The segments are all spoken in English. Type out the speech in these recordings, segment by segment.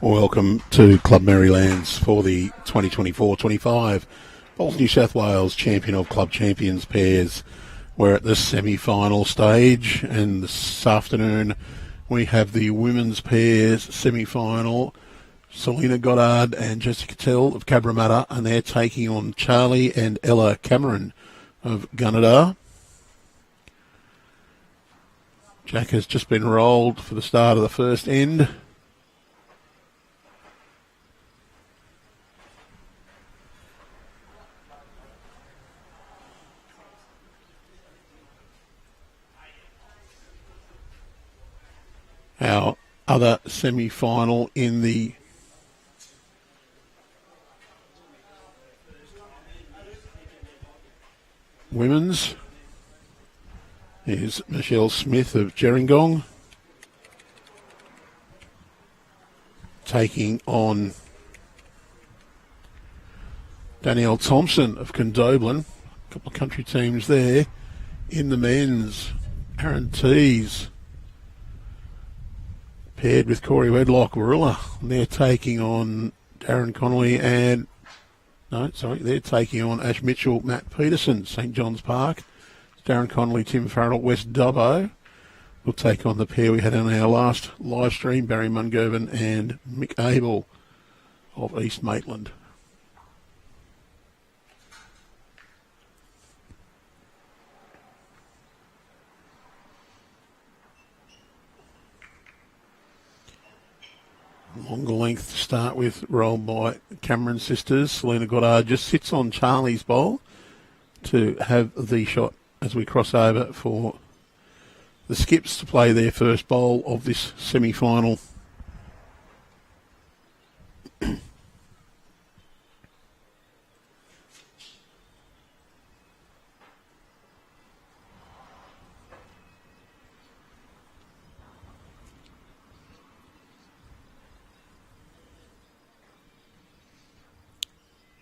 Welcome to Club Merrylands for the 2024-25 Bolt New South Wales Champion of Club Champions pairs. We're at the semi-final stage, and this afternoon we have the women's pairs semi-final. Selina Goddard and Jessie Cottell of Cabramatta, and they're taking on Charli and Ella Cameron of Gunnedah. Jack has just been rolled for the start of the first end. Our other semi-final in the women's is Michelle Smith of Gerringong taking on Danielle Thompson of Condoblin. A couple of country teams there. In the men's, Aaron Tees paired with Corey Wedlock, Warilla. They're taking on Darren Connolly and they're taking on Ash Mitchell, Matt Peterson, St John's Park. Darren Connolly, Tim Farrell, West Dubbo will take on the pair we had on our last live stream, Barry Mungovan and Mick Abel of East Maitland. Longer length to start with, rolled by Cameron sisters. Selina Goddard just sits on Charlie's bowl to have the shot as we cross over for the skips to play their first bowl of this semi-final.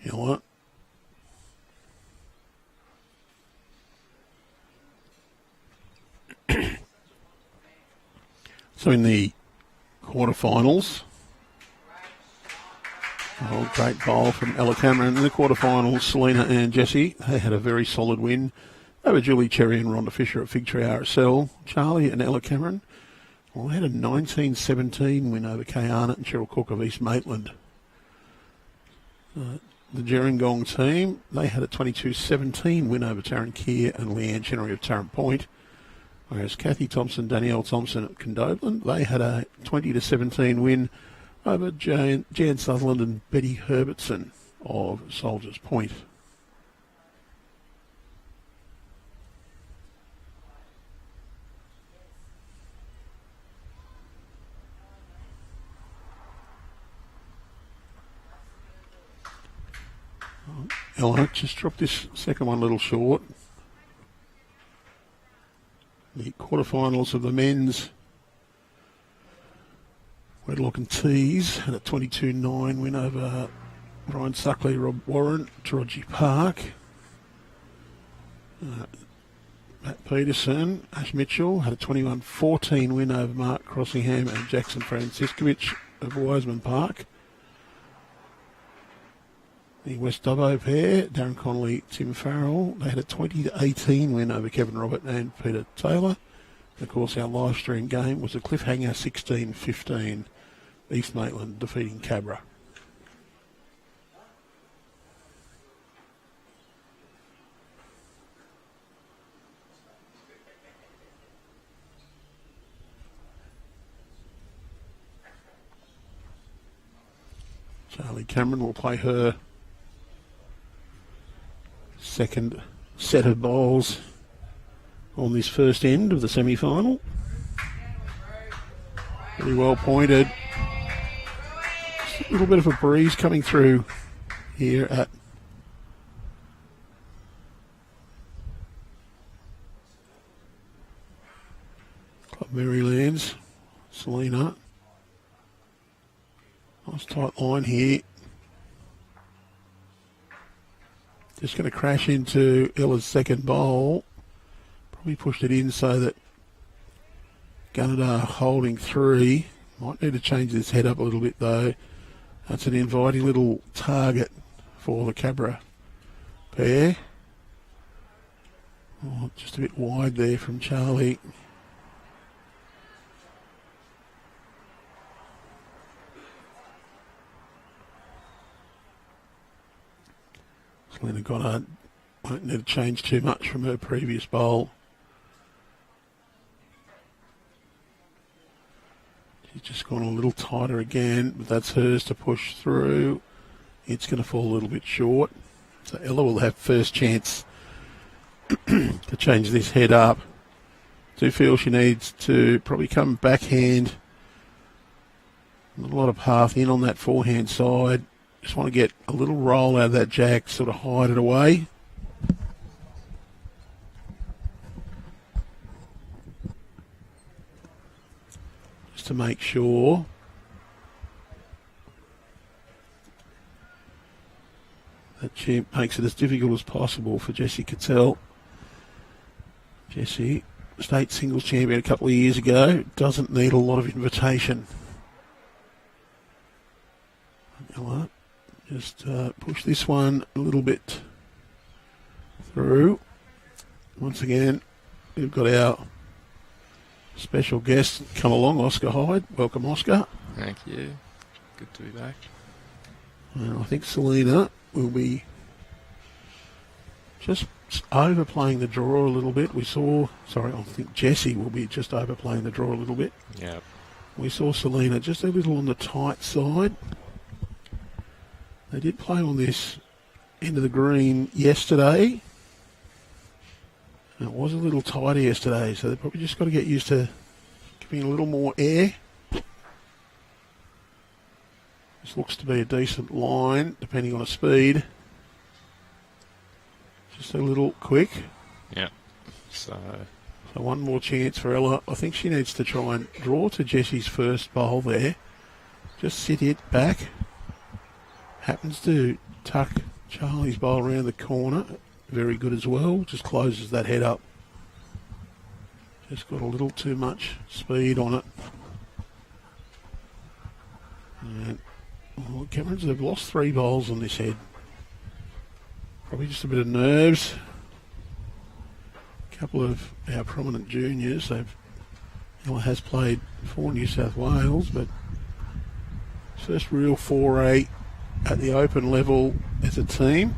You know what? So in the quarterfinals, great bowl from Ella Cameron. In the quarterfinals, Selina and Jessie, they had a very solid win over Julie Cherry and Rhonda Fisher at Fig Tree RSL. Charli and Ella Cameron, well, they had a 19-17 win over Kay Arnott and Cheryl Cook of East Maitland. The Gerringong team, they had a 22-17 win over Taryn Keir and Leanne Chenery of Tarrant Point. Whereas Kathy Thompson, Danielle Thompson at Condoblin, they had a 20-17 win over Jan Sutherland and Betty Herbertson of Soldiers Point. Ella just dropped this second one a little short. The quarterfinals of the men's, Wedlock and Tees had a 22-9 win over Brian Suckley, Rob Warren, Taraji Park. Matt Peterson, Ash Mitchell had a 21-14 win over Mark Crossingham and Jackson Franciscovich of Wiseman Park. The West Dubbo pair, Darren Connolly, Tim Farrell, they had a 20-18 win over Kevin Robert and Peter Taylor. And of course, our live stream game was a cliffhanger 16-15, East Maitland defeating Cabra. Charli Cameron will play her second set of bowls on this first end of the semi-final. Very well pointed. Just a little bit of a breeze coming through here at Club Merrylands. Selina. Nice tight line here. Just going to crash into Ella's second bowl. Probably pushed it in so that Gunnedah holding three. Might need to change this head up a little bit though. That's an inviting little target for the Cabra pair. Oh, just a bit wide there from Charli. Selina Goddard won't need to change too much from her previous bowl. She's just gone a little tighter again, but that's hers to push through. It's going to fall a little bit short. So Ella will have first chance to change this head up. Do feel she needs to probably come backhand. Not a lot of path in on that forehand side. Just want to get a little roll out of that jack, sort of hide it away. Just to make sure. That she makes it as difficult as possible for Jessie Cottell. Jessie, state singles champion a couple of years ago, doesn't need a lot of invitation. Ella, just push this one a little bit through. Once again, we've got our special guest come along, Oscar Hyde. Welcome, Oscar. Thank you. Good to be back. And I think Selina will be just overplaying the draw a little bit. I think Jessie will be just overplaying the draw a little bit. Yeah. We saw Selina just a little on the tight side. They did play on this end of the green yesterday. And it was a little tighter yesterday, so they've probably just got to get used to giving a little more air. This looks to be a decent line, depending on the speed. Just a little quick. Yeah. So one more chance for Ella. I think she needs to try and draw to Jessie's first bowl there. Just sit it back. Happens to tuck Charli's bowl around the corner. Very good as well. Just closes that head up. Just got a little too much speed on it. And Camerons have lost 3 bowls on this head. Probably just a bit of nerves. A couple of our prominent juniors. Ella has played for New South Wales, but first real foray at the open level as a team.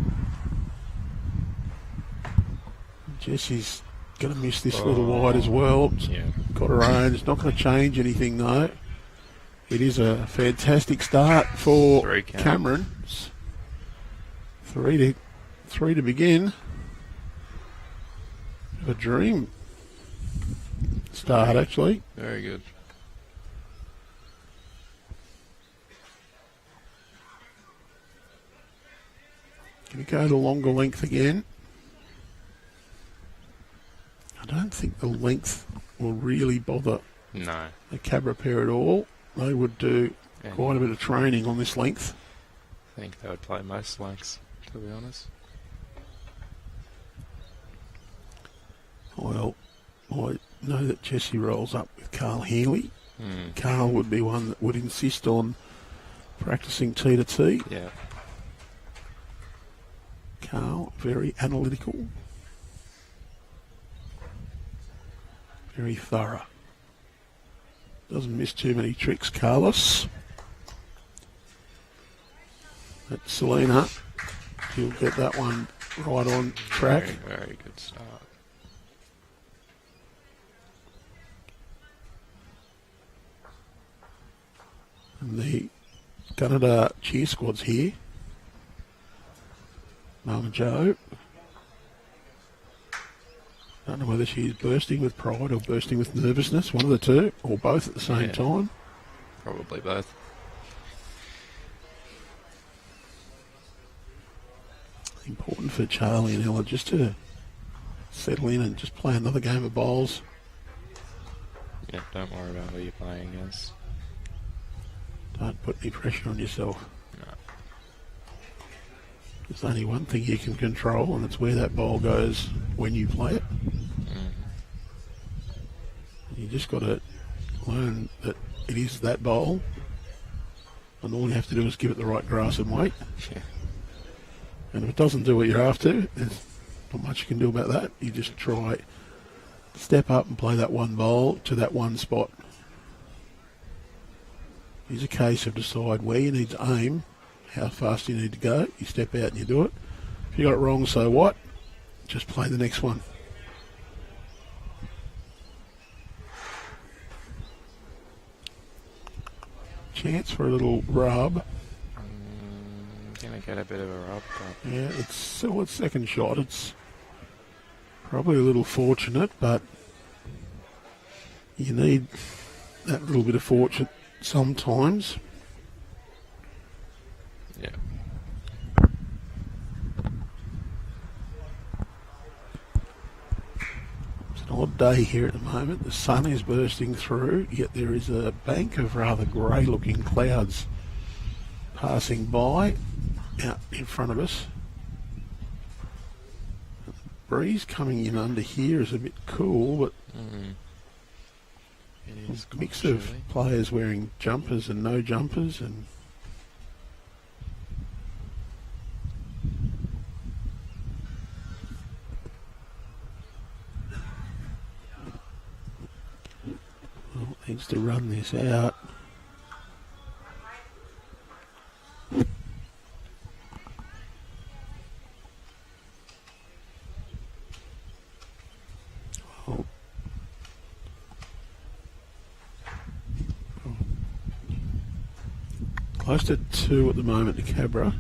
Jessie's going to miss this little wide as well. Yeah. Got her own. It's not going to change anything though. It is a fantastic start for Camerons. Three to begin. A dream start, actually. Very good. Going to go to longer length again. I don't think the length will really bother the Cabra pair at all. They would do quite a bit of training on this length. I think they would play most lengths, to be honest. Well, I know that Jessie rolls up with Carl Healy. Carl would be one that would insist on practicing T to T. Yeah. Carl, very analytical. Very thorough. Doesn't miss too many tricks, Carlos. But Selina, she'll get that one right on track. Very, very good start. And the Gunnedah cheer squad's here. Mama Joe. I don't know whether she's bursting with pride or bursting with nervousness, one of the two, or both at the same time. Probably both. Important for Charli and Ella just to settle in and just play another game of bowls. Yeah, don't worry about who you're playing against. Don't put any pressure on yourself. No. There's only one thing you can control, and it's where that bowl goes when you play it. You just got to learn that it is that bowl. And all you have to do is give it the right grass and weight. Yeah. And if it doesn't do what you're after, there's not much you can do about that. You just try, step up and play that one bowl to that one spot. It's a case of decide where you need to aim, how fast you need to go. You step out and you do it. If you got it wrong, so what? Just play the next one. Chance for a little rub. Gonna get a bit of a rub, but Yeah, it's still its second shot. It's probably a little fortunate, but you need that little bit of fortune sometimes. yeah. It's an odd day here at the moment. The sun is bursting through, yet there is a bank of rather grey-looking clouds passing by out in front of us. The breeze coming in under here is a bit cool, but It is a mix quite of chilly. players wearing jumpers and no jumpers, and well, needs to run this out. Oh. Close to 2 at the moment to Cabra.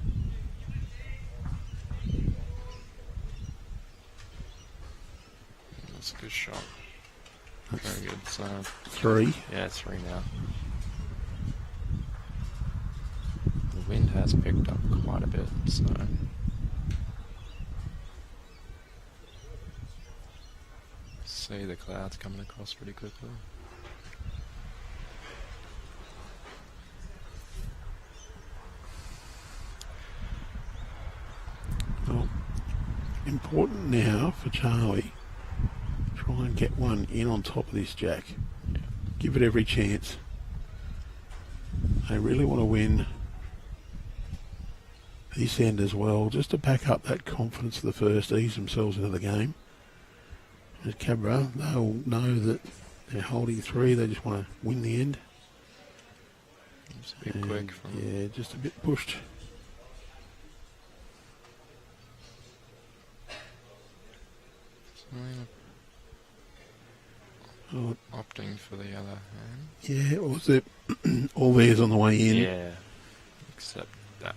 That's a good shot. Very good. So 3. yeah, it's 3 now. The wind has picked up quite a bit, so see the clouds coming across pretty quickly. Well, important now for Charli. Try and get one in on top of this jack. Give it every chance. They really want to win this end as well, just to back up that confidence for the first, ease themselves into the game. As Cabra, they'll know that they're holding 3, they just want to win the end. It's a bit quick from Yeah, just a bit pushed. Selina Oh, opting for the other hand. yeah, or was it all theirs on the way in? Yeah, except that.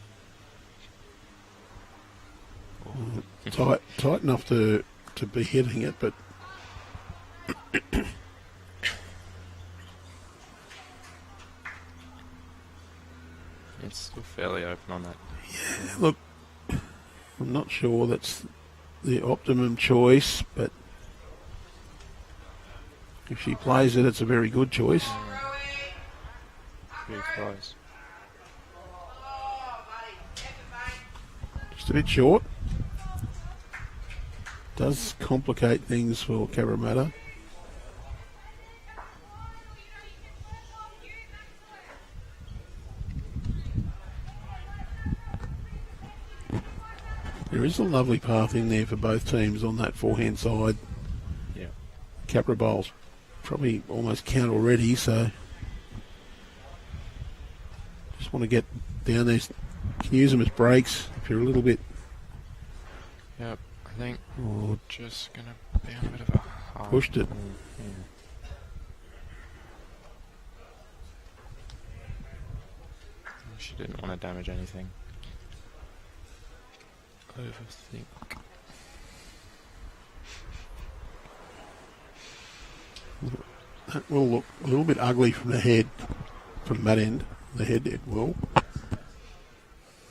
Tight enough to be hitting it, but It's still fairly open on that. look, I'm not sure that's the optimum choice, but if she plays it, it's a very good choice. Pretty close. Just a bit short. Does complicate things for Cabramatta. There is a lovely path in there for both teams on that forehand side. Yeah. Capra bowls probably almost count already, so just want to get down there. You can use them as breaks if you're a little bit. Yep. I think Oh, we're just gonna be on a bit of a hard pushed it. pull here. She didn't want to damage anything. Overthink. That will look a little bit ugly from the head, from that end. The head it will.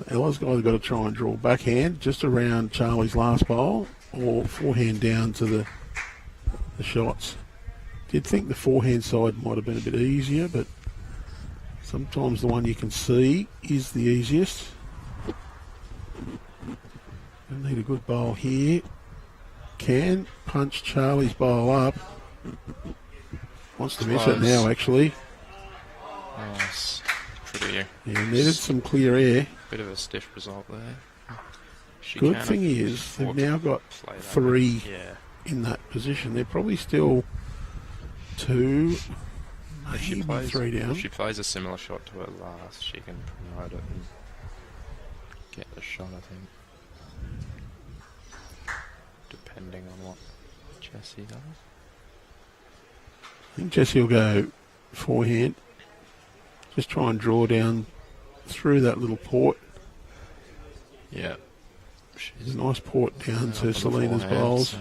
Ella's either got to try and draw backhand just around Charlie's last bowl, or forehand down to the shots. Did think the forehand side might have been a bit easier, but sometimes the one you can see is the easiest. Gonna need a good bowl here. Can punch Charlie's bowl up. Wants to miss it Close. now, actually. Nice. Pretty. Yeah, needed some clear air. Bit of a stiff result there. She Good can thing is they've afford to now got play that. 3 Yeah. in that position. They're probably still 2, If she maybe plays, 3 down. If she plays a similar shot to her last, she can promote it and get the shot, I think. Depending on what Jessie does. I think Jessie will go forehand. Just try and draw down through that little port. Yeah. There's a nice port down up to on the Selina's forehand, bowls. so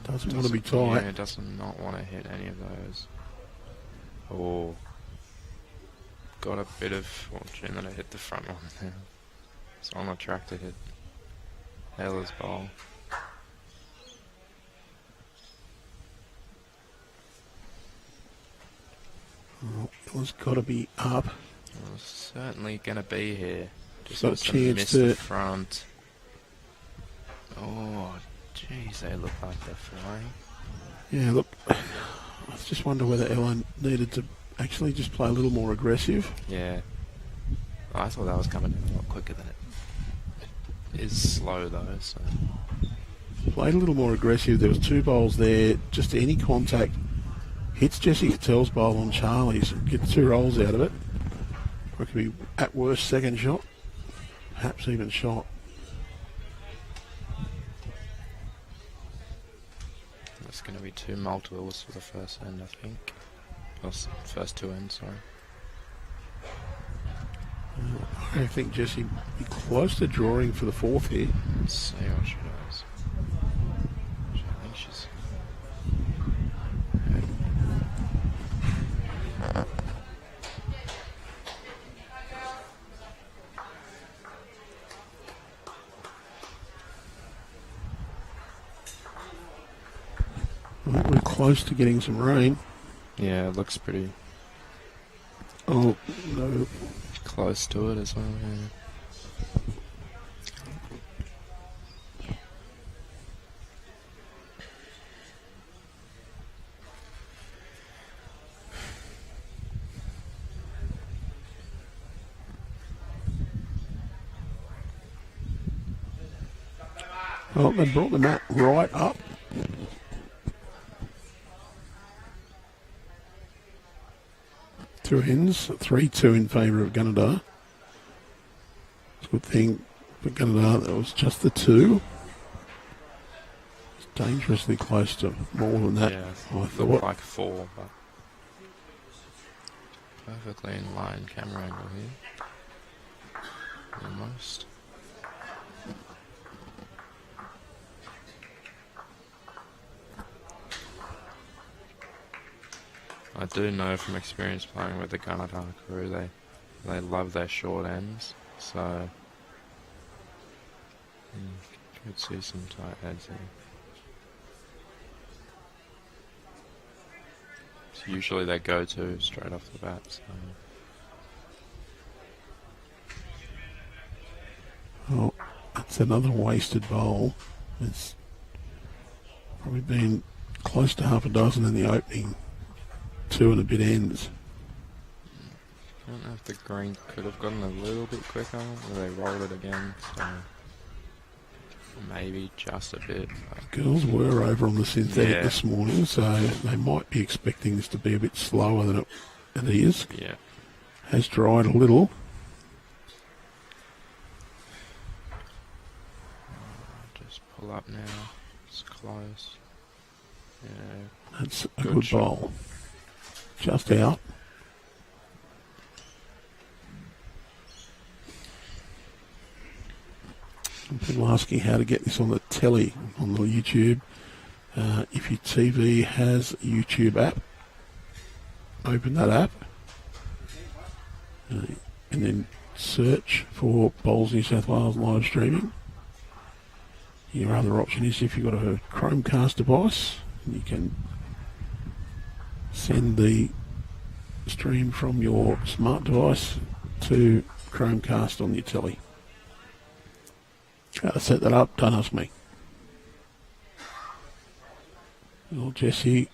Doesn't want to be tight. Yeah, does not want to hit any of those. Oh. Got a bit of fortune that I hit the front one there. It's on the track to hit Hella's bowl. Oh, it's got to be up. Well, it's certainly going to be here. Just Got a wants to chance miss to- the front. Oh, jeez, they look like they're flying. Yeah, look, I just wonder whether Ellen needed to actually just play a little more aggressive. Yeah. I thought that was coming in a lot quicker than it is slow though, so. Played a little more aggressive. There was 2 bowls there. Just any contact hits Jessie Cottell's bowl on Charli's. Gets 2 rolls out of it. Or it could be at worst second shot. Perhaps even shot. It's going to be 2 multiples for the first end, I think. Or first 2 ends, sorry. I think Jessie be close to drawing for the 4th here. Let's see what she does. I think she's... I think we're close to getting some rain. Yeah, it looks pretty Oh, no. close to it as well, yeah. Oh, they brought the mat right up. Two ends, 3-2 in favour of Gunnedah. It's a good thing for Gunnedah that was just the 2. It's dangerously close to more than that, Yeah, I it thought. looked like 4, but perfectly in line camera angle here. Almost. I do know from experience playing with the Gunnedah crew, they love their short ends, so could see some tight heads here. It's usually their go-to straight off the bat, so. Oh, that's another wasted bowl. It's probably been close to half a dozen in the opening 2 and a bit ends. I don't know if the green could have gotten a little bit quicker, or they rolled it again, so maybe just a bit. Girls were over on the synthetic Yeah. this morning, so they might be expecting this to be a bit slower than it is. Yeah. Has dried a little. Just pull up now. It's close. Yeah. That's a Good good shot. bowl. Just out. Some people asking how to get this on the telly, on the YouTube. If your TV has a YouTube app, open that app and then search for Bowls New South Wales live streaming. Your other option is if you've got a Chromecast device, you can send the stream from your smart device to Chromecast on your telly. How to set that up, don't ask me. Well, Jessie,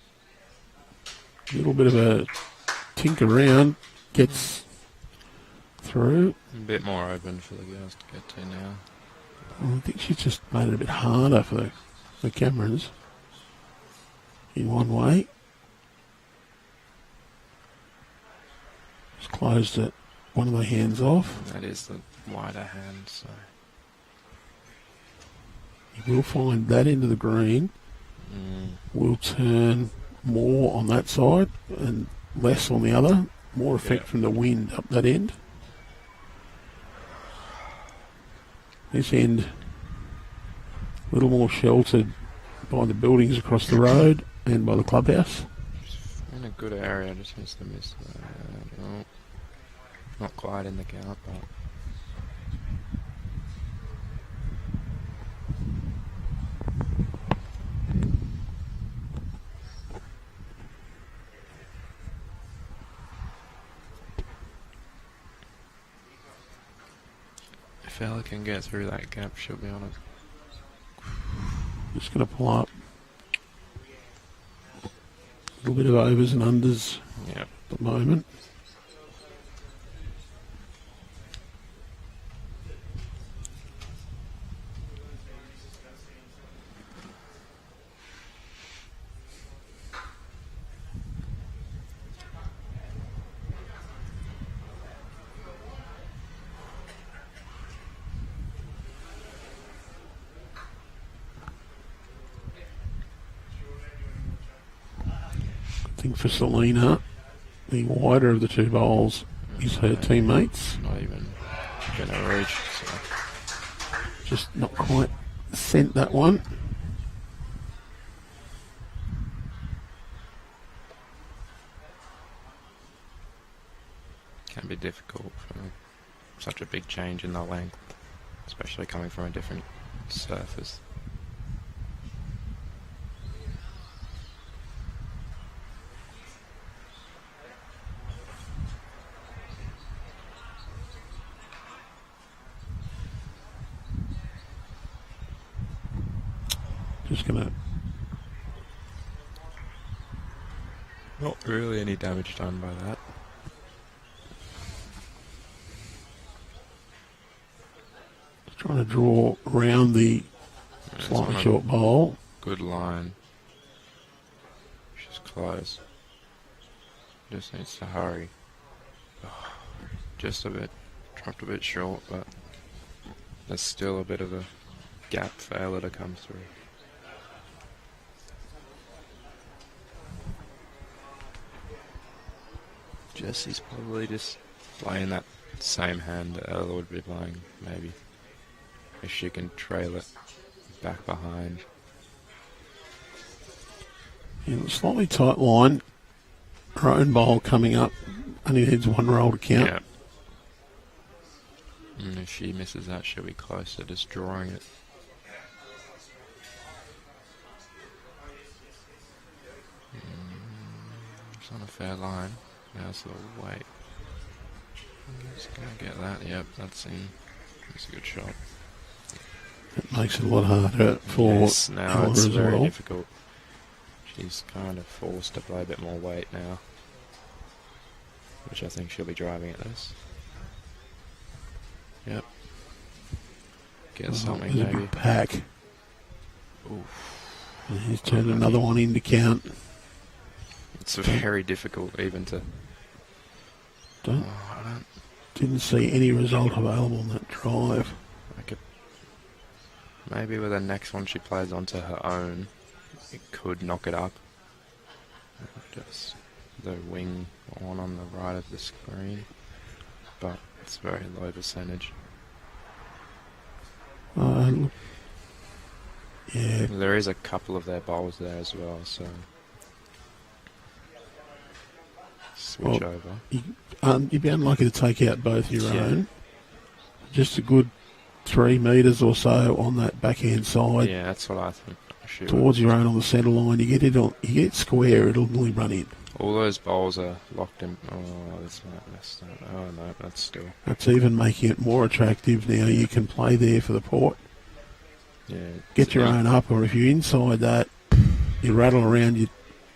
a little bit of a tink around, gets through. A bit more open for the girls to get to now. Well, I think she's just made it a bit harder for the cameras in one way. Just closed it, one of the hands off. That is the wider hand, so... You will find that into the green. Will turn more on that side and less on the other. More effect from the wind up that end. This end, a little more sheltered by the buildings across the road and by the clubhouse. In a good area, just missed the miss. No, not quite in the gap, but... If Ella can get through that gap, she'll be on it. Just going to pull up. A little bit of overs and unders at the moment. I think for Selina, the wider of the two bowls is her teammates. Not even going to reach. So. Just not quite sent that one. Can be difficult for such a big change in the length, especially coming from a different surface. Just going to... Not really any damage done by that. Trying to draw around the slightly short bowl. Good line. She's close. Just needs to hurry. Oh, just a bit. Dropped a bit short, but there's still a bit of a gap for Ella to come through. Jessie's probably just playing that same hand that Ella would be playing, maybe. If she can trail it back behind. Yeah, a slightly tight line. Her own bowl coming up. Only needs one roll to count. Yeah. And if she misses that, she'll be close to just drawing it. It's on a fair line. Now it's a little weight. Just gonna get that. Yep, that's in. That's a good shot. It makes it a lot harder for yes, now Ella it's as very well. difficult. She's kind of forced to play a bit more weight now, which I think she'll be driving at this. Yep. Get something There's maybe. a big pack. Oof. And he's turned another one into count. It's very difficult even to... Didn't see any result available on that drive. I could... Maybe with the next one she plays onto her own, it could knock it up. Just the wing on the right of the screen. But it's very low percentage. Yeah. There is a couple of their bowls there as well, so... Switch over. You'd be unlucky to take out both your own. Just a good 3 metres or so on that backhand side. Yeah, that's what I think. Towards your own on the centre line. You get square, it'll nearly run in. All those bowls are locked in. Oh, that's not. Oh no, that's still. That's even making it more attractive now. You can play there for the port. Yeah. Get your own up, or if you're inside that, you rattle around, you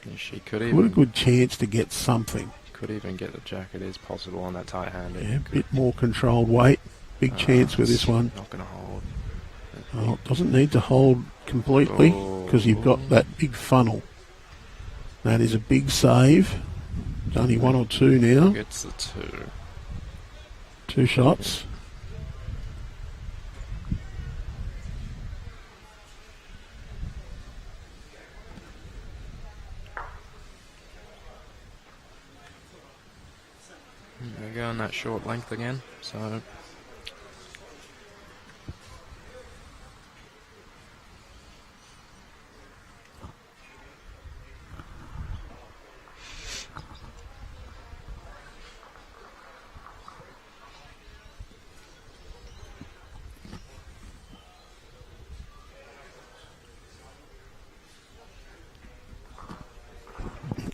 Yeah, she could got a even good chance to get something. could even get the jack. It is possible on that tight hand. Yeah, a bit more controlled weight. Big chance with this one. Not going to hold. Oh, it doesn't need to hold completely because you've got that big funnel. That is a big save. It's only one or two now. Gets the two. Two shots. They're going that short length again, so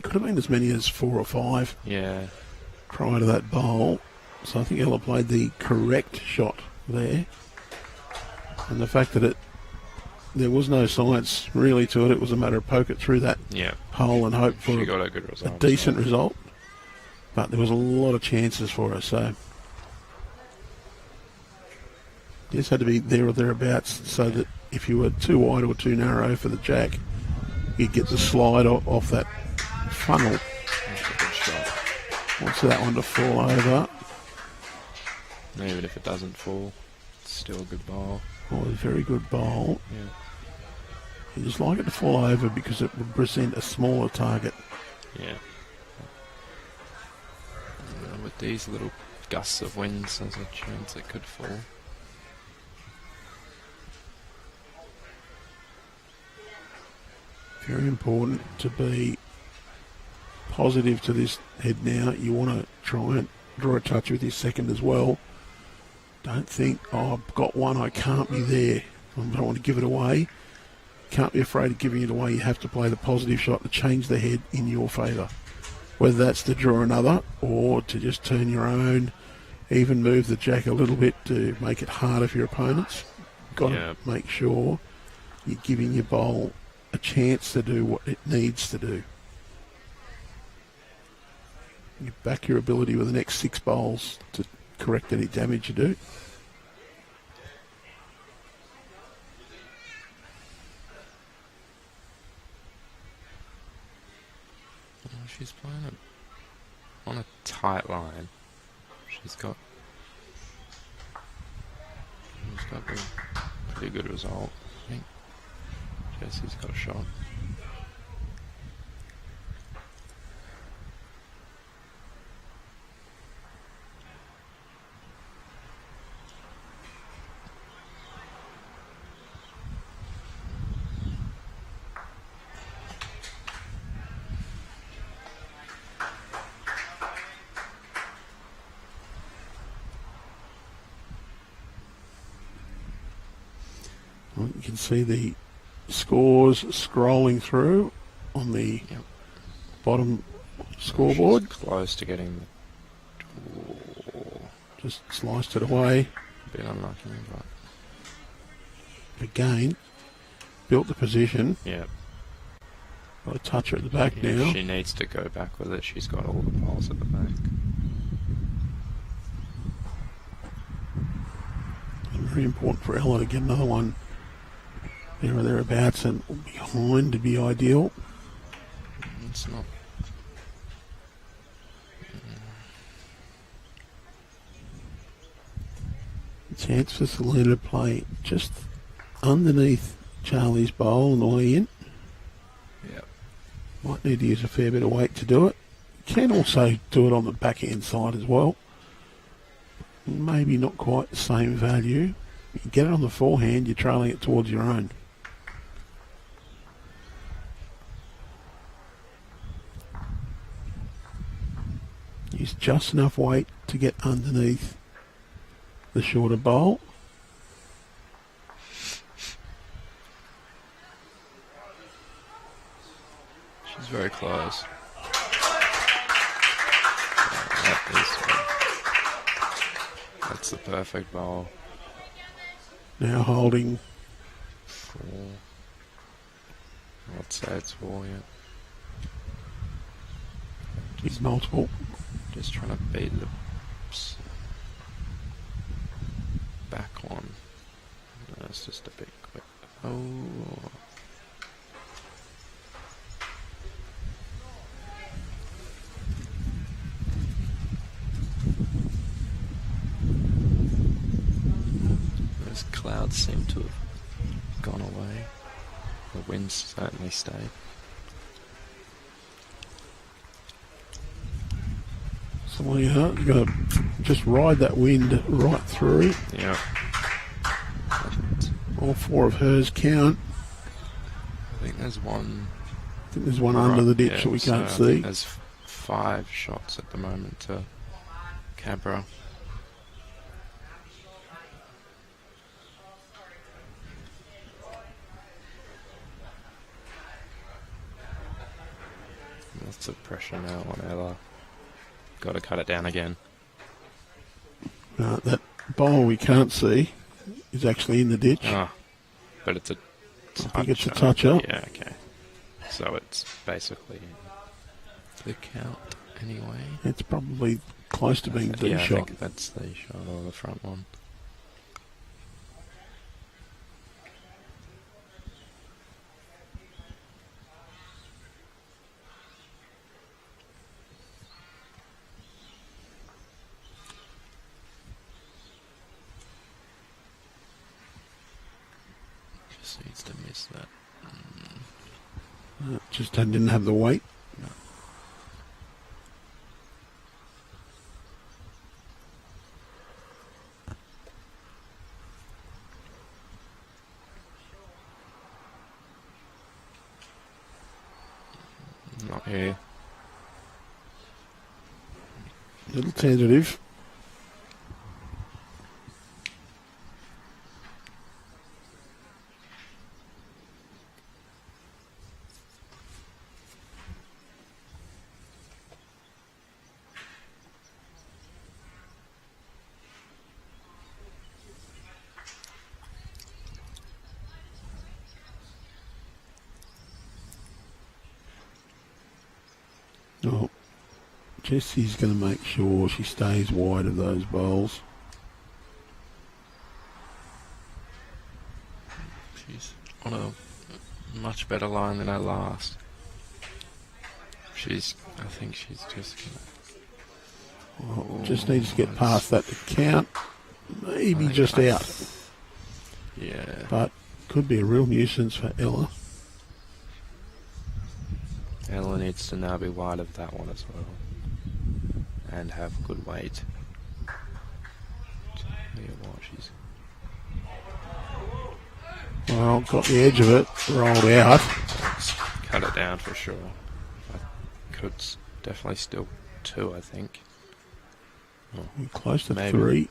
Could have been as many as 4 or 5 yeah. prior to that bowl. So I think Ella played the correct shot there. And the fact that there was no science really to it. It was a matter of poke it through that hole and hope for She got a good result. a decent result. But there was a lot of chances for her, so just had to be there or thereabouts so that if you were too wide or too narrow for the jack, you'd get the slide off that funnel. That's a good shot. Wants that one to fall over. Even if it doesn't fall, it's still a good bowl. Oh, a very good bowl. Yeah. You just like it to fall over because it would present a smaller target. Yeah. With these little gusts of winds, there's a chance it could fall. Very important to be positive to this head now. You want to try and draw a touch with your second as well. Don't think, oh, I've got one, I can't be there. I don't want to give it away. Can't be afraid of giving it away. You have to play the positive shot to change the head in your favour. Whether that's to draw another or to just turn your own, even move the jack a little bit to make it harder for your opponents. Got to make sure you're giving your bowl a chance to do what it needs to do. You back your ability with the next 6 bowls to correct any damage you do. She's playing it on a tight line. She's got a pretty good result, I think. Jessie's got a shot. Well, you can see the scores scrolling through on the bottom scoreboard. She's close to getting Just sliced it away. a bit unlucky, but Again, built the position. yeah. Got a toucher at the back now. She needs to go back with it. She's got all the balls at the back. Very important for Ella to get another one there or thereabouts, and behind to be ideal. It's not. Chance for Selina to play just underneath Charlie's bowl on the way in. Yep. Might need to use a fair bit of weight to do it. Can also do it on the backhand side as well. Maybe not quite the same value. You get it on the forehand, you're trailing it towards your own. Use just enough weight to get underneath the shorter bowl. She's very close. That's the perfect bowl. Now holding. 4. I'd say it's 4, yeah. He's multiple. Just trying to beat the back one. No, it's just a bit quick. Oh. Those clouds seem to have gone away. The wind's certainly stayed. Selina, you've got to just ride that wind right through. Yeah. All 4 of hers count. I think there's one. I think there's one under the ditch that we so can't I see. think there's 5 shots at the moment to Cabra. Lots of pressure now on Ella. Got to cut it down again. That bowl we can't see is actually in the ditch. Ah, but it's a touch. I think it's a touch up. Yeah, okay. So it's basically the count anyway. It's probably close to being the yeah, shot. I think that's the shot or the front one. Just needs to miss that. Just didn't have the weight. Not here. Little tentative. Oh, Jessie's going to make sure she stays wide of those bowls. She's on a much better line than her last. I think she's just Well, just needs to get past that to count. Maybe just out. Yeah. But could be a real nuisance for Ella. Ella needs to now be wide of that one as well. And have good weight. She's Well, got the edge of it, rolled out. cut it down for sure. Definitely still 2, I think. We're close to Maybe. 3.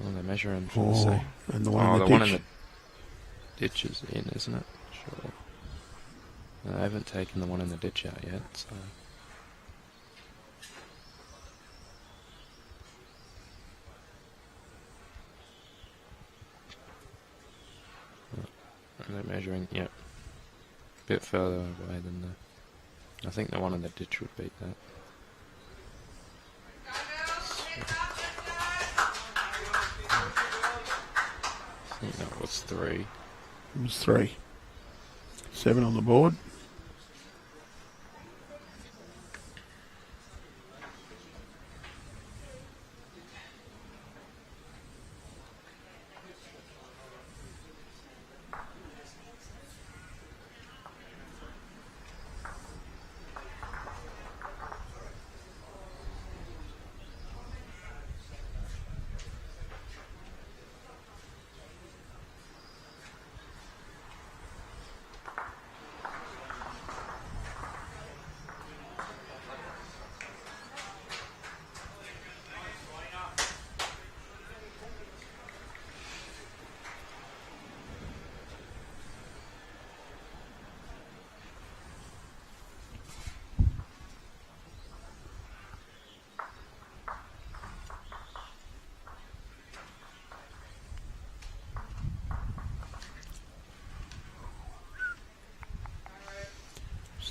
Well, they're measuring. Oh, and the one in the one ditch. in the ditch is in, isn't it? Sure. No, I haven't taken the one in the ditch out yet, so. And they're measuring, yep. A bit further away than the. I think the one in the ditch would beat that. I think that was 3. It was 3. 7 on the board.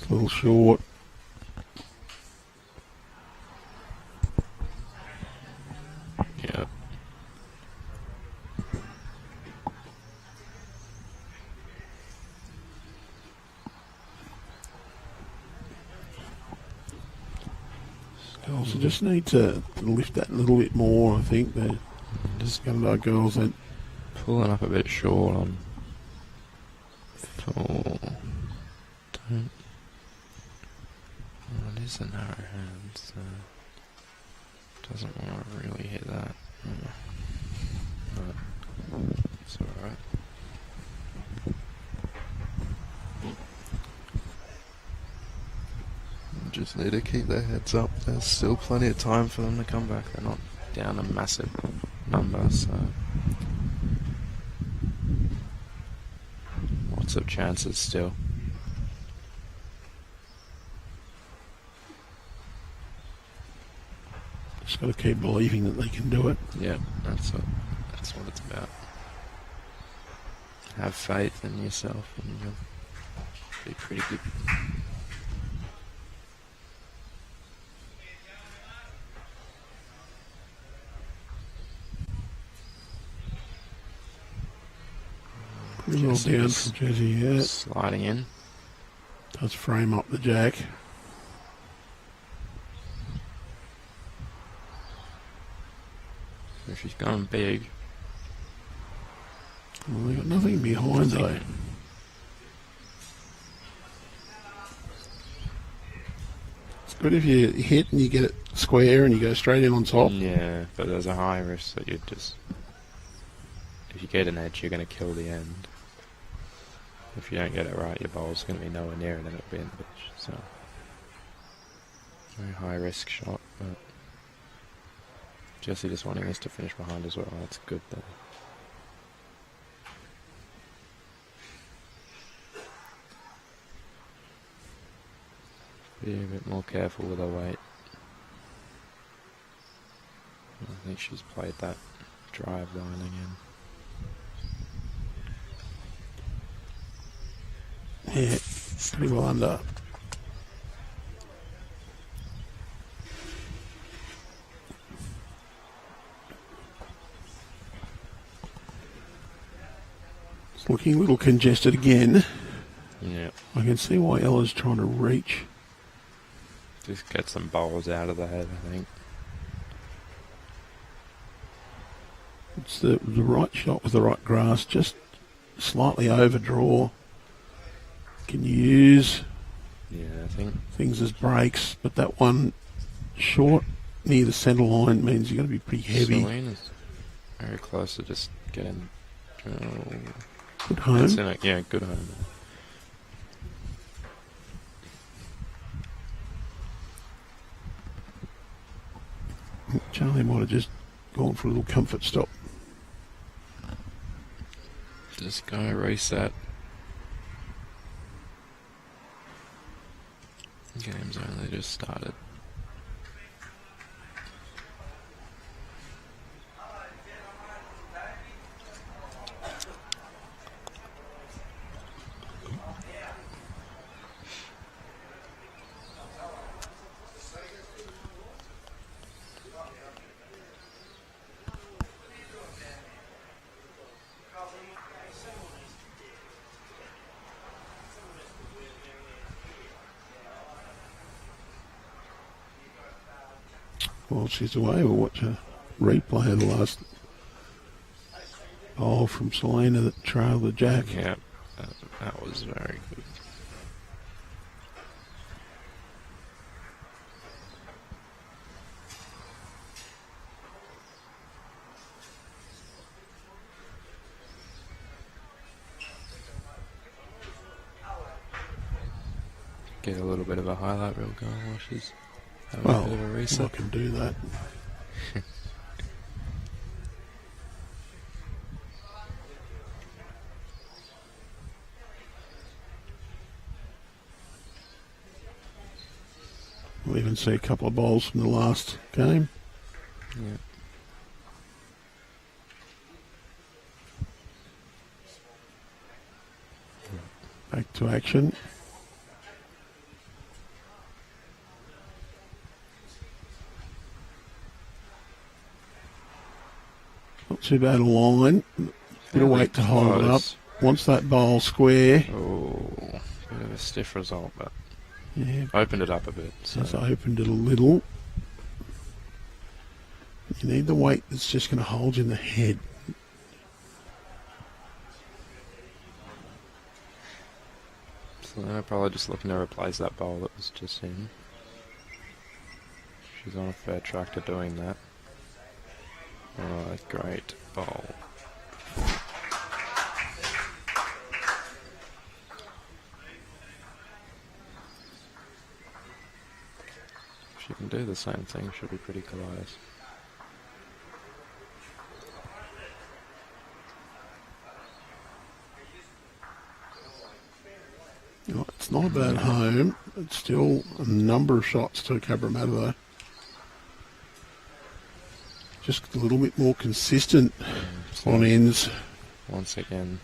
a little short. Yeah. Girls just need to lift that a little bit more, I think. They're just Gunnedah girls that Pulling up a bit short on 4. Don't. Well, it is a narrow hand, so doesn't want to really hit that. But it's alright. Just need to keep their heads up. There's still plenty of time for them to come back. They're not down a massive number, so lots of chances still. just got to keep believing that they can do it. Yeah, that's what it's about. Have faith in yourself and you'll be pretty good. Pretty well down from Jessie, yeah. Sliding in. Does frame up the jack. So she's going big. Well, they've got nothing behind though. It's good if you hit and you get it square and you go straight in on top. Yeah, but there's a high risk that you just... If you get an edge, you're going to kill the end. If you don't get it right, your bowl's going to be nowhere near and then it'll be in the pitch. So, very high risk shot, but Jessie just wanting us to finish behind as well. That's good though. Be a bit more careful with her weight. I think she's played that drive line again. Yeah, pretty well under. It's looking a little congested again. Yeah. I can see why Ella's trying to reach. Just get some bowls out of the head, I think. It's the right shot with the right grass, just slightly overdraw. Can use Yeah, I think things as breaks, but that one short near the centre line means you're going to be pretty heavy. Selina's very close to just getting... Good home. Yeah, good home. Charli might have just gone for a little comfort stop. Just go reset. Game's only just started. While she's away, we'll watch a replay of the last bowl from Selina that trailed the jack. Yeah, that was very good. Get a little bit of a highlight reel going while she's having a bit of a reset. I can do that. We'll even see a couple of bowls from the last game. Yeah. Back to action. Not too bad a line. Bit of weight to hold it up. Wants that bowl square. Oh, bit of a stiff result, but Yeah, opened it up a bit. So. just opened it a little. You need the weight that's just going to hold you in the head. Selina probably just looking to replace that bowl that was just in. She's on a fair track to doing that. Oh, great bowl. She can do the same thing, should be pretty close. Oh, it's not a bad home. It's still a number of shots to Cabramatta though. Just a little bit more consistent on ends. Once again,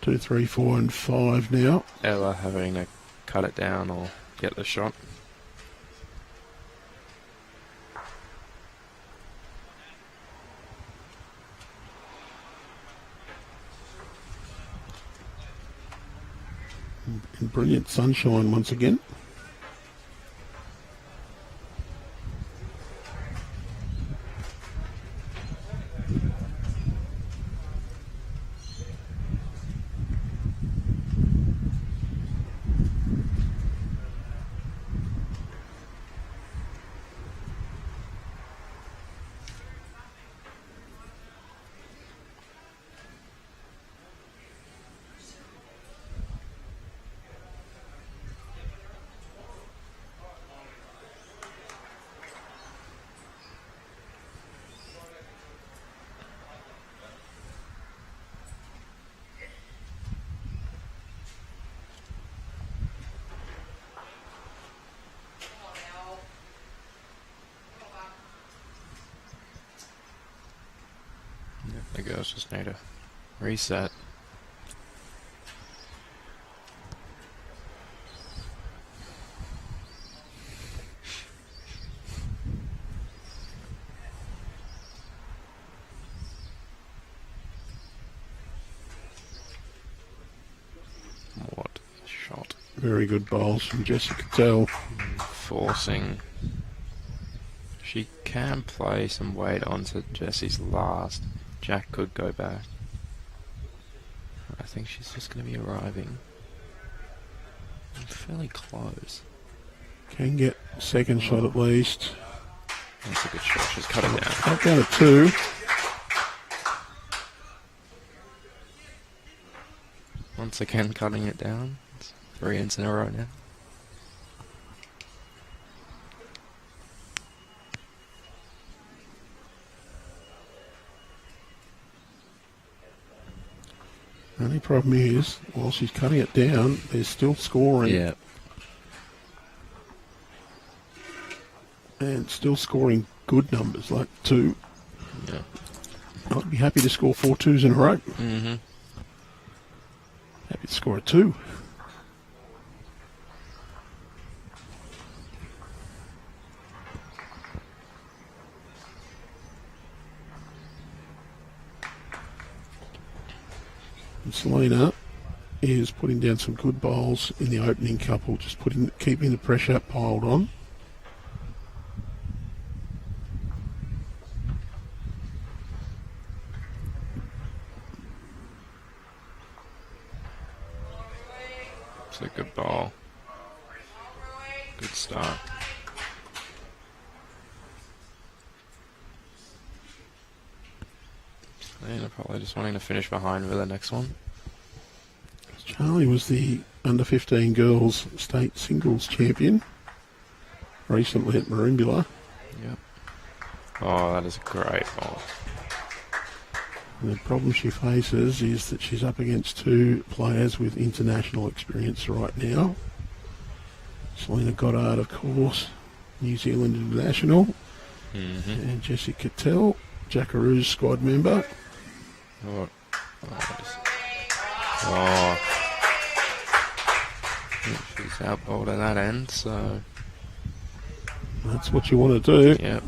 2, 3, 4 and 5 now. Ella having to cut it down or get the shot. In brilliant sunshine once again. The girls just need a reset. What a shot. Very good bowls from Jessie Cottell. Forcing. She can play some weight onto Jessie's last. Jack could go back. I think she's just going to be arriving. Fairly close. Can get a second shot at least. That's a good shot. She's cut it down. Cut down to 2. Once again, cutting it down. It's 3 ends in a row now. The only problem is, while she's cutting it down, they're still scoring. Yeah. And still scoring good numbers, like 2. Yeah. I'd be happy to score 4 2s in a row. Mm-hmm. Happy to score a 2. And Selina is putting down some good bowls in the opening couple, just keeping the pressure piled on. It's a good ball. Good start. Selina probably just wanting to finish behind with the next one. Charli was the under 15 girls state singles champion recently at Marimbula. Yep. Oh, that is a great ball. And the problem she faces is that she's up against 2 players with international experience right now. Selina Goddard, of course, New Zealand international, and Jessie Cottell, Jackaroo's squad member. She's out bowled at that end, so That's what you want to do. yep.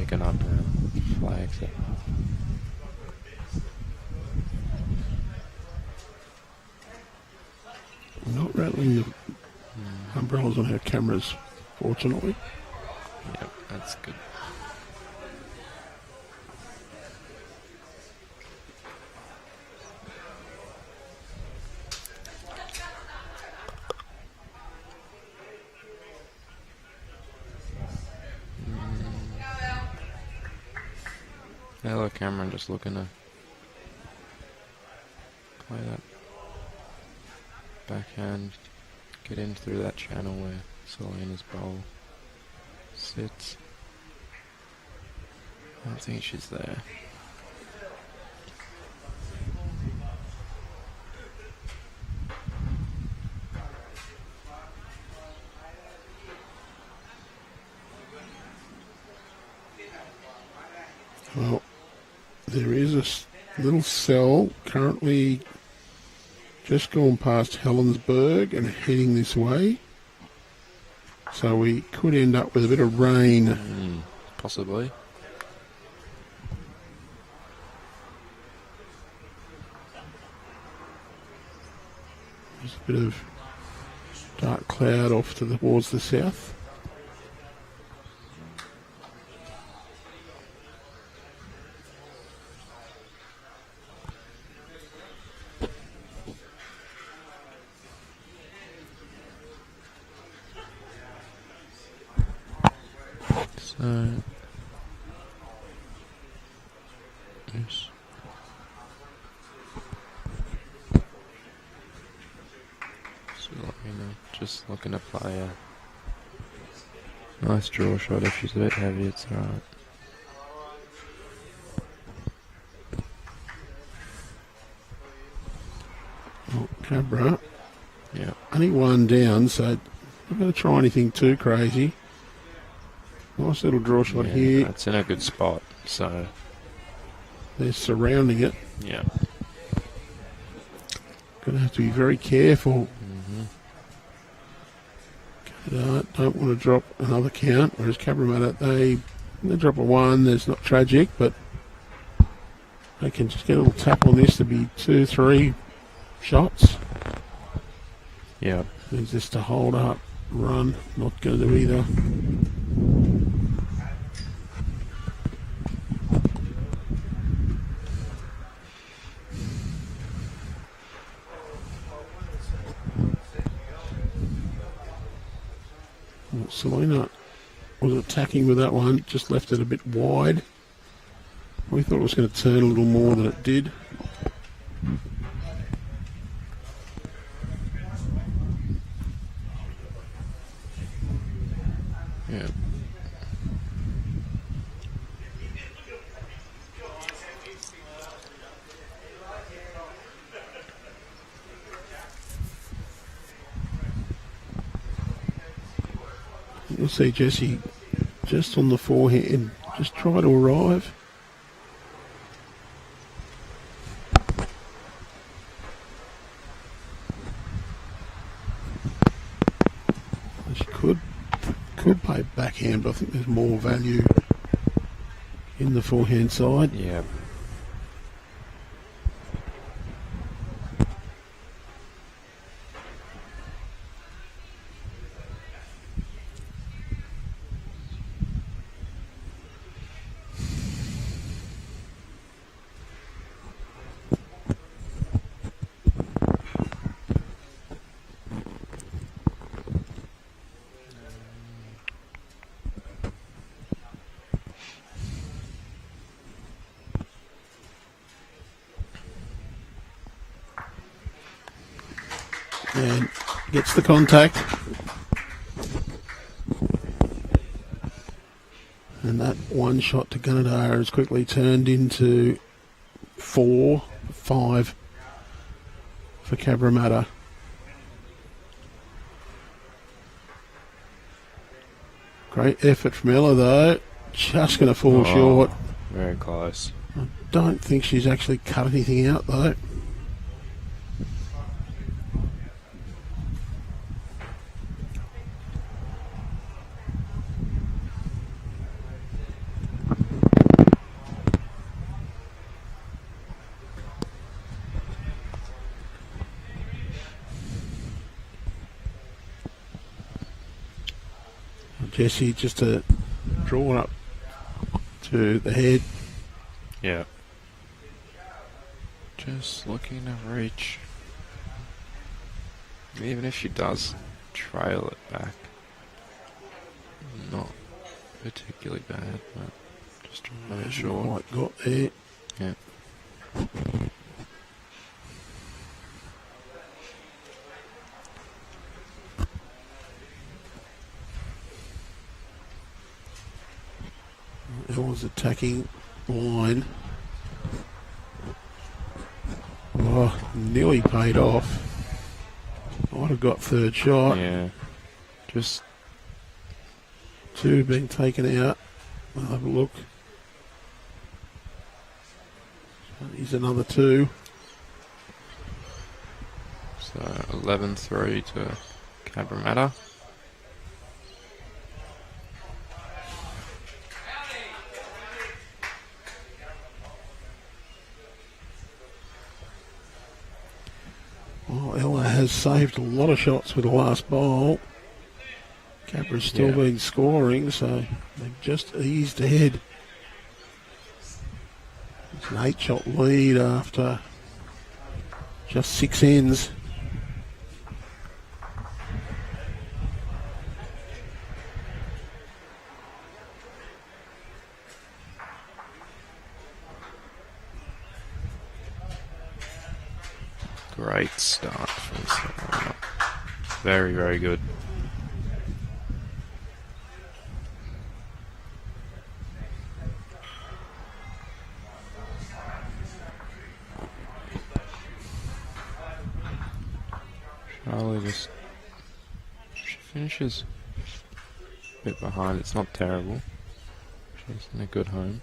picking up flags. Not rattling the umbrellas on our cameras, fortunately. Yep, that's good. Hello, Cameron, just looking to play that backhand, get in through that channel where Selina's bowl sits. I don't think she's there. Well, there is a little cell currently just gone past Helensburgh and heading this way. So we could end up with a bit of rain. Possibly. There's a bit of dark cloud off towards the south. So, yes. Selina just looking to play a nice draw shot. If she's a bit heavy, it's alright. Oh, Cabra. Yeah. Only one down, so not going to try anything too crazy. Nice little draw shot here. It's in a good spot, so they're surrounding it. yeah. Going to have to be very careful. Goddard don't want to drop another count, whereas Cabramatta, they drop a one. There's not tragic, but they can just get a little tap on this to be 2-3 shots. Yeah. It's just to hold up, run, not going to do either. Selina was attacking with that one, just left it a bit wide. We thought it was going to turn a little more than it did. Yeah. You'll see Jessie just on the forehand, just try to arrive. She could play backhand, but I think there's more value in the forehand side. Yeah. And gets the contact. And that one shot to Gunnedah has quickly turned into 4-5 for Cabramatta. Great effort from Ella though. Just going to fall short. Very close. I don't think she's actually cut anything out though. Jessie just a drawn up to the head. Yeah. Just looking to reach. Even if she does trail it back, not particularly bad, but just trying to make sure. Quite got there. Yeah. Ella's attacking line. Oh, nearly paid off. Might have got third shot. Yeah. Just. Two being taken out. I'll have a look. Here's another two. So 11-3 to Cabramatta. Oh, Ella has saved a lot of shots with the last bowl. Cabra's still been scoring, so they've just eased ahead. It's an 8-shot lead after just 6 ends. Great start from Selina. Very, very good. Charli just, she finishes a bit behind. It's not terrible. She's in a good home.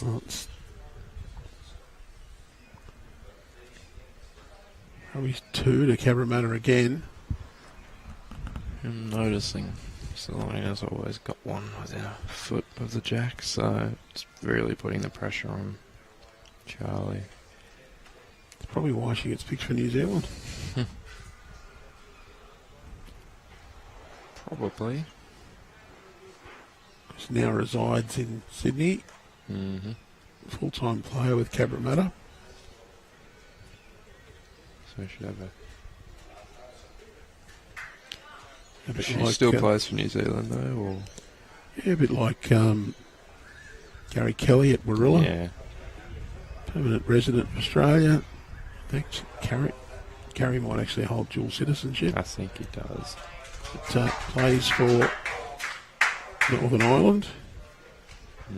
Well, it's probably 2 to Cabramatta again. I'm noticing Selina's always got one within a foot of the jack, so it's really putting the pressure on Charli. It's probably why she gets picked for New Zealand. Probably. She now resides in Sydney. Mm-hmm. Full-time player with Cabramatta. So we should have A bit She like, still plays for New Zealand though, or yeah, a bit like Gary Kelly at Warilla. yeah, Permanent resident of Australia. I think Gary might actually hold dual citizenship. I think he does. But plays for Northern Ireland.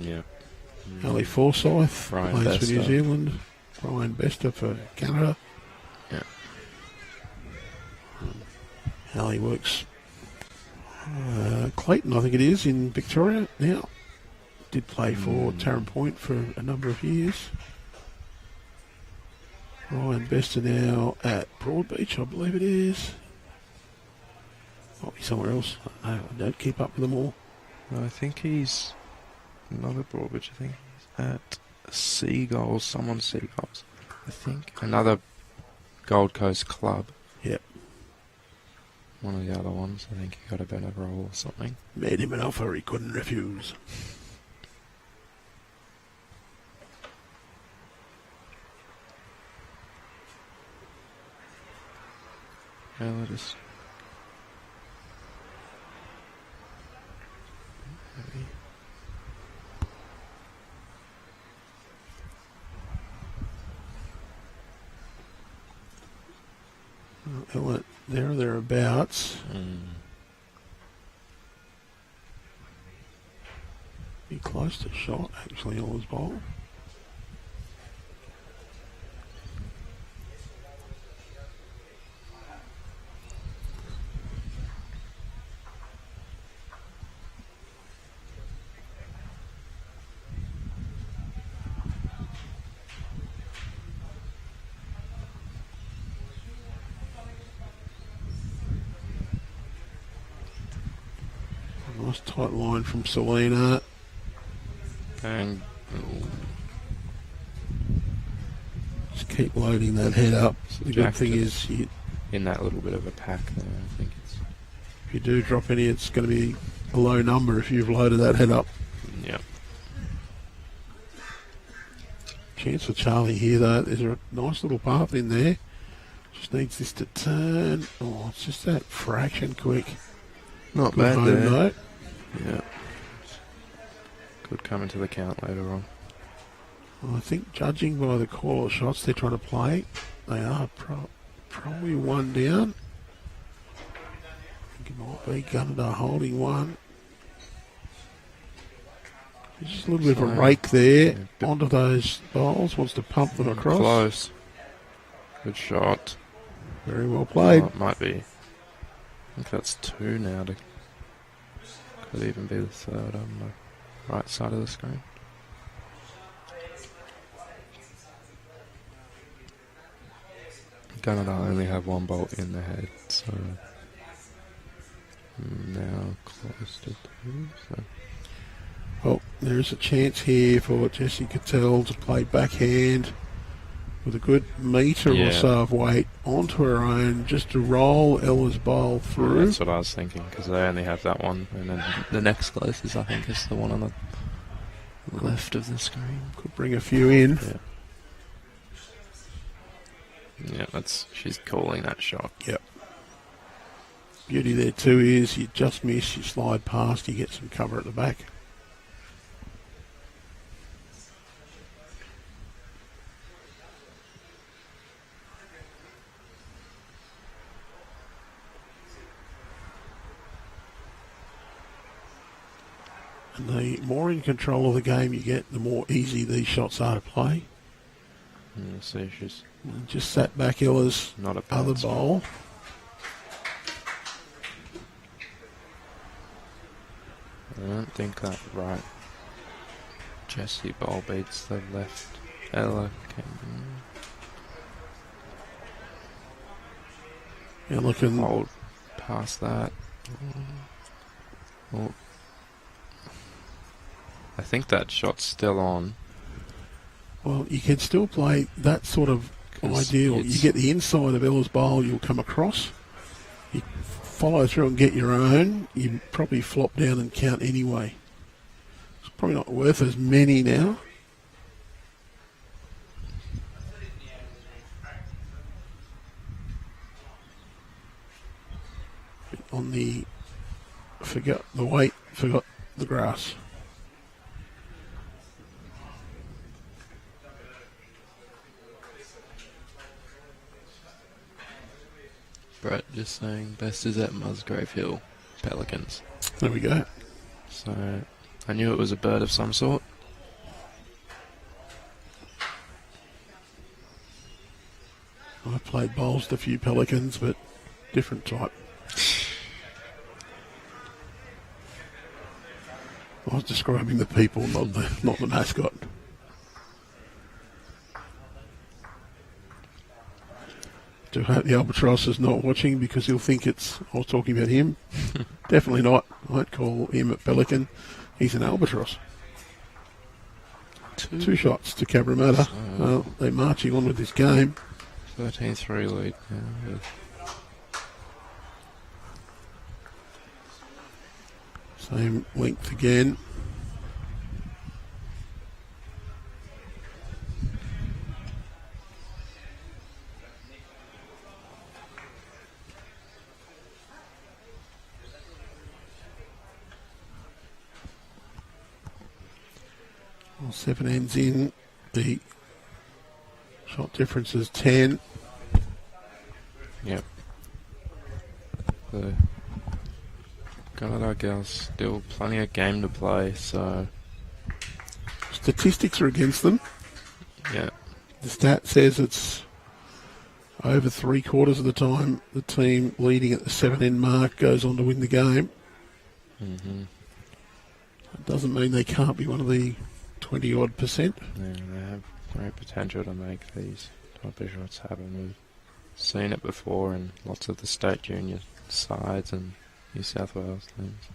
Yeah. Ali Forsyth Ryan plays for New Bester. Zealand. Ryan Bester for Canada. Yeah. Ali works Clayton, I think it is, in Victoria now. Did play for Tarrant Point for a number of years. Ryan Bester now at Broadbeach, I believe it is. Might be somewhere else. I don't keep up with them all. I think he's not at Broadbeach. I think he's at Seagulls. Someone Seagulls. I think another Gold Coast club. Yep. One of the other ones. I think he got a better role or something. Made him an offer he couldn't refuse. Yeah, let us. Ella, there or thereabouts. Be close to shot, actually, Ella's bowl. Nice tight line from Selina. And Just keep loading that head up. The good thing is, in that little bit of a pack there, I think it's... if you do drop any, it's going to be a low number if you've loaded that head up. Yep. Chance for Charli here, though. There's a nice little path in there. Just needs this to turn. Oh, it's just that fraction quick. Not Good bad home there. though. Yeah. Could come into the count later on. Well, I think judging by the call of shots they're trying to play, they are probably one down. I think it might be Gunnedah holding one. There's just a little bit of a rake there onto those bowls. Wants to pump them across. Close. Good shot. Very well played. Oh, it might be. I think that's two now. Could even be the third on the right side of the screen. Gunnedah only have one bolt in the head, so now close to two. So. Well, there's a chance here for Jessie Cottell to play backhand with a good metre or so of weight onto her own, just to roll Ella's bowl through. That's what I was thinking, because they only have that one, and then the next closest, I think, is the one on the left of the screen. Could bring a few in. Yeah, she's calling that shot. Yep. Beauty there too is you just miss, you slide past, you get some cover at the back. And the more in control of the game you get, the more easy these shots are to play. See, she's and just sat back Ella's not a other bowl. I don't think that right Jessie bowl beats the left Ella. Yeah, looking hold past that. Oh. I think that shot's still on. Well, you can still play that sort of ideal. You get the inside of Ella's bowl, you'll come across. You follow through and get your own. You probably flop down and count anyway. It's probably not worth as many now. On the forgot the grass. Brett just saying best is at Musgrave Hill, Pelicans. There we go. So I knew it was a bird of some sort. I played bowls to a few Pelicans, but different type. I was describing the people, not the mascot. Do hope the albatross is not watching because he'll think I was talking about him. Definitely not. I won't call him a pelican. He's an albatross. Two shots to Cabramatta. Well, they're marching on with this game. 13-3 lead now. Same length again. Well, 7 ends in. The shot difference is 10. Yep. Gunnedah girls still plenty of game to play, so Statistics are against them. yeah. The stat says it's over 3/4 of the time the team leading at the 7-end mark goes on to win the game. Mm-hmm. It doesn't mean they can't be one of the 20-odd percent. Yeah, they have great potential to make these type of shots happen. We've seen it before in lots of the state junior sides and New South Wales teams.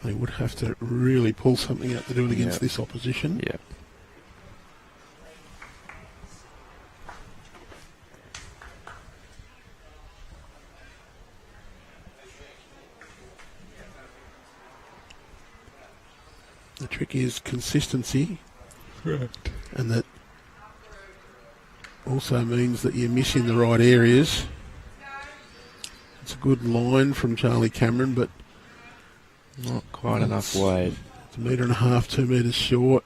They would have to really pull something out to do it against this opposition. Yeah. The trick is consistency. Correct. And that also means that you're missing the right areas. It's a good line from Charli Cameron, but Not quite enough weight. it's 1.5 metres, 2 metres short.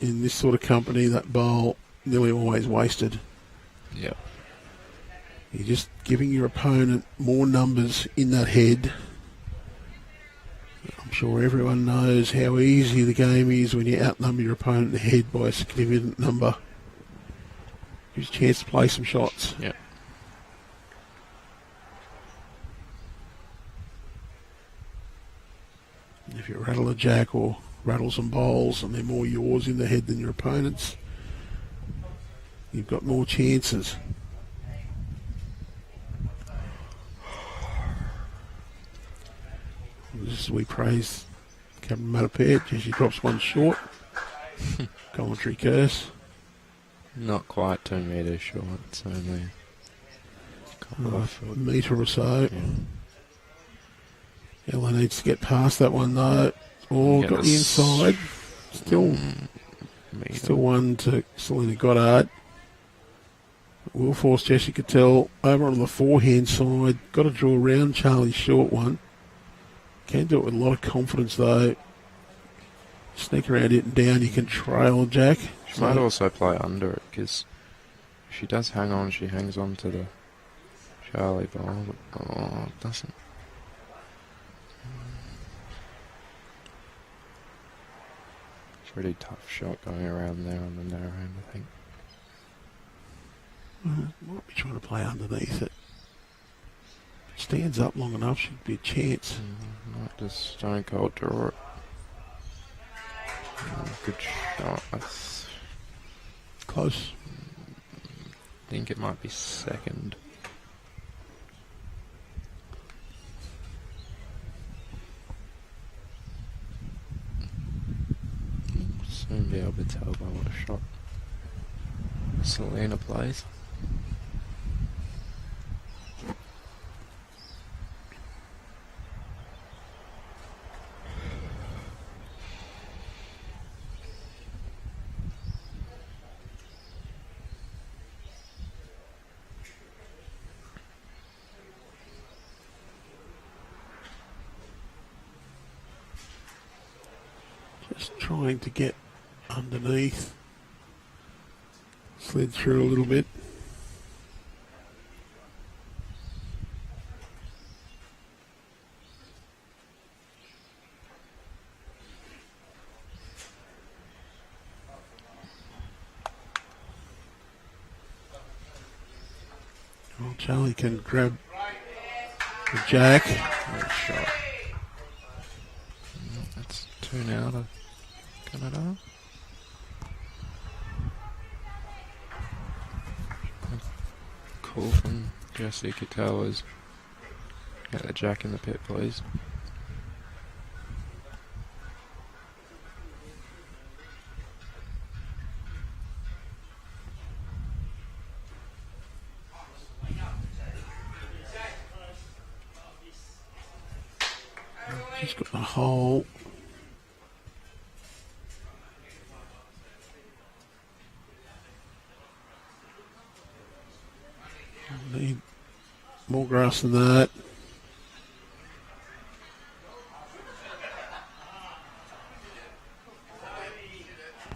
In this sort of company, that bowl nearly always wasted. Yeah. You're just giving your opponent more numbers in that head. I'm sure everyone knows how easy the game is when you outnumber your opponent in the head by a significant number. Gives a chance to play some shots. Yeah. If you rattle a jack or rattle some bowls and they're more yours in the head than your opponent's, you've got more chances. This is we praise Cabramatta pair. Jessie drops one short. Commentary curse. Not quite 2 metres short. It's only a couple of foot. A metre or so. Yeah. Ella needs to get past that one though. Oh, Get got the the inside. Still one to Selina Goddard. Will force Jessie Cottell over on the forehand side. Got to draw around Charlie's short one. Can do it with a lot of confidence though. Sneak around it and down. You can trail Jack. She might also play under it because if she does hang on, she hangs on to the Charli ball. But, it doesn't. It's a pretty tough shot going around there on the narrow end, I think. Might be trying to play underneath it. Stands up long enough, should be a chance. Might just stone cold draw it. Good shot. Close. I think it might be second. Soon be able to tell by what a shot Selina plays. Just trying to get underneath. Slid through a little bit. Well, Charli can grab the jack. Great shot. That's 2 now to Gunnedah. Call from Jessie Cottell is get the jack in the pit, please. He's got the hole. Need more grass than that.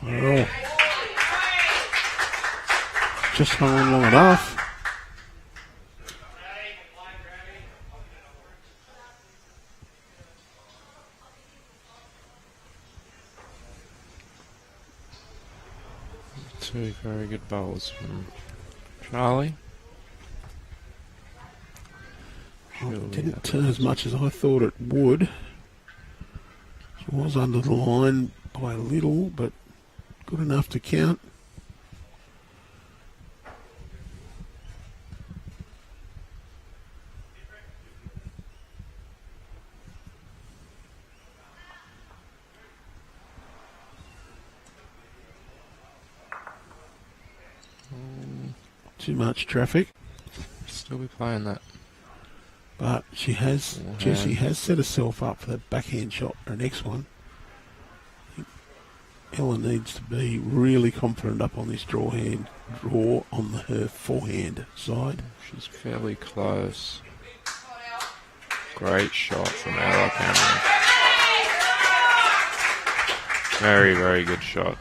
Oh. Just hung on long enough. Two very good bowls from Charli. It didn't turn as much as I thought it would. She was under the line by a little, but good enough to count. Too much traffic. Still be playing that. But she has, Jessie has set herself up for that backhand shot, her next one. I think Ella needs to be really confident up on this draw on her forehand side. She's fairly close. Great shot from Ella Cameron. Very, very good shot.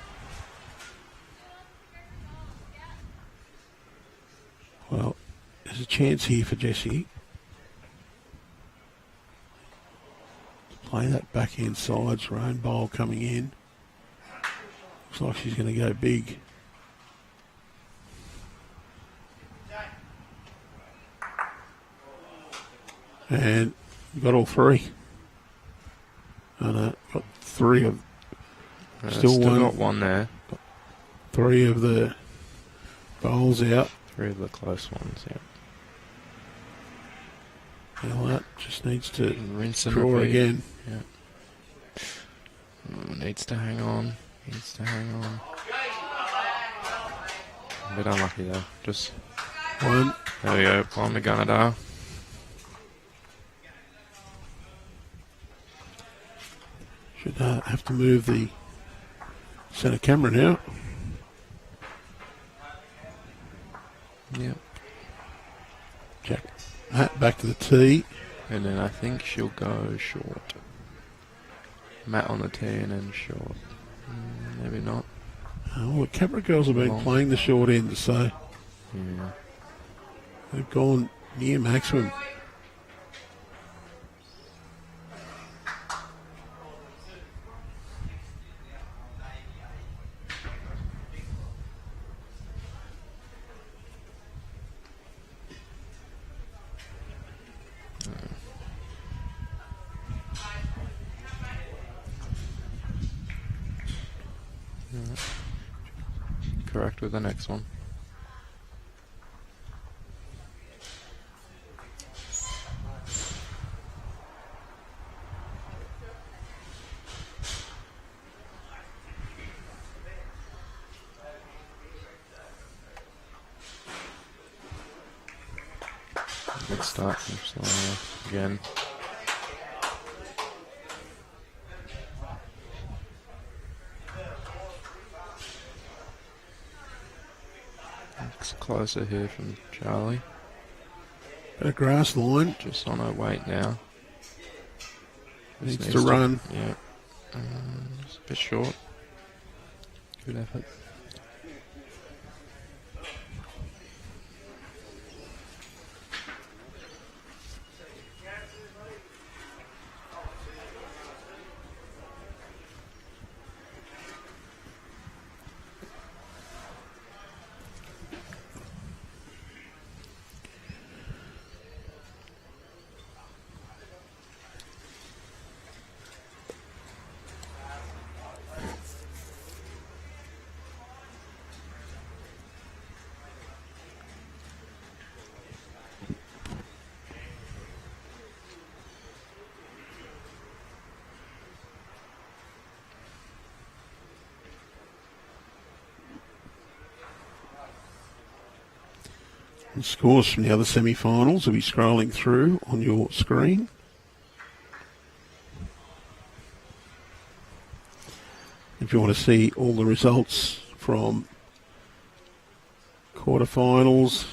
Well, there's a chance here for Jessie. Play that backhand sides, her own bowl coming in. Looks like she's going to go big. And you've got all three. Oh no, got three of... Still got one there. Got three of the bowls out. Three of the close ones, yeah. Well, that just needs to rinse and draw repeat again. Yeah. Needs to hang on. Needs to hang on. A bit unlucky though. Just one. There we go. On the Gunnedah. Should have to move the centre camera now. Yep. Jack that back to the tee. And then I think she'll go short. Matt on the tee and then short. Maybe not. Oh, the Cabra girls have been playing the short end, so yeah. They've gone near maximum. Correct with the next one. Good start from Selina again. Looks closer here from Charli. Got a grass line. Just on her weight now. Needs to run. Yeah. Just a bit short. Good effort. And scores from the other semi-finals will be scrolling through on your screen. If you want to see all the results from quarterfinals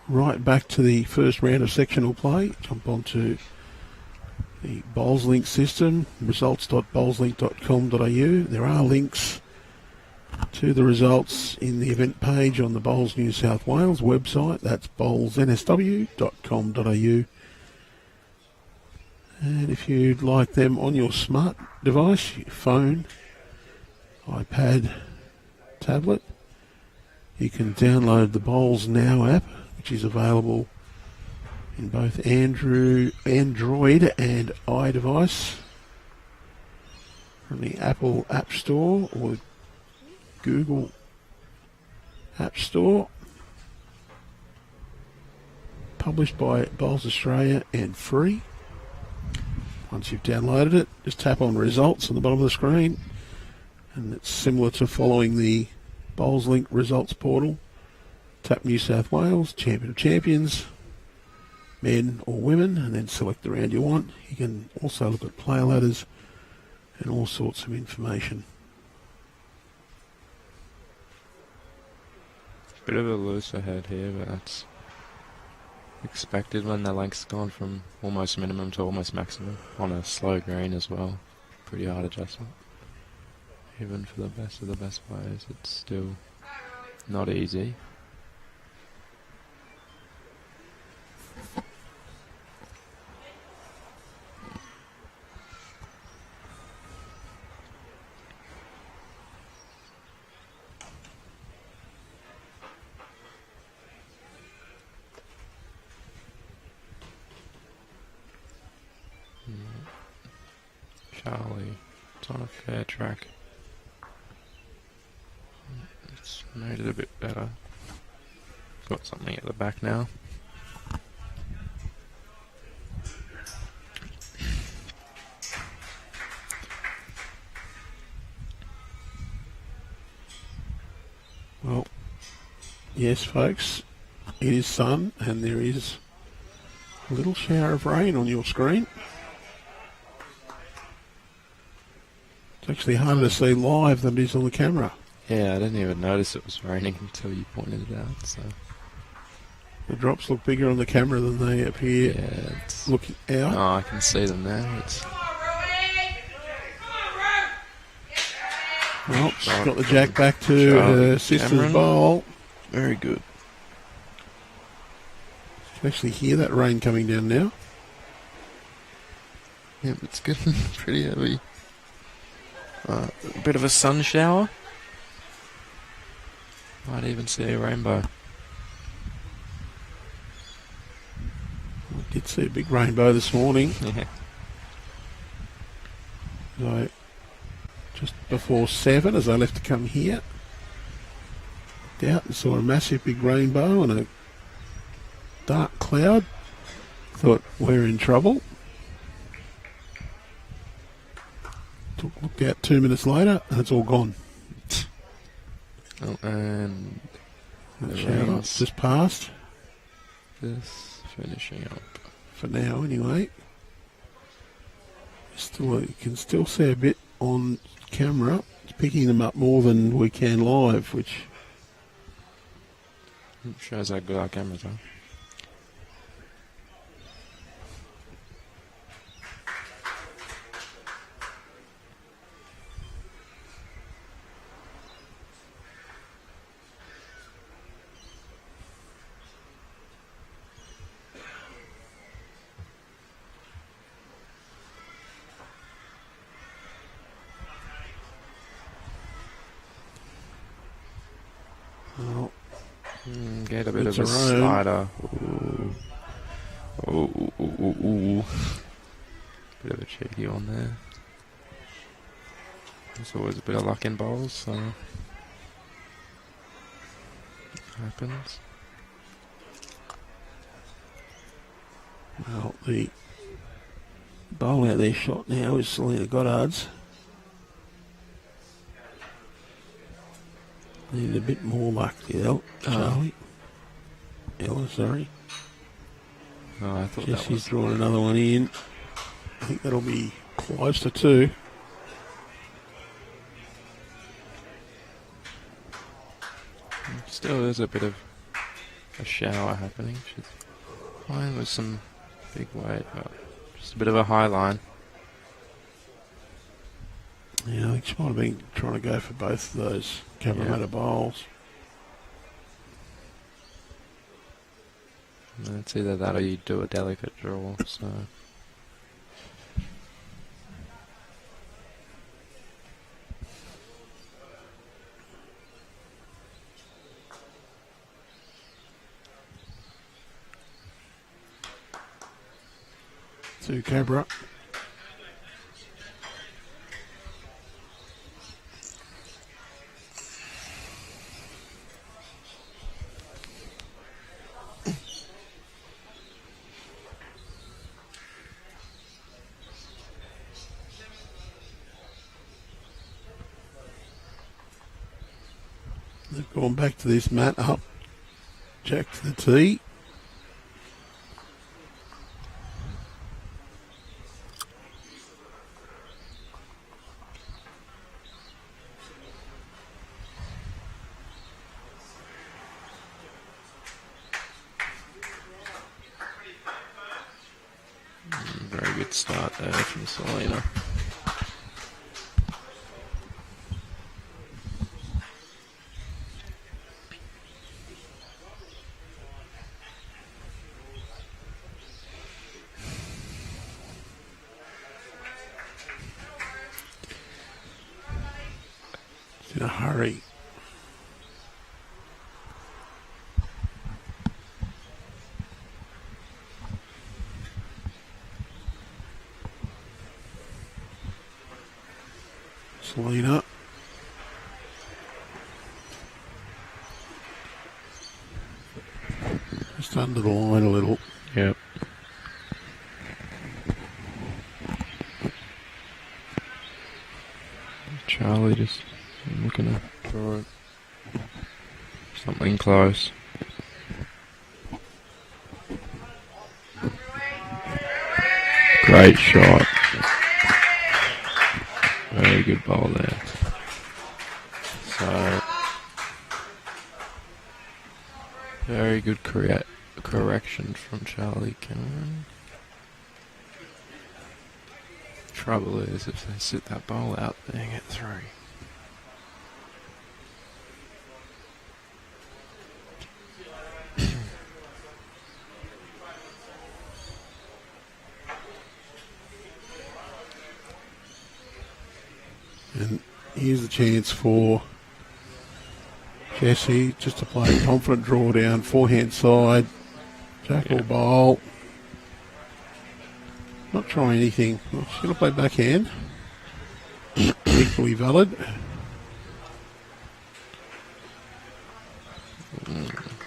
right back to the first round of sectional play, jump onto the BowlsLink system, results.bowlslink.com.au. There are links to the results in the event page on the Bowls New South Wales website. That's bowlsnsw.com.au. And if you'd like them on your smart device, your phone, iPad, tablet, You can download the Bowls Now app, which is available in both Android and iDevice from the Apple App Store or Google App Store. Published by Bowls Australia and free. Once you've downloaded it, just tap on results on the bottom of the screen, and it's similar to following the Bowls Link results portal. Tap New South Wales, Champion of Champions, men or women, and then select the round you want. You can also look at player ladders and all sorts of information. Bit of a looser head here, but that's expected when the length's gone from almost minimum to almost maximum on a slow green as well. Pretty hard adjustment. Even for the best of the best players, it's still not easy. Charli, it's on a fair track. It's made it a bit better. Got something at the back now. Well, yes, folks, it is sun, and there is a little shower of rain on your screen. It's actually harder to see live than it is on the camera. Yeah, I didn't even notice it was raining until you pointed it out. So the drops look bigger on the camera than they appear looking out. Oh, I can see them now. It's well, she's got the jack back to her sister's bowl. Very good. You can actually hear that rain coming down now. Yep, it's getting pretty heavy. A bit of a sun shower. Might even see a rainbow. I did see a big rainbow this morning. Yeah. So, just before 7, as I left to come here, looked out and saw a massive big rainbow and a dark cloud. Thought we're in trouble. Looked out 2 minutes later and it's all gone. Oh, and the shower just passed. Just finishing up. For now, anyway. Still, you can still see a bit on camera. It's picking them up more than we can live, which shows how good our cameras are. well, get a bit of a slider. Ooh. Bit of a cheeky one there. There's always a bit of luck in bowls, so happens. Well, the bowl out there shot now is Selina Goddard's. Needed a bit more luck there, Charli. Ella, sorry. Oh, I thought Jessie's that was drawn another one in. I think that'll be close to 2. Still, there's a bit of a shower happening. She's fine with some big weight, but just a bit of a high line. Yeah, I think she might have been trying to go for both of those Cabramatta bowls. And it's either that or you do a delicate draw, so. to Cabra. They've gone back to this mat up. Jack to the tee. Very good start there from Selina. In a hurry. Selina. Just under the line a little. Yep. Charli just looking to draw it. Something close. Great shot. Very good bowl there. So, very good correction from Charli Cameron. Trouble is, if they sit that bowl out, they get 3. And here's the chance for Jessie just to play a confident drawdown, forehand side, Jack or bowl. Not trying anything. Well, she's going to play backhand. Equally valid.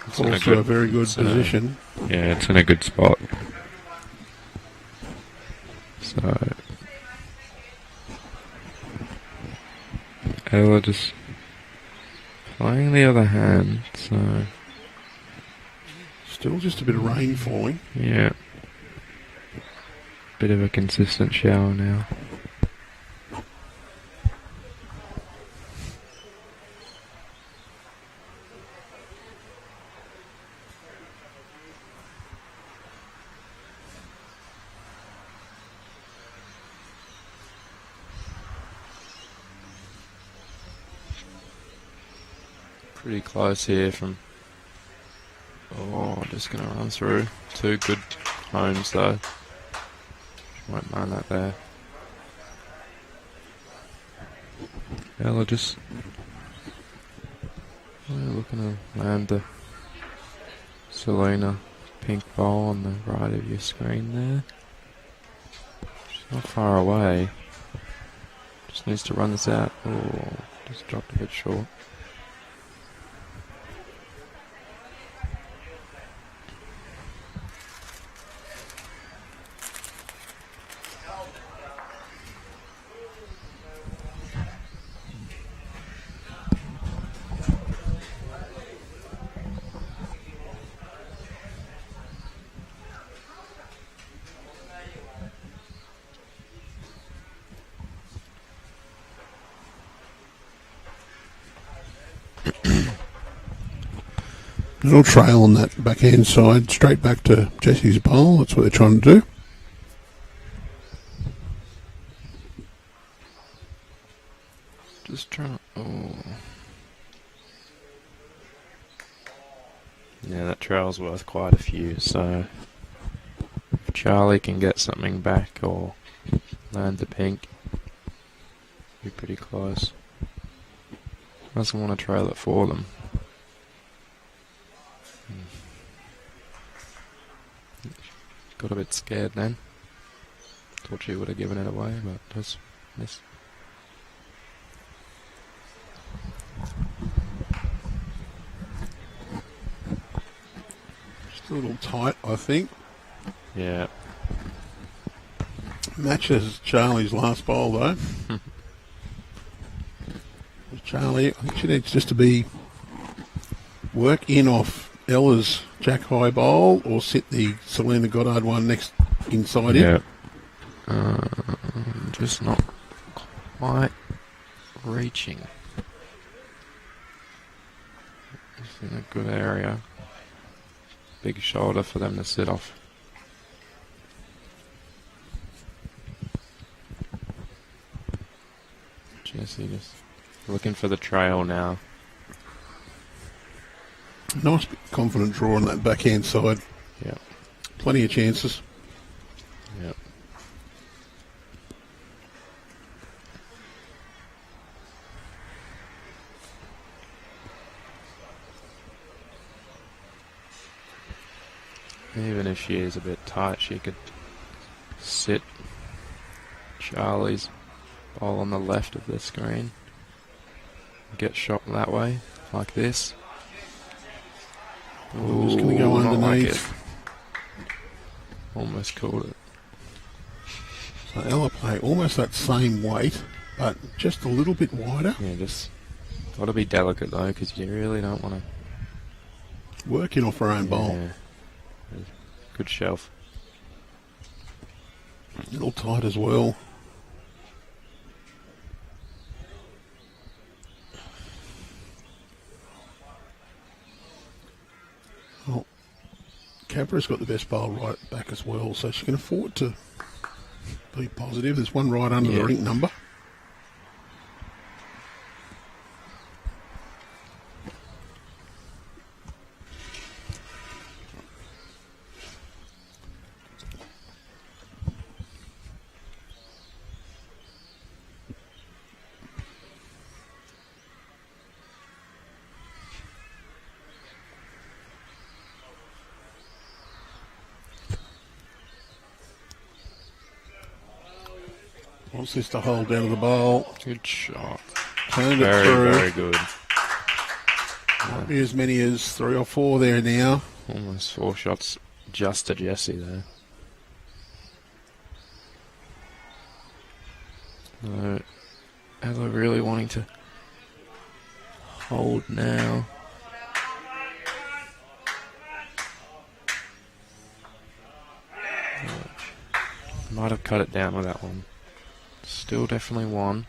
Also a very good position. Yeah, it's in a good spot. So, Ella just playing the other hand, so... Still just a bit of rain falling. Yeah. Bit of a consistent shower now. Pretty close here from... Oh, just going to run through. 2 good homes though. Won't mind that there. Ella just looking to land the Selina pink ball on the right of your screen there. She's not far away. Just needs to run this out. Oh, just dropped a bit short. Little trail on that backhand side, straight back to Jessie's bowl. That's what they're trying to do. Just trying to... Oh. Yeah, that trail's worth quite a few, so... If Charli can get something back or land the pink, be pretty close. Doesn't want to trail it for them. Got a bit scared then. Thought she would have given it away, but just missed. Just a little tight, I think. Yeah. Matches Charlie's last bowl, though. Charli, I think she needs just to be work in off Ella's Jack High bowl or sit the Selina Goddard one next inside it. Just not quite reaching. Just in a good area. Big shoulder for them to sit off. Jessie just looking for the trail now. Nice confident draw on that backhand side. Yep. Plenty of chances. Yep. Even if she is a bit tight, she could sit Charli's ball on the left of the screen. Get shot that way, like this. Ooh, just going to go underneath. Almost caught it. So Ella play almost that same weight, but just a little bit wider. Yeah, just got to be delicate though, because you really don't want to. Working off her own bowl. Yeah. Good shelf. A little tight as well. Well, Cabra's got the best bowl right back as well, so she can afford to be positive. There's one right under the rink number. Wants this to hold down to the bowl. Good shot. Turned it through. Very good. Might be as many as 3 or 4 there now. Almost 4 shots just to Jessie there. No, Ella really wanting to hold now. Might have cut it down with that one. Still definitely one.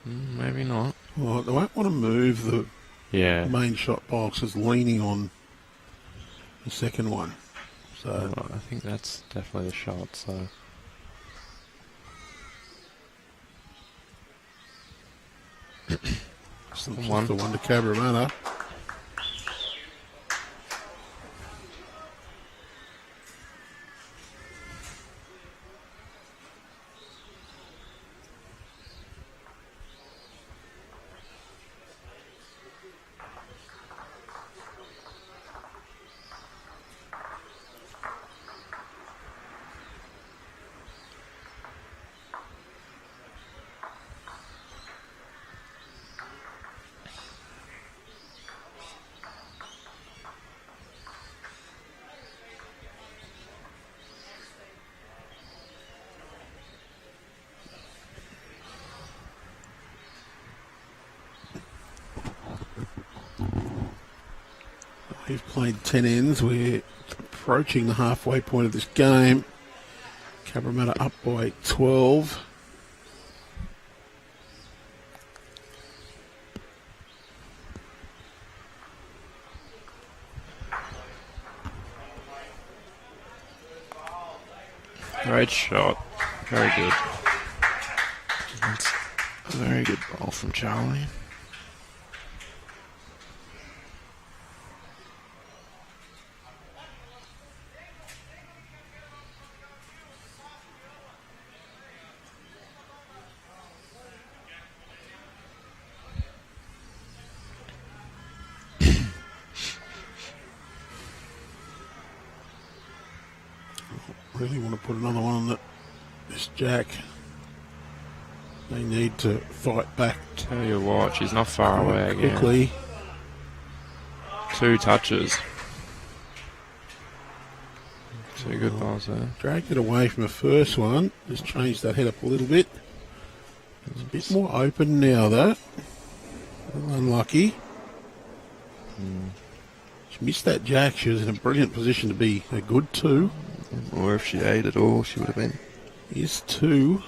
Maybe not. Well, they won't want to move the main shot box is leaning on the second one. So I think that's definitely the shot. So just the one to Cabramatta. We've played 10 ends. We're approaching the halfway point of this game. Cabramatta up by 12. great shot. Very good. That's a very good ball from Charli. really want to put another one on this jack. They need to fight back. Tell you what, she's not far away again. Quickly. 2 touches. 2 good balls there. Dragged it away from the first one. Just changed that head up a little bit. It's a bit more open now, though. A little unlucky. She missed that jack. She was in a brilliant position to be a good 2. Or if she ate it all, she would have been. Here's 2.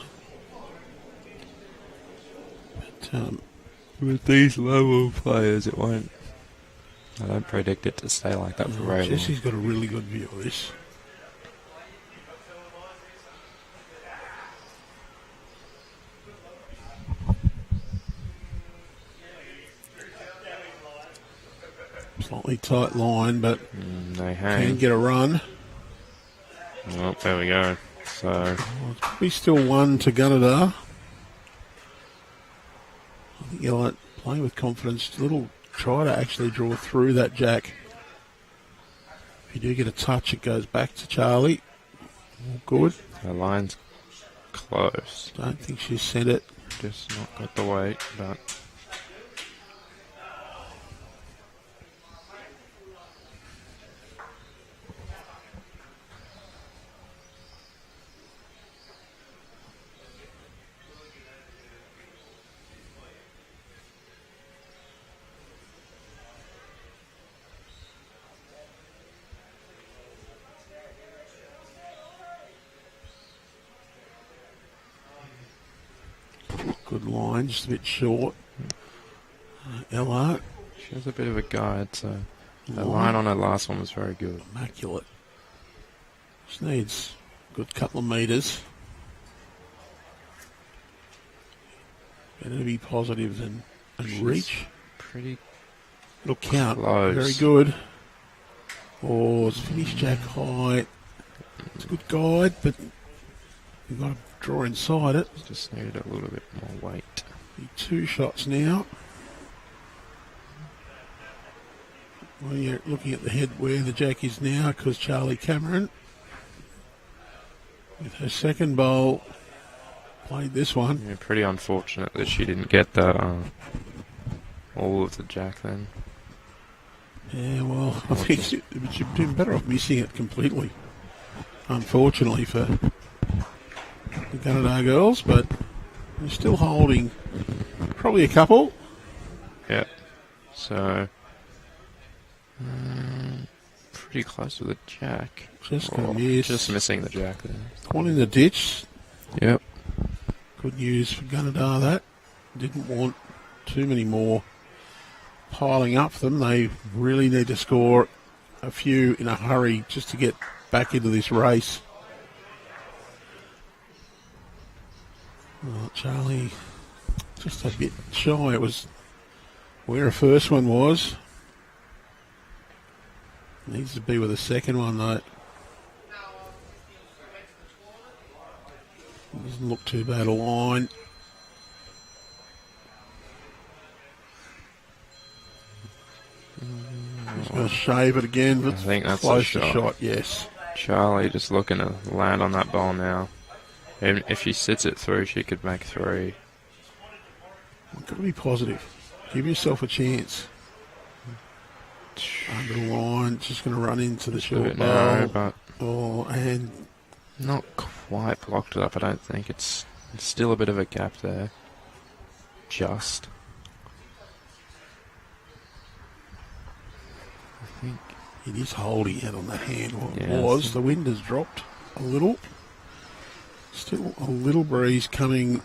But, with these level players, it won't. I don't predict it to stay like that for very long. Jessie's got a really good view of this. Slightly tight line, but they hang. Can get a run. Oh, there we go. So it's probably still 1 to Gunnedah. I think you'll like play with confidence. Little try to actually draw through that jack. If you do get a touch, it goes back to Charli. All good. The line's close. Don't think she's sent it. Just not got the weight, but. Good line, just a bit short. Ella. She has a bit of a guide, so the line on her last one was very good. Immaculate. Just needs a good couple of metres. Better to be positive and reach. Pretty It'll count. close. Very good. Oh, it's finished jack high. It's a good guide, but you've got to draw inside it. Just needed a little bit more weight. 2 shots now. Well, you're looking at the head where the jack is now, because Charli Cameron, with her second bowl, played this one. Yeah, pretty unfortunate that she didn't get that all of the jack then. Yeah, well, I think she'd been better off missing it completely. Unfortunately for the Gunnedah girls, but they're still holding probably a couple. Yeah. So, pretty close to the jack. Just going to miss. Just missing the jack there. One in the ditch. Yep. Good news for Gunnedah that. Didn't want too many more piling up for them. They really need to score a few in a hurry just to get back into this race. Well, Charli just a bit shy. It was where her first one was. Needs to be with the second one though. Doesn't look too bad a line. He's going to shave it again. But I think that's close a to shot. shot, yes. Charli just looking to land on that ball now. Even if she sits it through, she could make 3. You've got to be positive. Give yourself a chance. Under the line, just going to run into the short narrow, bowl. but and not quite blocked it up. I don't think it's still a bit of a gap there. Just. I think it is holding out on the hand. Well, it Yeah, was. The wind has dropped a little. Still a little breeze coming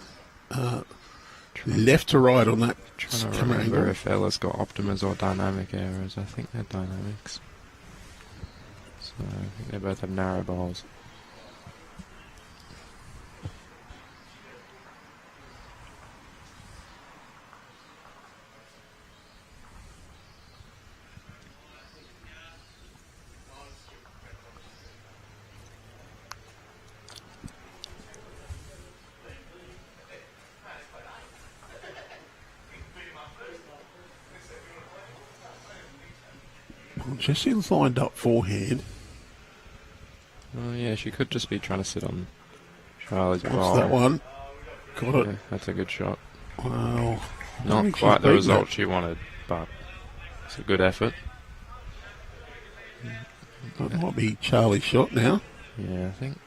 left to right on that trying to camera remember angle. if Ella's got optimas or dynamic errors. I think they're dynamics. So I think they both have narrow balls. Well, Jessie's lined up forehand. Oh yeah, she could just be trying to sit on Charlie's What's ball. that one? Got it. Yeah, that's a good shot. Wow. Not quite the result she wanted, but it's a good effort. That might be Charlie's shot now. Yeah, I think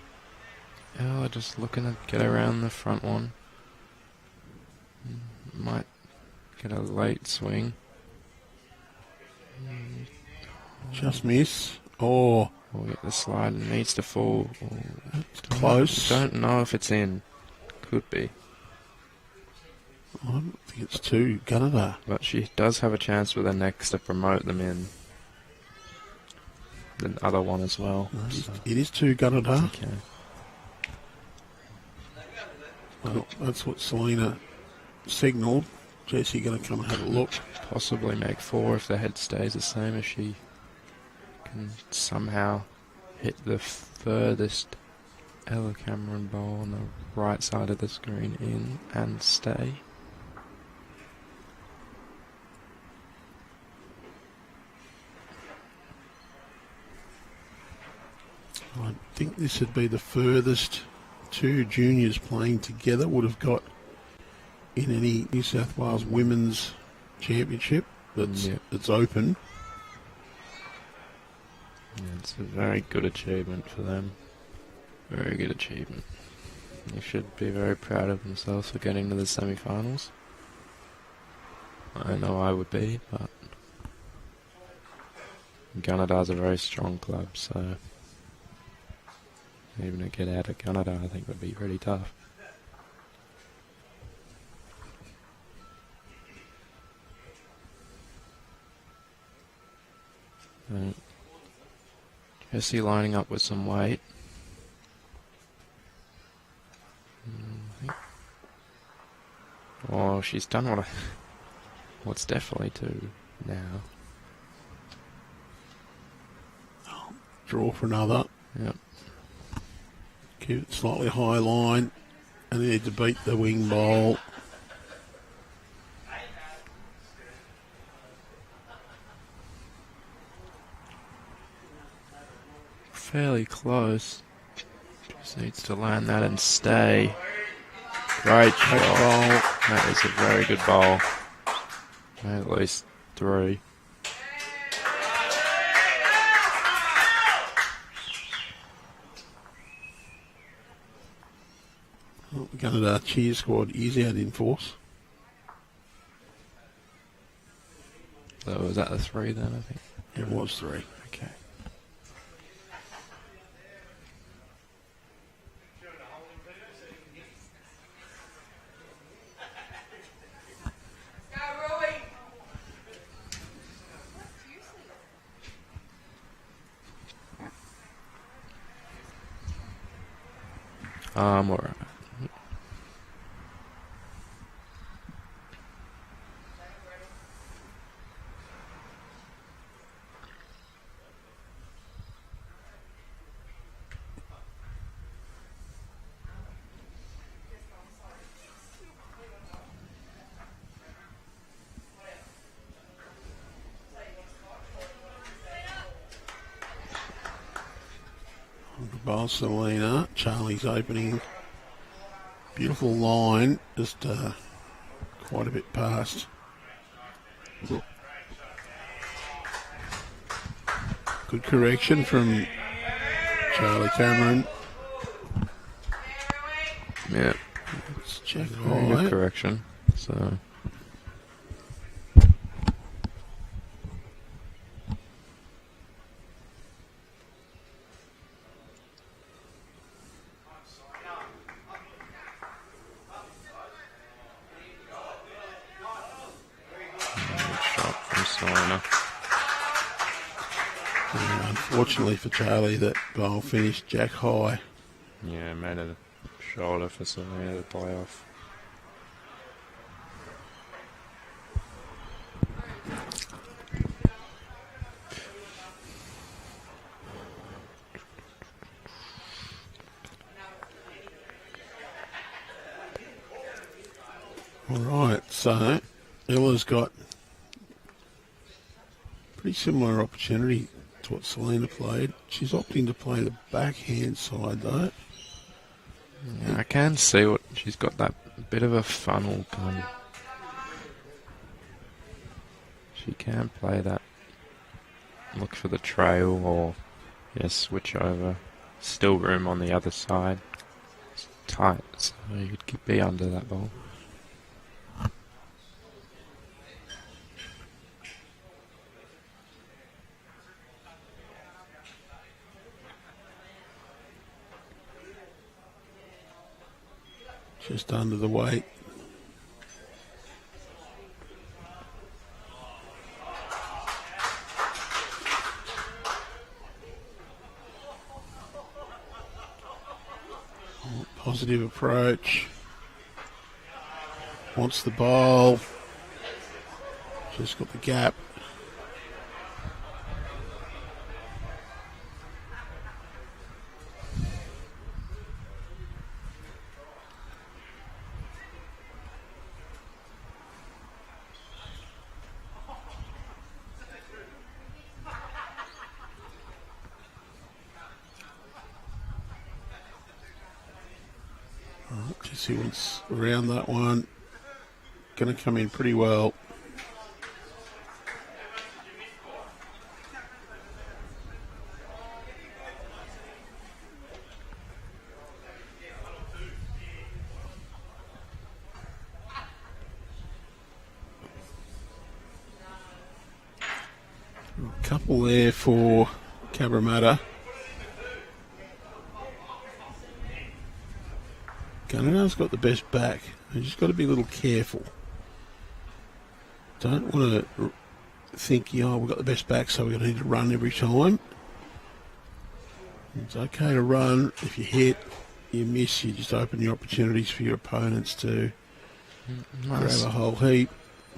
Ella just looking to get around the front one. Might get a late swing. Just miss. Oh, We'll get the slide and needs to fall. it's close. Don't know if it's in. Could be. I don't think it's two. Gunnedah. But she does have a chance with her next to promote them in. The other one as well. So. It is two Gunnedah. Okay. Well, that's what Selina signalled. Jessie going to come and have a look. Possibly make 4 if the head stays the same, if she can somehow hit the furthest Ella Cameron ball on the right side of the screen in and stay. I think this would be the furthest two juniors playing together would have got in any New South Wales Women's Championship that's it's open. Yeah, it's a very good achievement for them. Very good achievement. They should be very proud of themselves for getting to the semi-finals. I know I would be, but Gunnedah's a very strong club, so even to get out of Gunnedah I think would be pretty tough. Jessie lining up with some weight. Oh, she's done what's definitely two now. Draw for another. Yep. Keep it slightly high line. And they need to beat the wing bowl. Fairly close. Just needs to land that and stay. Great shot. Bowl. That is a very good bowl. At least 3. Oh, Gunnedah cheer squad is out in force. So was that the 3 then, I think? It was 3. Okay. Alright. By Selina. Charlie's opening. Beautiful line. Just quite a bit past. Good correction from Charlie Cameron. Yeah. Let's check Very good high. correction. So. Unfortunately for Charlie, that bowl finished jack high. Yeah, made a shoulder for Selina to play off. Alright, so Ella's got pretty similar opportunity to what Selina played. She's opting to play the backhand side though. Yeah, I can see what she's got, that bit of a funnel gun. She can play that. Look for the trail or switch over. Still room on the other side. It's tight, so you could be under that ball. Just under the weight. Positive approach. Wants the ball. Just got the gap. Jessie wants around that one. Going to come in pretty well. A couple there for Cabramatta. Gunnedah's got the best back. You just got to be a little careful. Don't want to think, we've got the best back, so we're going to need to run every time. It's okay to run. If you hit, you miss, you just open your opportunities for your opponents to grab a whole heap.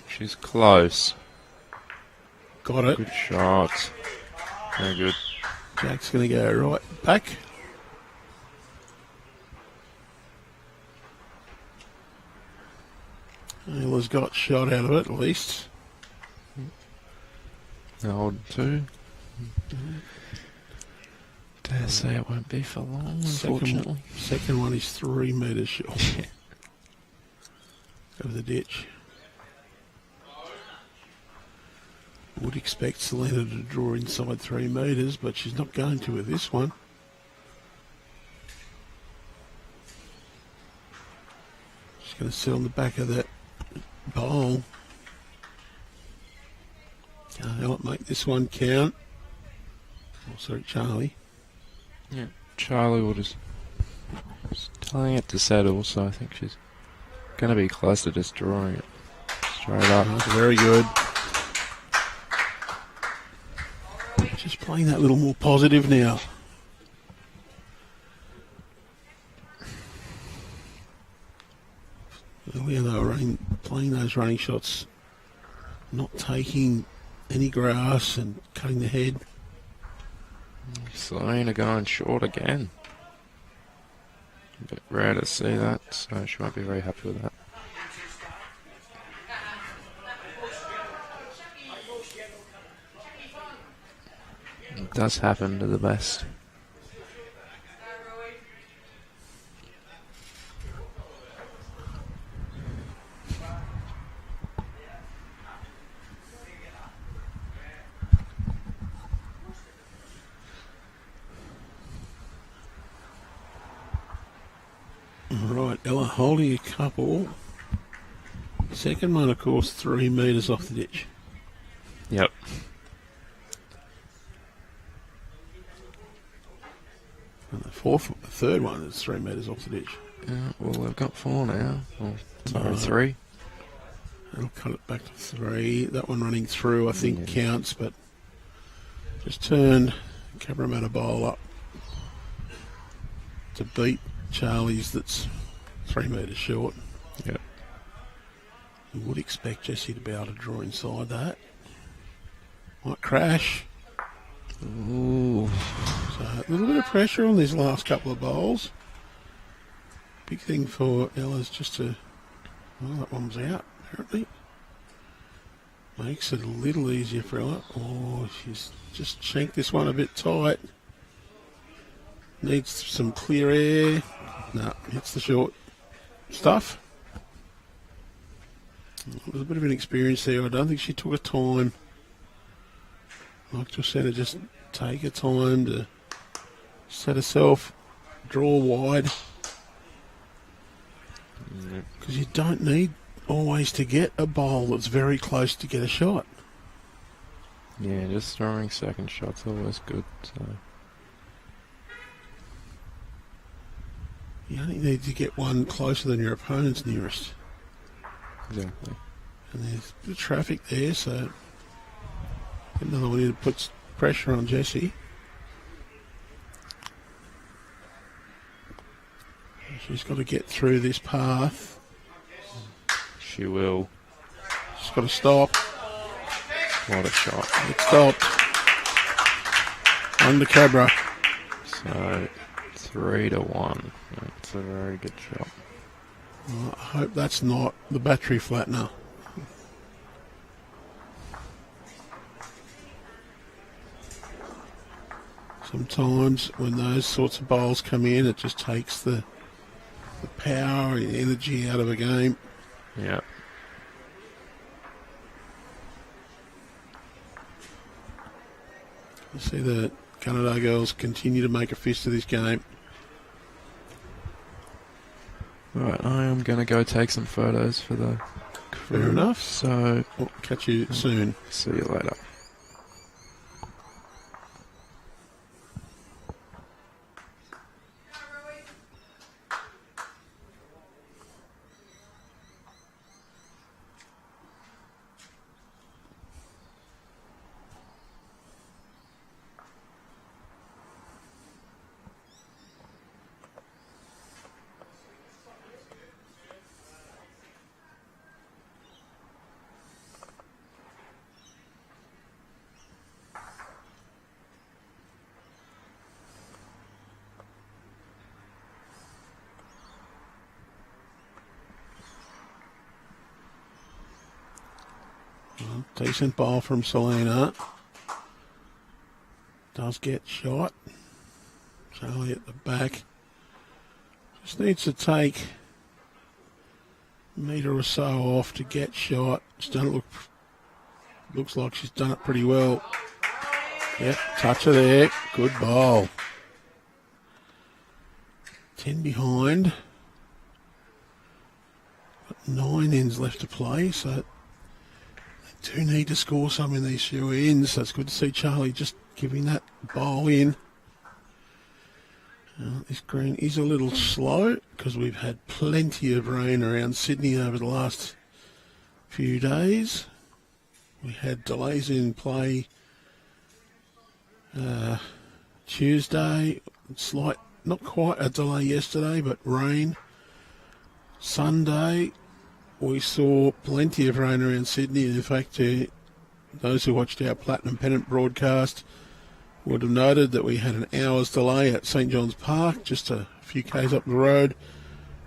She's close. Got it. Good shot. Very good. Jack's going to go right back. Ella's got shot out of it, at least. Hold two. Dare say it won't be for long, unfortunately. Second one is 3 metres short. Over the ditch. Would expect Selina to draw inside 3 metres, but she's not going to with this one. She's going to sit on the back of that bowl. Can't make this one count. Oh, sorry, Charli. Yeah, Charli will just telling it to settle, so I think she's going to be close to just drawing it straight up. That's very good. Just playing that little more positive now. Earlier they were playing those running shots, not taking any grass and cutting the head. Selina going short again. A bit rare to see that, so she won't be very happy with that. It does happen to the best. Right, Ella holding a couple. Second one, of course, 3 metres off the ditch. Yep. And the third one is 3 metres off the ditch. Yeah, well, they've got 4 now. Well, sorry, No. 3. That'll cut it back to 3. That one running through, I think, counts, but just turned Cabramatta bowl up to beat Charli's that's 3 metres short. Yep. You would expect Jessie to be able to draw inside that. Might crash. Ooh. So a little bit of pressure on these last couple of bowls. Big thing for Ella's just to... Well, that one was out, apparently. Makes it a little easier for her. Oh, she's just shanked this one a bit tight. Needs some clear air. No, hits the short stuff. It was a bit of an experience there. I don't think she took her time. Like just said, just take her time to set herself, draw wide. Because you don't need always to get a bowl that's very close to get a shot. Yeah, just throwing second shots always good. So. You only need to get one closer than your opponent's nearest. Exactly. And there's the traffic there, so another one here that puts pressure on Jessie. She's got to get through this path. She will. She's got to stop. What a shot. It stopped. Under Cabra. So 3-1. That's a very good shot. I hope that's not the battery flattener. Sometimes when those sorts of bowls come in, it just takes the power and energy out of a game. Yeah. You see the Gunnedah girls continue to make a fist of this game. Right, I am going to go take some photos for the crew. Fair enough. So, I'll catch you soon. see you later. Decent ball from Selina. Does get shot. Charli at the back. Just needs to take a metre or so off to get shot. She's done it. Looks like she's done it pretty well. Yep, touch her there. Good ball. 10 behind. Got 9 ends left to play, so do need to score some in these few ends, so it's good to see Charli just giving that bowl in. This green is a little slow because we've had plenty of rain around Sydney over the last few days. We had delays in play Tuesday, slight, not quite a delay yesterday, but rain. Sunday, we saw plenty of rain around Sydney. In fact, those who watched our Platinum Pennant broadcast would have noted that we had an hour's delay at St John's Park, just a few k's up the road,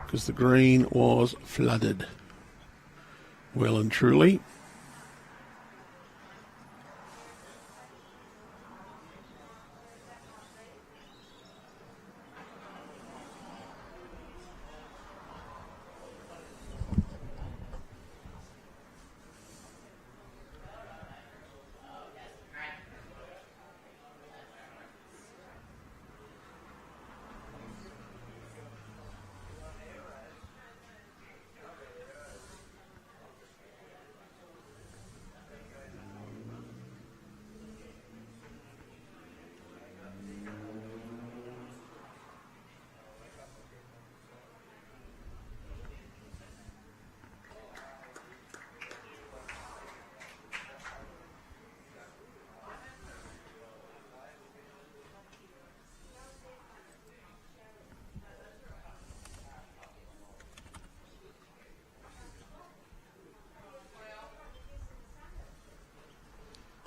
because the green was flooded. Well and truly.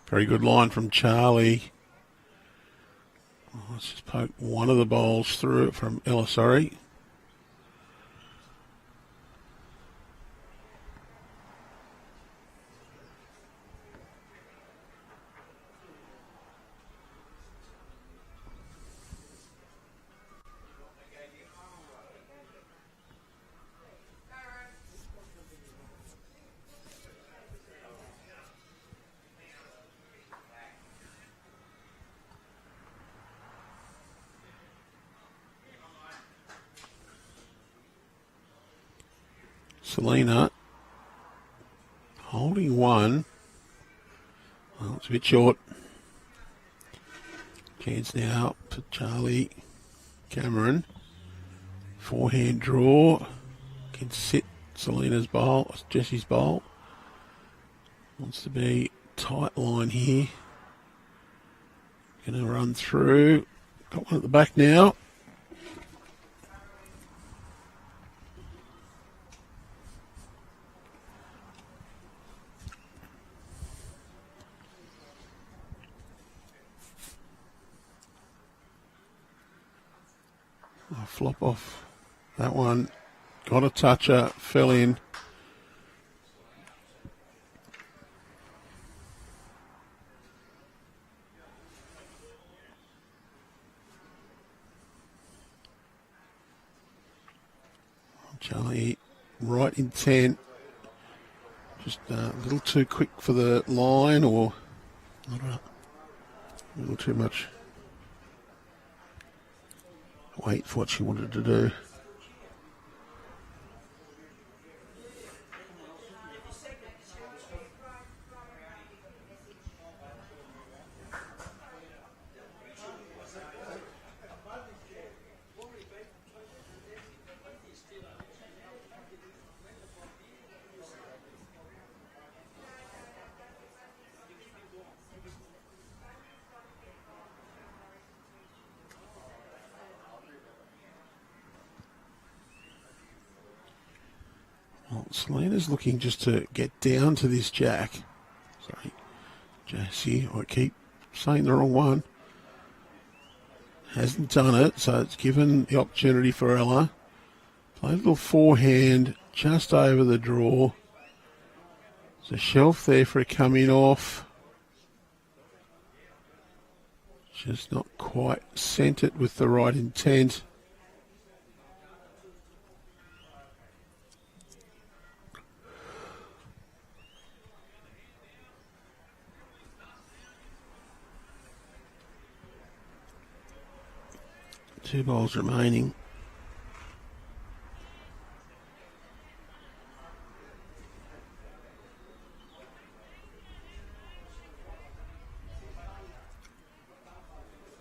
Very good line from Charli. Let's just poke one of the bowls through it from Elisari. Selina holding one. Well, it's a bit short. Chance now for Charli. Cameron. Forehand draw. Can sit Selina's bowl. Jessie's bowl. Wants to be tight line here. Going to run through. Got one at the back now. Oh, flop off that one. Got a toucher. Fell in. Charli, right intent. Just a little too quick for the line, or a little too much wait for what she wanted to do. Well, Selina's looking just to get down to this jack. Sorry, Jessie, I keep saying the wrong one. Hasn't done it, so it's given the opportunity for Ella. Play a little forehand just over the draw. There's a shelf there for a coming off. Just not quite sent it with the right intent. Two balls remaining.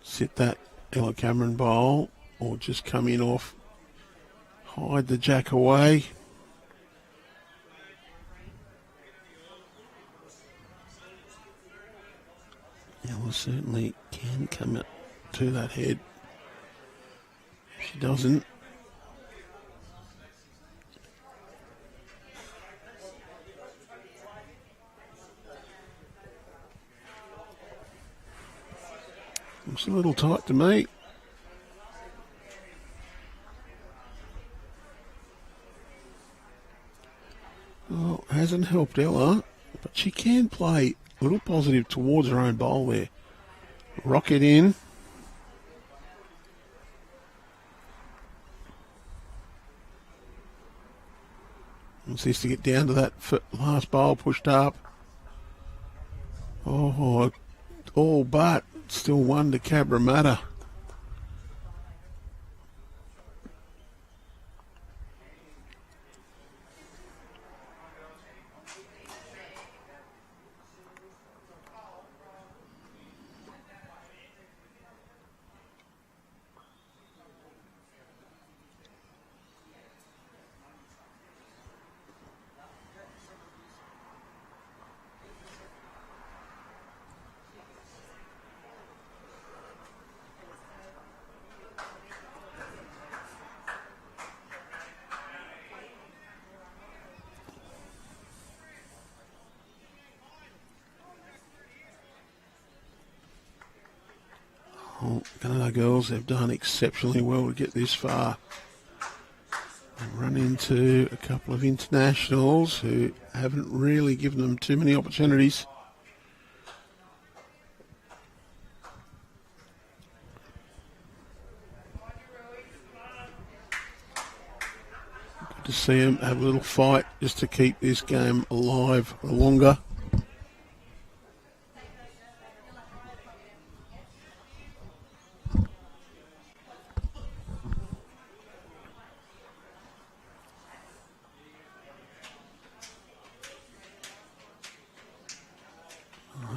Sit that Ella Cameron bowl, or just come in off, hide the jack away. Ella certainly can come up to that head. She doesn't. It's a little tight to me. Well, hasn't helped Ella, but she can play a little positive towards her own bowl there. Rock it in. Wants this to get down to that last bowl pushed up. Oh, all but still one to Cabramatta. Well, Gunnedah girls have done exceptionally well to get this far. They've run into a couple of internationals who haven't really given them too many opportunities. Good to see them have a little fight just to keep this game alive longer.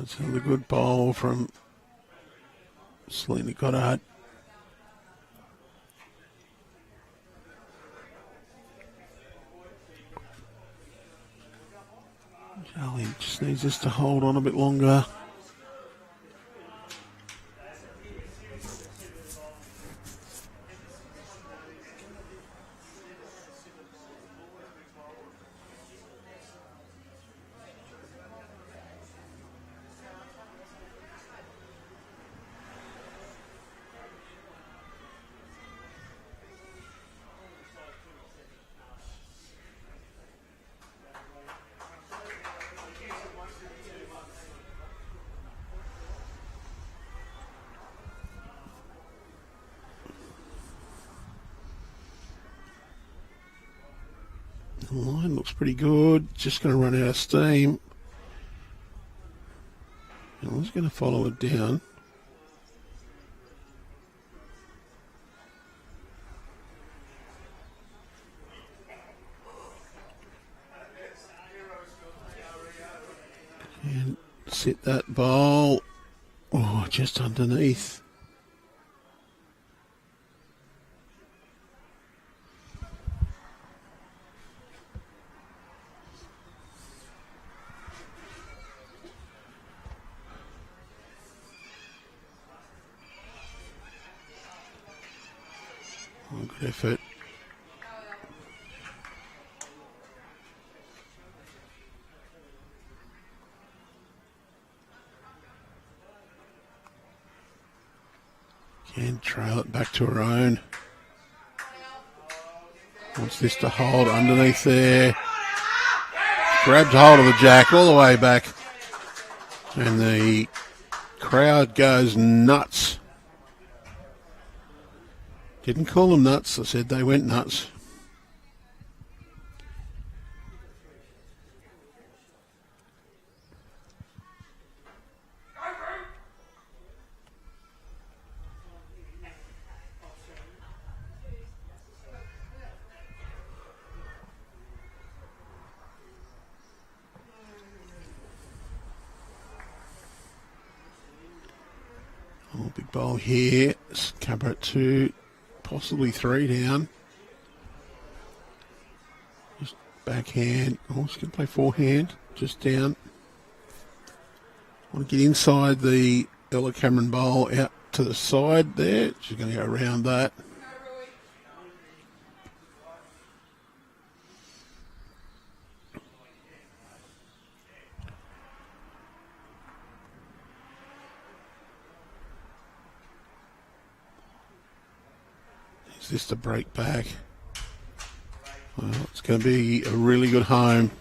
That's another good bowl from Selina Goddard. Charli just needs this to hold on a bit longer. The line looks pretty good. Just going to run out of steam. I'm just going to follow it down. And set that bowl. Oh, just underneath. Good effort. Can trail it back to her own. Wants this to hold underneath there. Grabs hold of the jack all the way back. And the crowd goes nuts. Didn't call them nuts, I said they went nuts. Oh, big bowl here. Cabramatta 2. Possibly 3 down. Just backhand. Oh, she's going to play forehand. Just down. Want to get inside the Ella Cameron bowl out to the side there. She's going to go around that. Is this to break back? Well, it's going to be a really good home.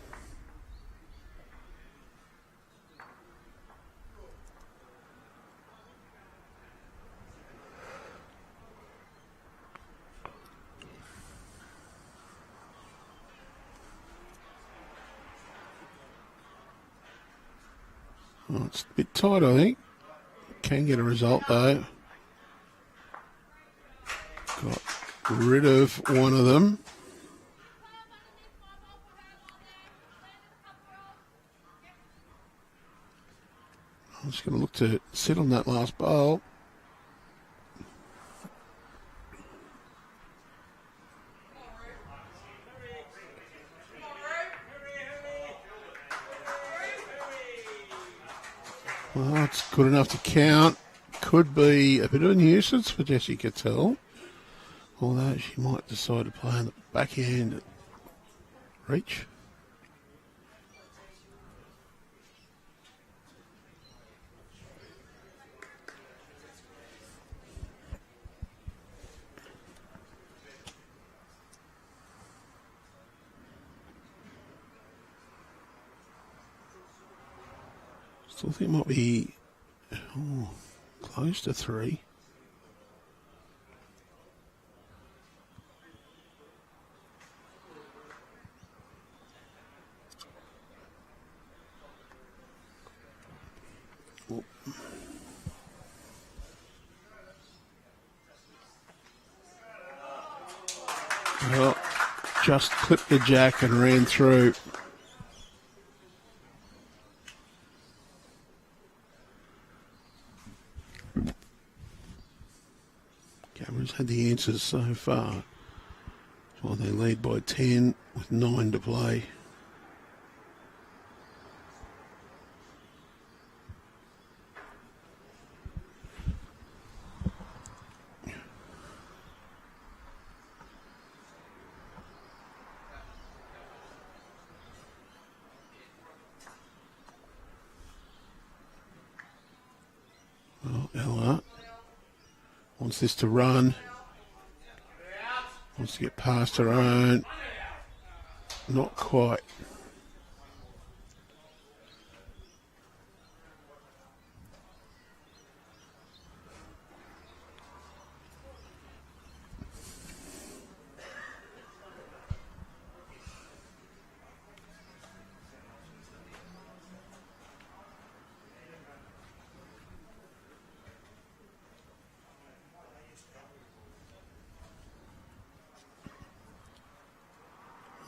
Oh, it's a bit tight, I think. Can get a result though. Got rid of one of them. I'm just going to look to sit on that last bowl. Well, it's good enough to count. Could be a bit of a nuisance for Jessie Cottell. Although she might decide to play on the backhand reach. Still think it might be close to 3. Well, just clipped the jack and ran through. Cabra's had the answers so far. Well, they lead by 10 with 9 to play. Well, Ella wants this to run. Wants to get past her own. Not quite.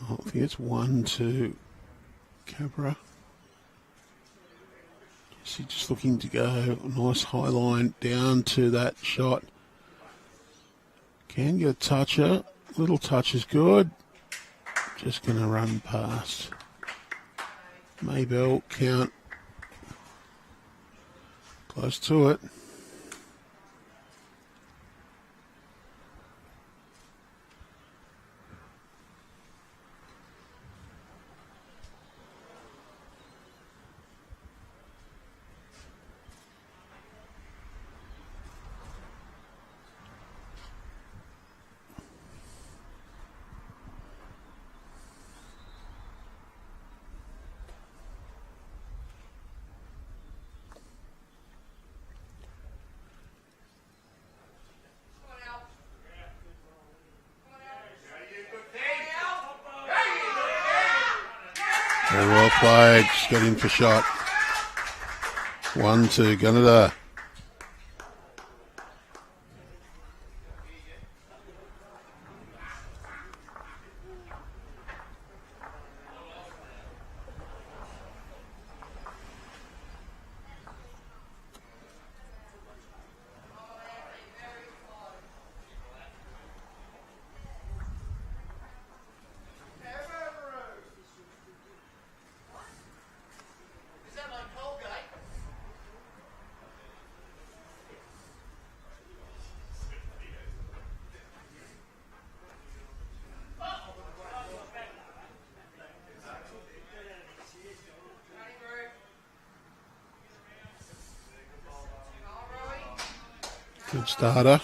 I think it's 1 to Cabra. Jessie just looking to go. A nice high line down to that shot. Can get a toucher. Little touch is good. Just going to run past. Maybell count. Close to it. Very well played. Just got in for shot. 1 to Gunnedah. Good starter.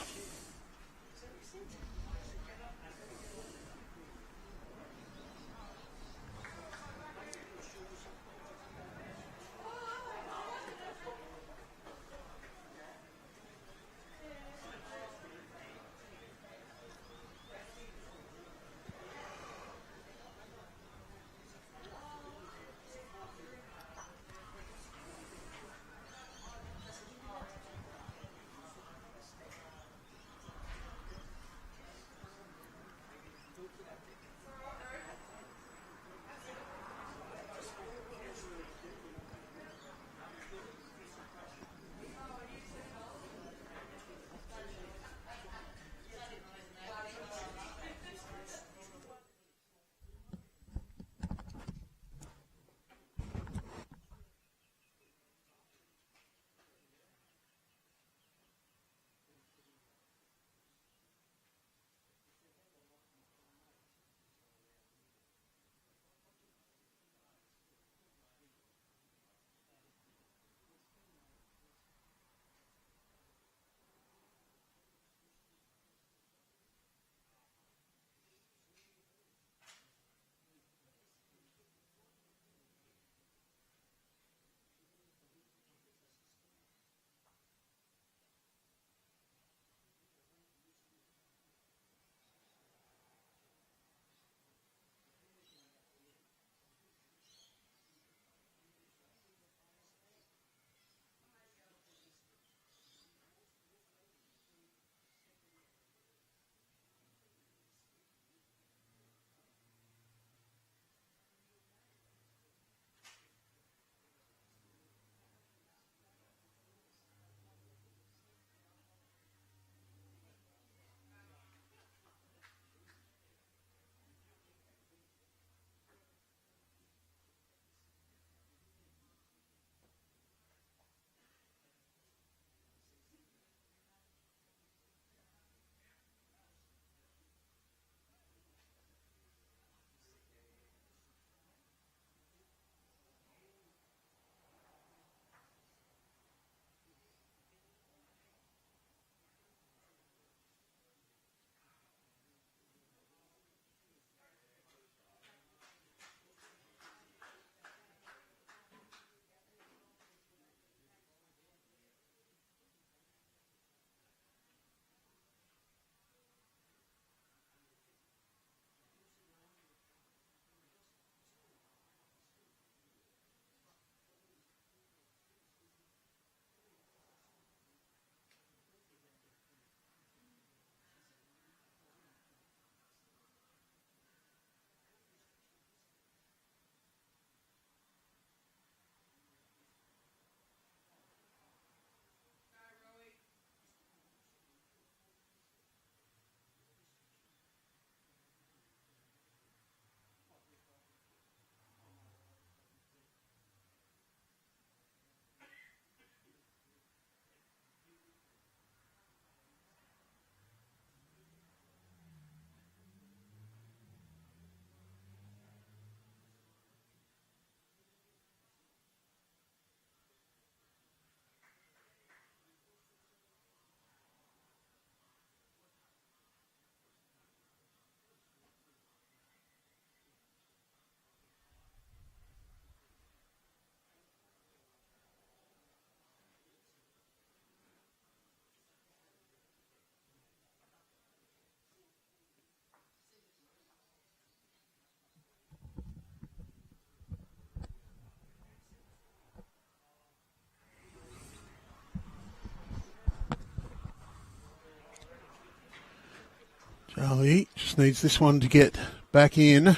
Charli just needs this one to get back in.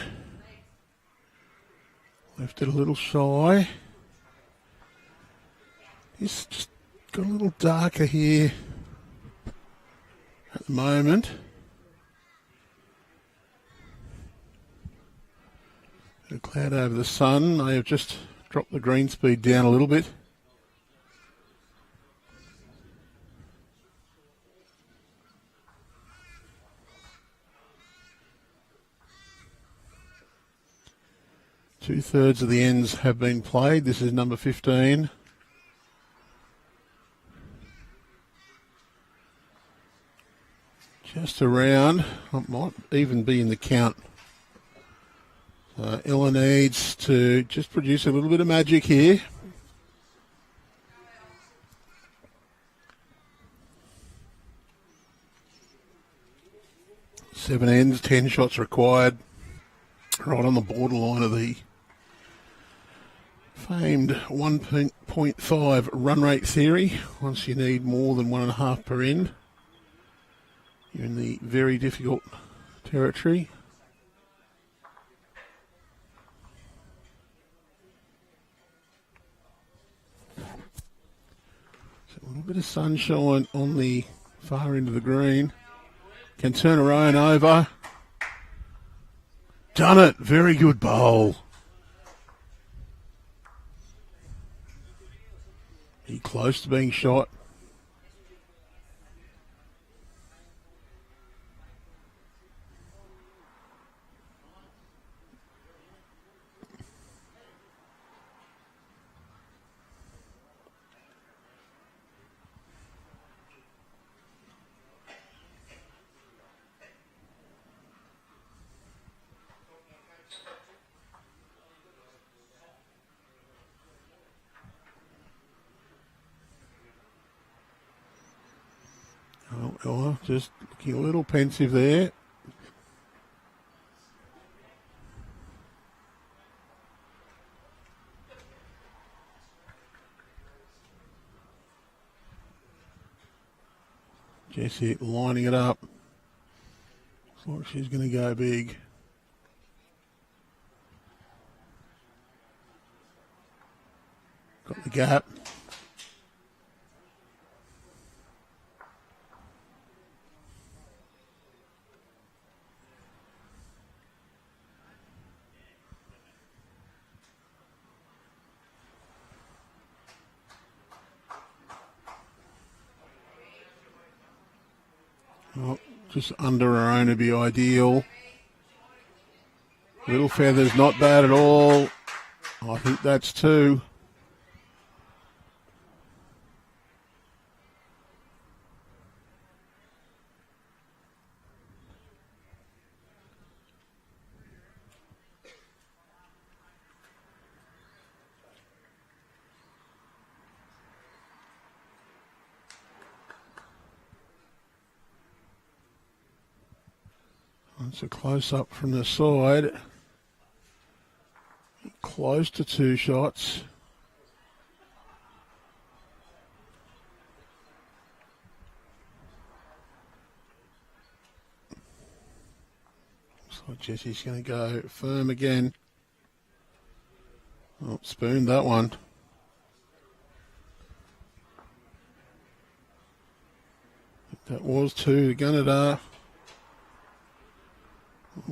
Left it a little shy. It's just got a little darker here at the moment. A cloud over the sun. They have just dropped the green speed down a little bit. Two-thirds of the ends have been played. This is number 15. Just around. It might even be in the count. Ella needs to just produce a little bit of magic here. Seven ends, 10 shots required. Right on the borderline of the famed 1.5 run rate theory. Once you need more than 1.5 per end, you're in the very difficult territory. So a little bit of sunshine on the far end of the green. Can turn her own over. Done it. Very good bowl. He close to being shot. Oh, just looking a little pensive there. Jessie lining it up. Looks like she's going to go big. Got the gap. Oh, just under her own would be ideal. Little feathers, not bad at all. I think that's two. It's a close-up from the side. Close to two shots. Looks like Jessie's going to go firm again. Oh, spooned that one. That was two to Gunnedah.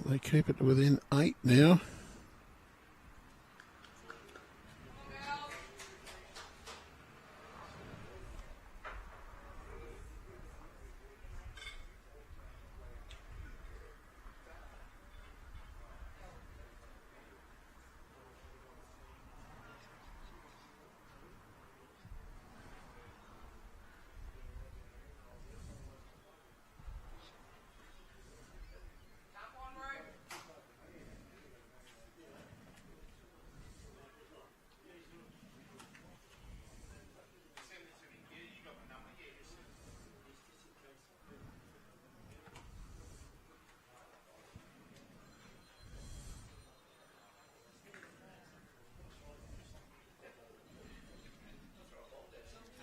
They keep it to within 8 now.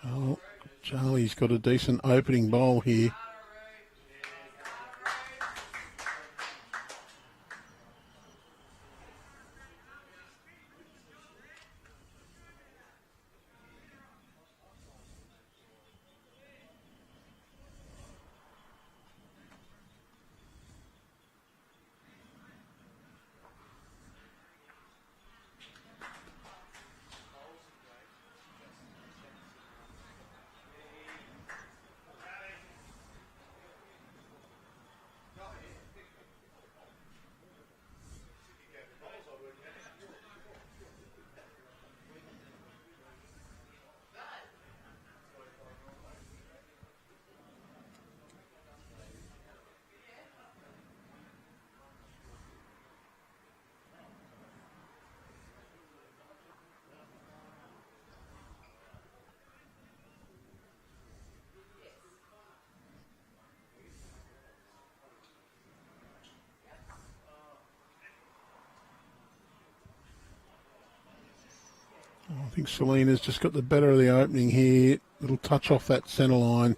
Oh, Charli's got a decent opening bowl here. think Selina's just got the better of the opening here. Little touch off that centre line.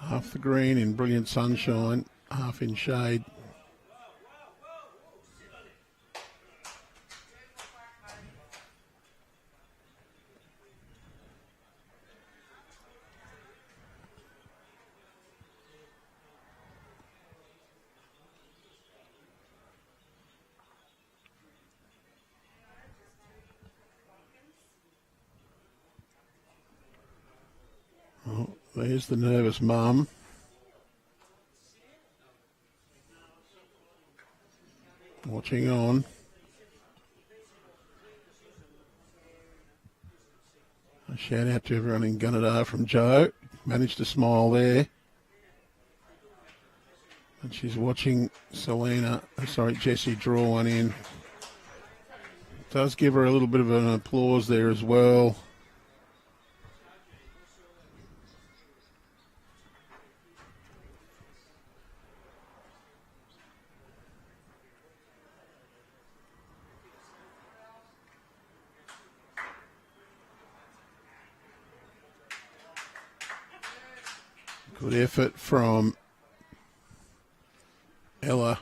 Half the green in brilliant sunshine, half in shade. Oh, there's the nervous mum. Watching on. A shout out to everyone in Gunnedah from Joe. Managed to smile there. And she's watching Jessie draw one in. Does give her a little bit of an applause there as well. Good effort from Ella.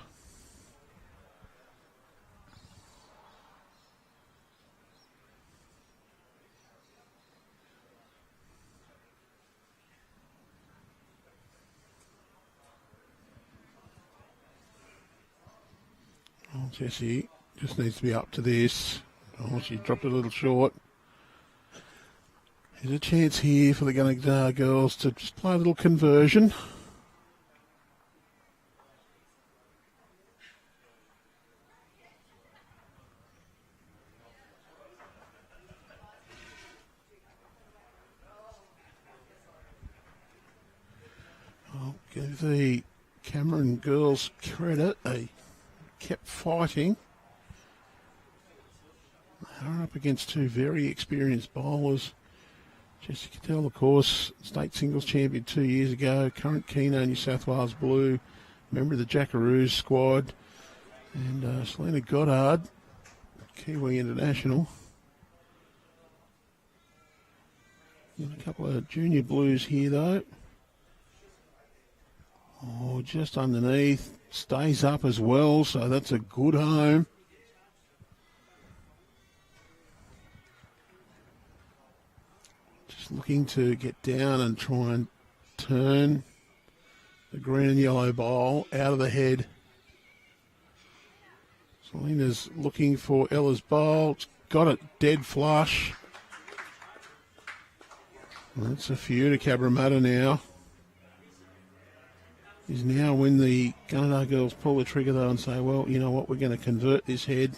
Oh, Jessie just needs to be up to this. Oh, she dropped a little short. There's a chance here for the Gunnedah girls to just play a little conversion. I'll give the Cameron girls credit. They kept fighting. They're up against two very experienced bowlers. Jessie Cottell, of course, state singles champion 2 years ago, current Keno New South Wales Blue, member of the Jackaroos squad, and Selina Goddard, Kiwi International. And a couple of junior blues here, though. Oh, just underneath, stays up as well, so that's a good home. Looking to get down and try and turn the green and yellow bowl out of the head. Selina's looking for Ella's bowl. It's got it dead flush. That's a few to Cabramatta now. Is now when the Gunnedah girls pull the trigger though and say, well, you know what, we're going to convert this head.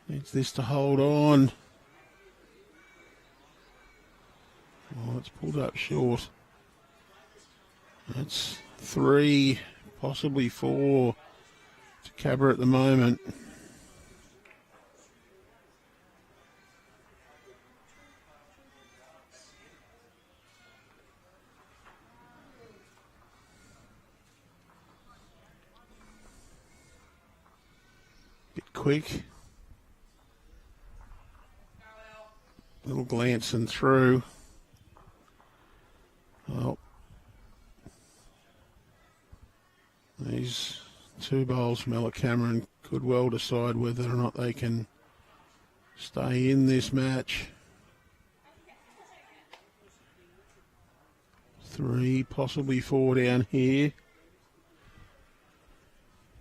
Needs this to hold on. Oh, it's pulled up short. That's 3, possibly 4 to Cabra at the moment. Bit quick. Little glancing through. Well, these two bowls from Ella Cameron could well decide whether or not they can stay in this match. 3, possibly 4 down here.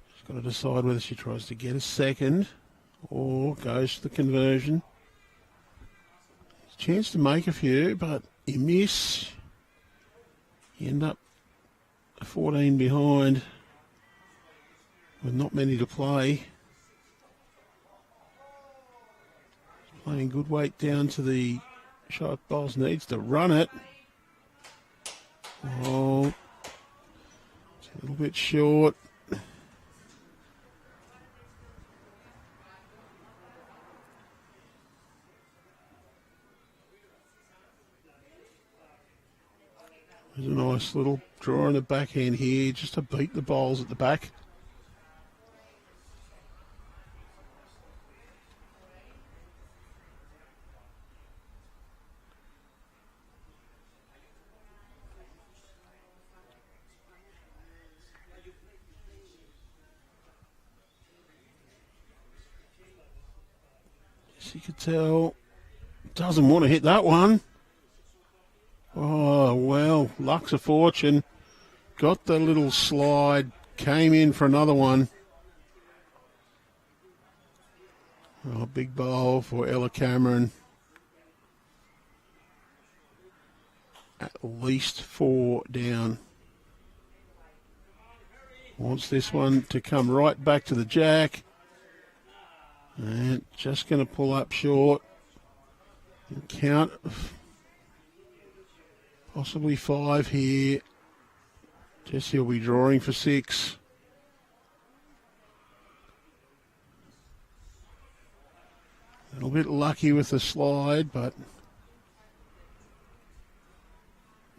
She's got to decide whether she tries to get a second or goes to the conversion. Chance to make a few, but you miss. You end up 14 behind with not many to play. Playing good weight down to the shot. Bowles needs to run it. Oh, it's a little bit short. There's a nice little draw in the backhand here just to beat the bowls at the back. Jessie Cottell doesn't want to hit that one. Oh, well, luck's a fortune. Got the little slide, came in for another one. Oh, big bowl for Ella Cameron. At least 4 down. Wants this one to come right back to the jack. And just going to pull up short. And count. Possibly 5 here. Jessie will be drawing for 6. A little bit lucky with the slide, but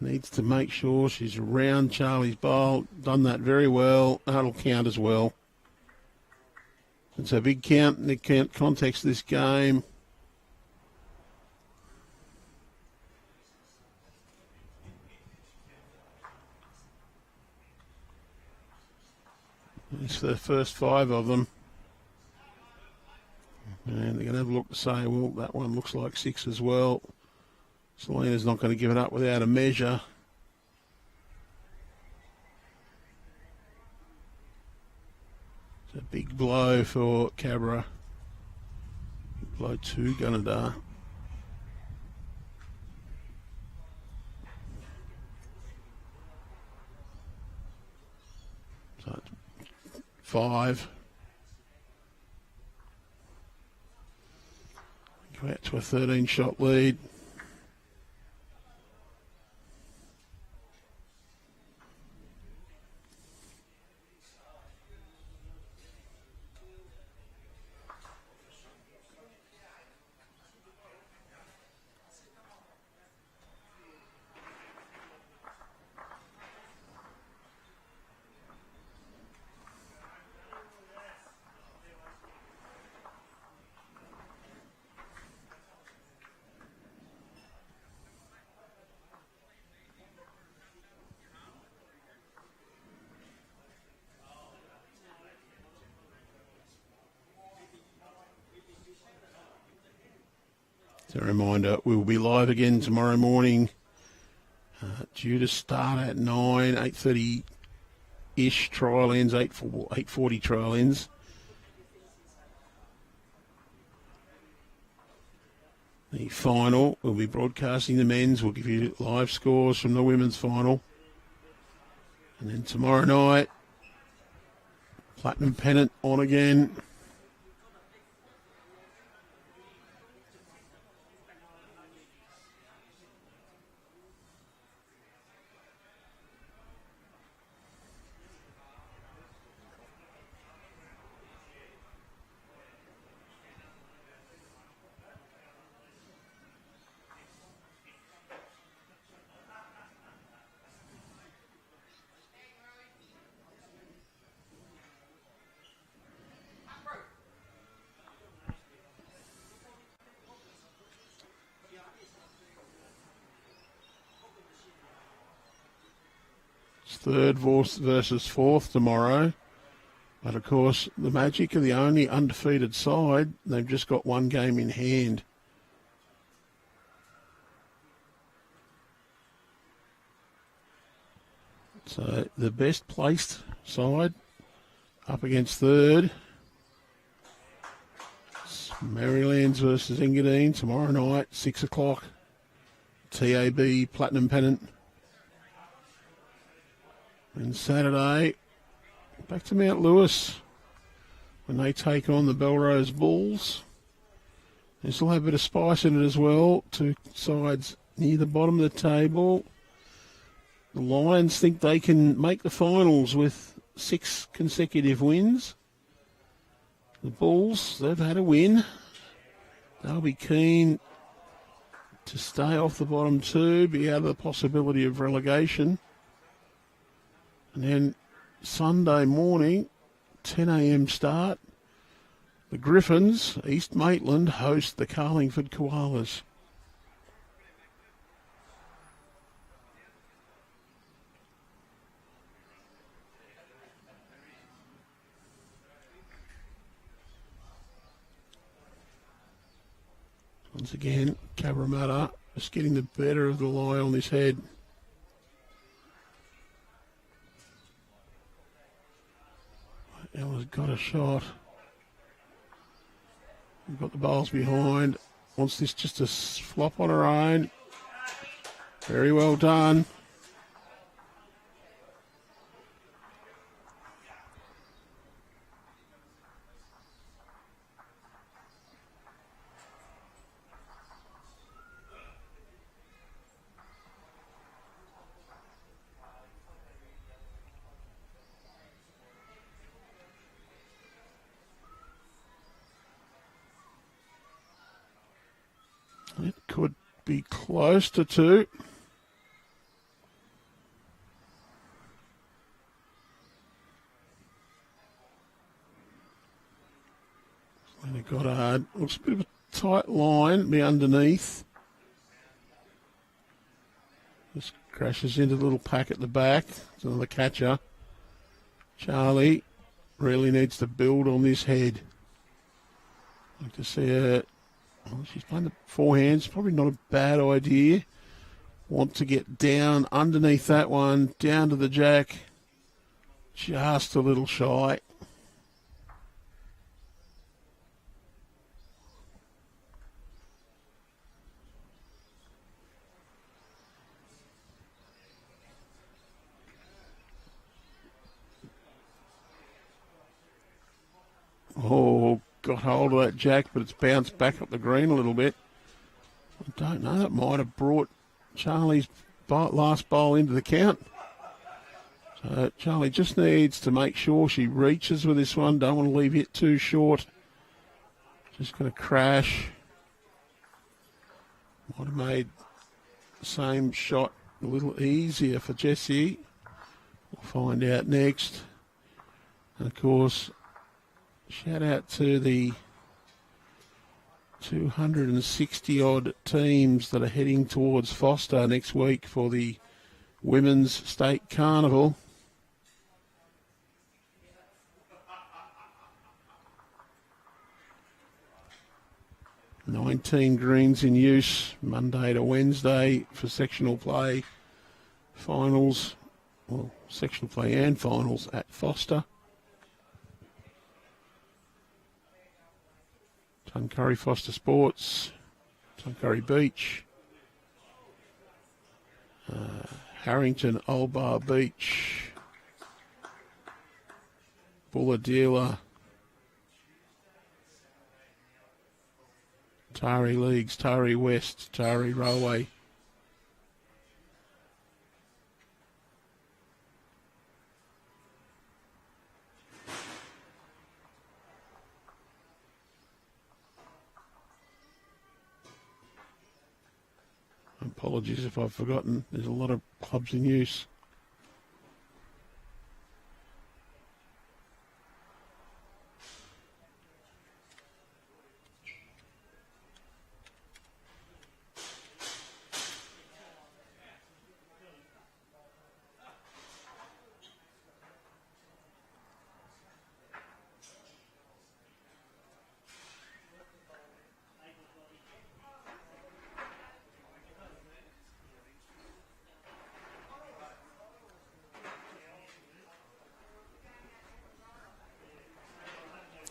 needs to make sure she's around Charli's bowl. Done that very well. That'll count as well. It's a big count in the count context of this game. It's the first 5 of them. And they're going to have a look to say, well, that one looks like 6 as well. Selina's not going to give it up without a measure. It's a big blow for Cabra. Big blow to Gunnedah. So 5. Go out to a 13-shot lead. As a reminder, we'll be live again tomorrow morning. Due to start at 9, 8:30-ish trial ends, 8:40 trial ends. The final, we'll be broadcasting the men's. We'll give you live scores from the women's final. And then tomorrow night, Platinum Pennant on again. Third versus fourth tomorrow. But, of course, the Magic are the only undefeated side. They've just got one game in hand. So the best placed side up against third. It's Merrylands versus Engadine tomorrow night, 6 o'clock. TAB Platinum Pennant. And Saturday, back to Mount Lewis when they take on the Belrose Bulls. They still have a bit of spice in it as well. Two sides near the bottom of the table. The Lions think they can make the finals with 6 consecutive wins. The Bulls, they've had a win. They'll be keen to stay off the bottom two, be out of the possibility of relegation. And then Sunday morning, 10 a.m. start, the Griffins, East Maitland, host the Carlingford Koalas. Once again, Cabramatta just getting the better of the lie on this head. Ella's got a shot. We've got the bowls behind. Wants this just to flop on her own. Very well done. It could be close to 2. Selina Goddard. Looks a bit of a tight line, be underneath. Just crashes into the little pack at the back. It's another catcher. Charli really needs to build on this head. I'd like to see her. Well, she's playing the forehands. Probably not a bad idea. Want to get down underneath that one, down to the jack. Just a little shy. Oh, got hold of that jack, but it's bounced back up the green a little bit. I don't know. That might have brought Charli's last bowl into the count. So Charli just needs to make sure she reaches with this one. Don't want to leave it too short. Just going to crash. Might have made the same shot a little easier for Jessie. We'll find out next. And of course, shout out to the 260 odd teams that are heading towards Foster next week for the Women's State Carnival. "19 greens in use Monday to Wednesday for sectional play, finals, well, sectional play and finals at Foster. Tuncurry Foster Sports, Tuncurry Beach, Harrington Old Bar Beach, Bulladila, Taree Leagues, Taree West, Taree Railway. Apologies if I've forgotten. There's a lot of clubs in use.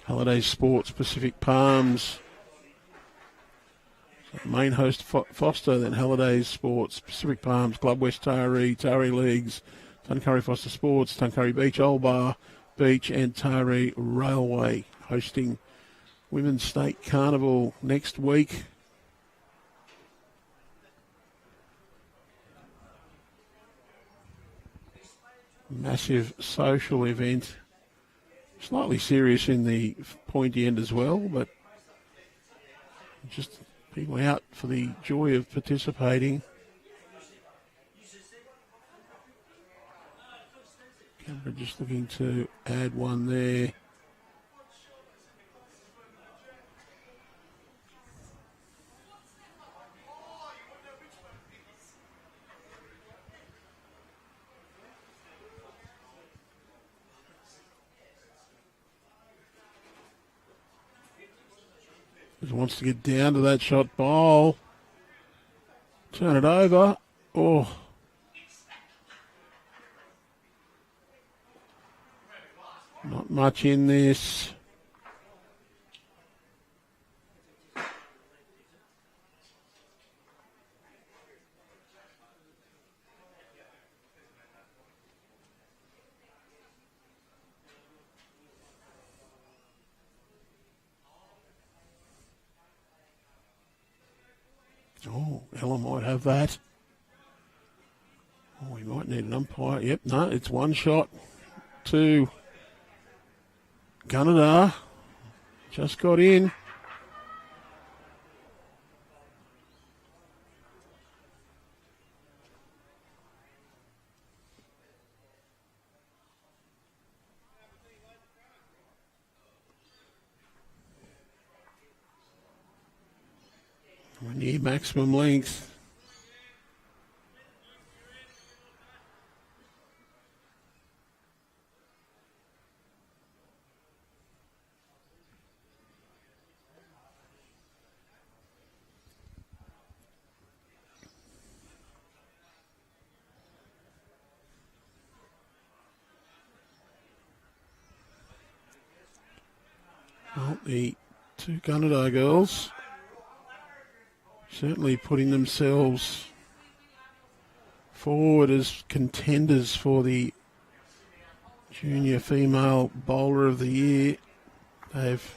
Holiday Sports, Pacific Palms. So main host Foster, then Holidays Sports, Pacific Palms, Club West Taree, Taree Leagues, Tuncurry Foster Sports, Tuncurry Beach, Old Bar Beach and Taree Railway hosting Women's State Carnival next week. Massive social event. Slightly serious in the pointy end as well, but just people out for the joy of participating. Canberra just looking to add one there. Just wants to get down to that shot bowl. Turn it over. Oh. Not much in this. Oh, Ella might have that. Oh, we might need an umpire. Yep, no, it's one shot to Gunnedah. Just got in. We need maximum length. Well, the two Gunnedah girls certainly putting themselves forward as contenders for the Junior Female Bowler of the Year. They've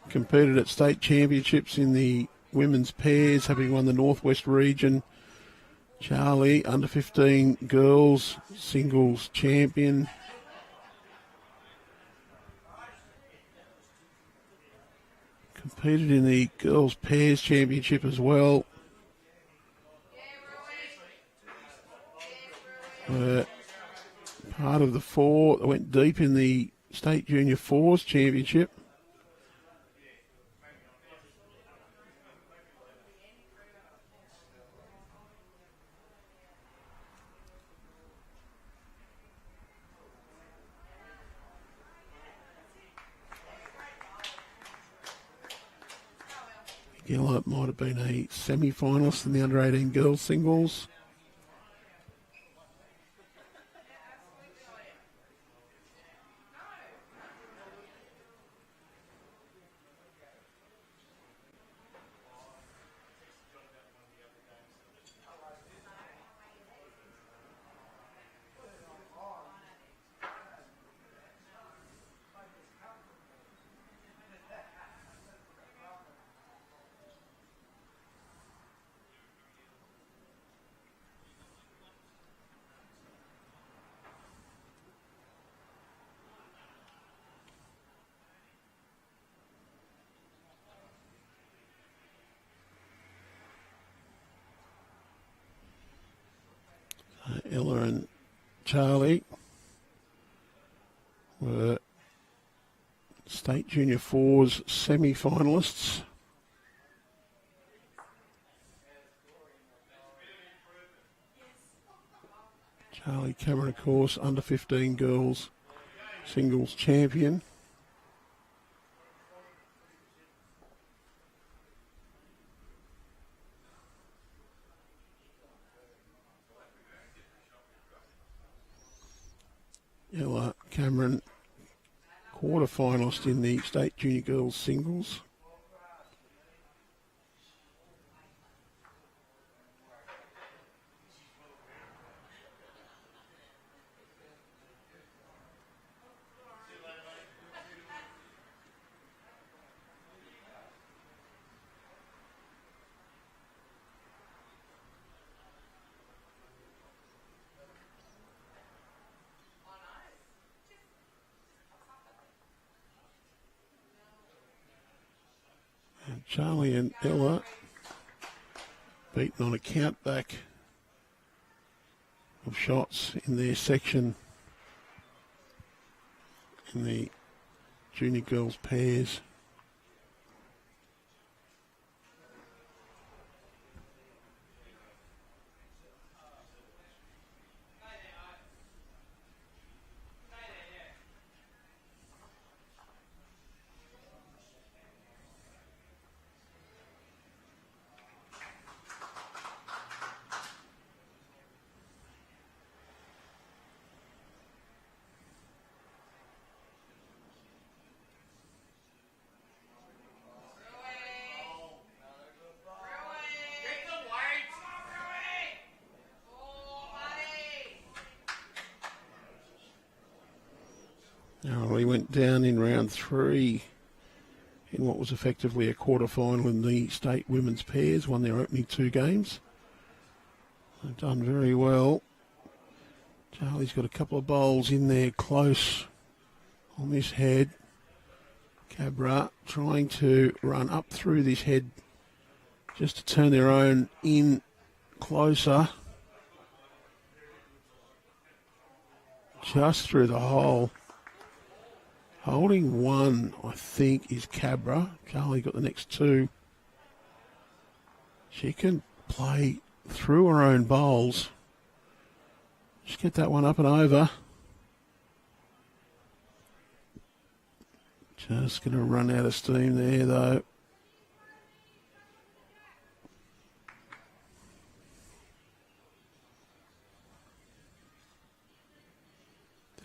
competed at state championships in the women's pairs, having won the Northwest region. Charli, under 15 girls singles champion. Competed in the girls' pairs championship as well. Part of the four that went deep in the state junior fours championship. Gillett might have been a semi-finalist in the under-18 girls singles. Ella and Charli were state junior fours semi-finalists. Charli Cameron, of course, under 15 girls singles champion. Ella Cameron, quarter-finalist in the state junior girls singles. Charli and Ella beaten on a count back of shots in their section in the junior girls pairs. We went down in round 3 in what was effectively a quarter-final in the state women's pairs, won their opening 2 games. They've done very well. Charli's got a couple of bowls in there close on this head. Cabra trying to run up through this head just to turn their own in closer. Just through the hole. Holding 1, I think, is Cabra. Charli got the next 2. She can play through her own bowls. Just get that one up and over. Just going to run out of steam there, though.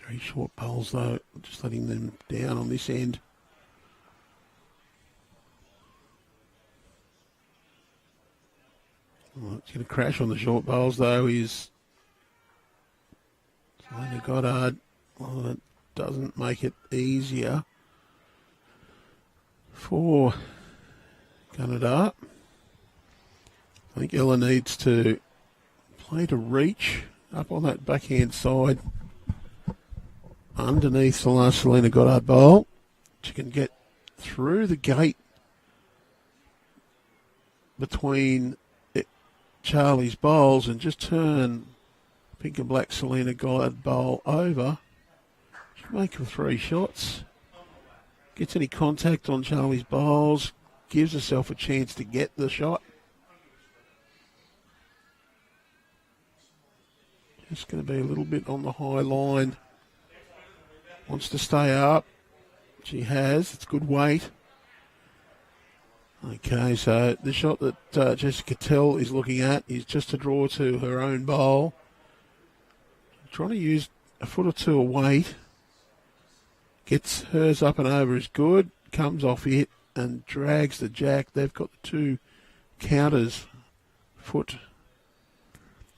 Very short bowls, though. Just letting them down on this end. What's going to crash on the short bowls, though, is Selina Goddard. Well, that doesn't make it easier for Gunnedah. I think Ella needs to play to reach up on that backhand side underneath the last Selina Goddard bowl. She can get through the gate between Charli's bowls and just turn pink and black Selina Goddard bowl over. She'll make her 3 shots. Gets any contact on Charli's bowls, gives herself a chance to get the shot. Just going to be a little bit on the high line. Wants to stay up. She has. It's good weight. Okay, so the shot that Jessie Cottell is looking at is just to draw to her own bowl. Trying to use a foot or 2 of weight. Gets hers up and over is good. Comes off it and drags the jack. They've got the 2 counters.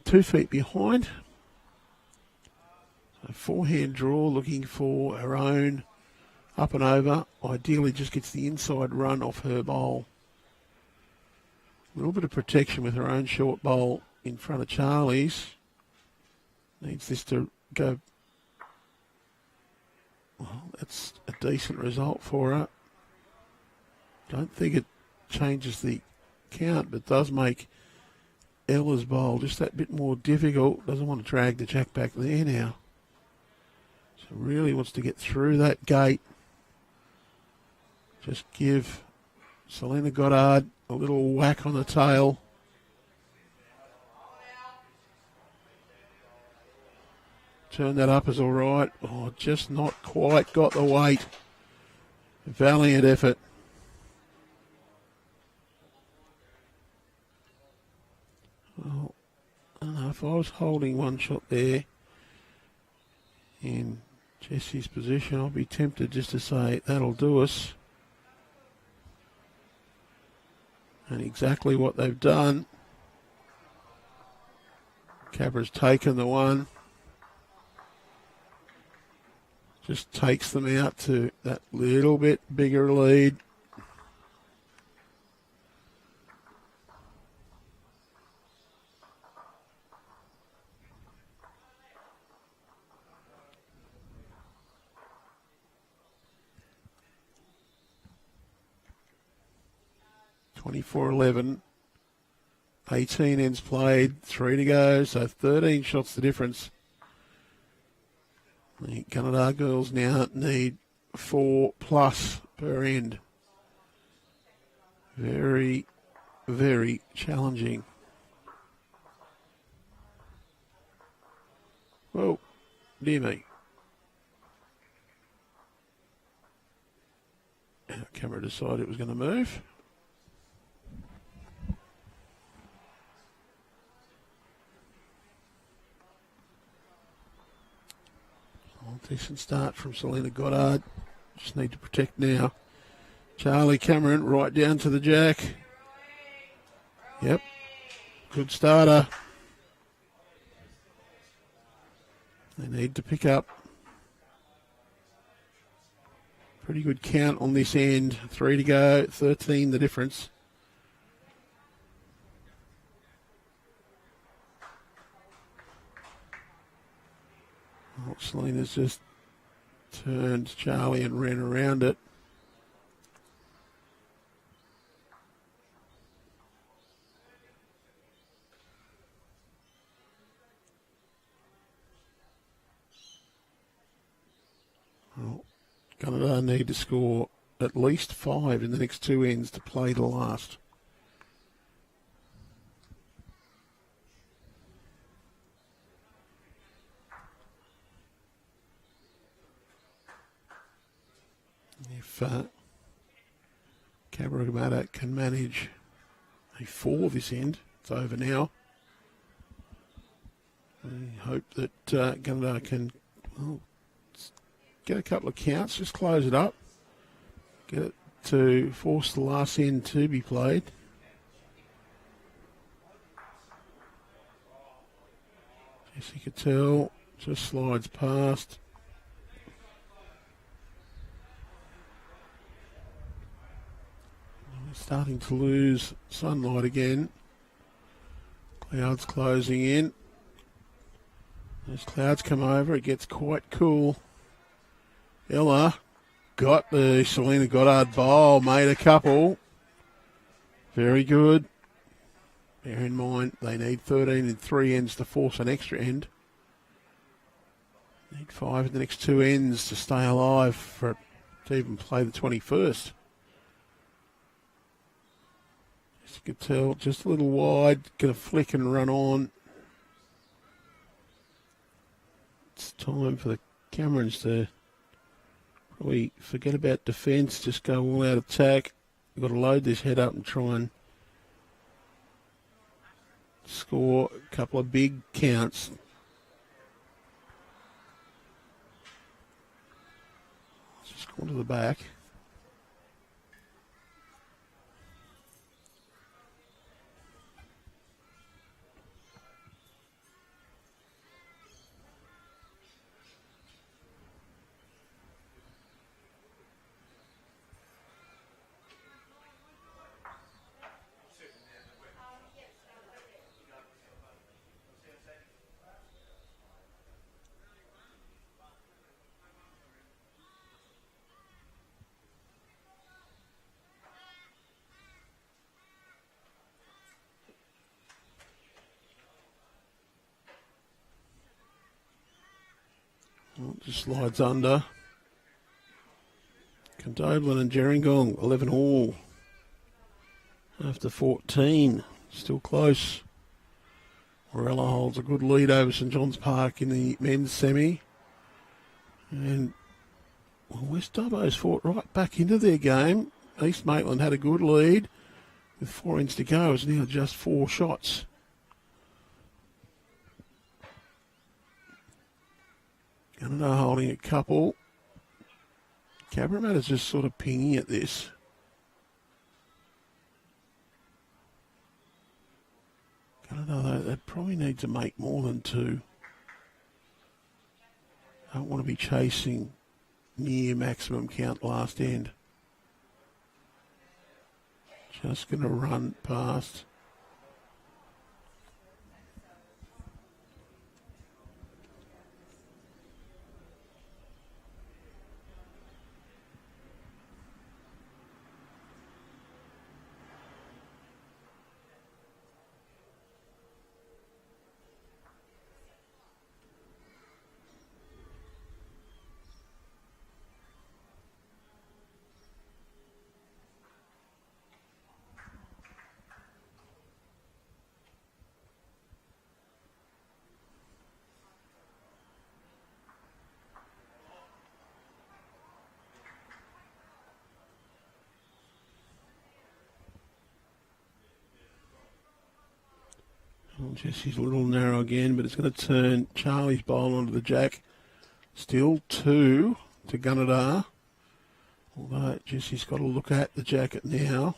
2 feet behind. So forehand draw, looking for her own up and over. Ideally just gets the inside run off her bowl. A little bit of protection with her own short bowl in front of Charli's. Needs this to go. Well, that's a decent result for her. Don't think it changes the count, but does make Ella's bowl just that bit more difficult. Doesn't want to drag the jack back there now. So really wants to get through that gate. Just give Selina Goddard a little whack on the tail. Turn that up is all right. Oh, just not quite got the weight. Valiant effort. Well, I don't know if I was holding one shot there in Jessie's position, I'll be tempted just to say that'll do us. And exactly what they've done. Cabra's taken the one. Just takes them out to that little bit bigger lead. 24-11. 18 ends played, 3 to go, so 13 shots the difference. The Gunnedah girls now need 4+ per end. Very, very challenging. Well, dear me. Our camera decided it was going to move. Decent start from Selina Goddard. Just need to protect now. Charli Cameron right down to the jack. Yep. Good starter. They need to pick up. Pretty good count on this end. 3 to go. 13 the difference. Oh, Selina's just turned Charli and ran around it. Well, Gunnedah need to score at least 5 in the next 2 ends to play the last. If Cabramatta can manage a 4 this end, it's over now. I hope that Gunnedah can get a couple of counts, just close it up, get it to force the last end to be played. Jessie Cottell just slides past. Starting to lose sunlight again. Clouds closing in. As clouds come over, it gets quite cool. Ella got the Selina Goddard bowl, made a couple. Very good. Bear in mind, they need 13 in 3 ends to force an extra end. Need 5 in the next 2 ends to stay alive for it to even play the 21st. You could tell just a little wide, get a flick and run on. It's time for the Camerons to probably forget about defence, just go all out attack. You've got to load this head up and try and score a couple of big counts. Let's just go to the back. Well, just slides under. Condoblin and Gerringong, 11 all. After 14, still close. Morella holds a good lead over St John's Park in the men's semi. And West Dubbo's fought right back into their game. East Maitland had a good lead. With 4 ends to go, it's now just 4 shots. Gunnedah holding a couple. Cabramatta's just sort of pinging at this. Gunnedah, though, they probably need to make more than 2. Don't want to be chasing near maximum count last end. Just going to run past. Well, Jessie's a little narrow again, but it's going to turn Charlie's bowl onto the jack. Still 2 to Gunnedah. Although Jessie's got to look at the jacket now.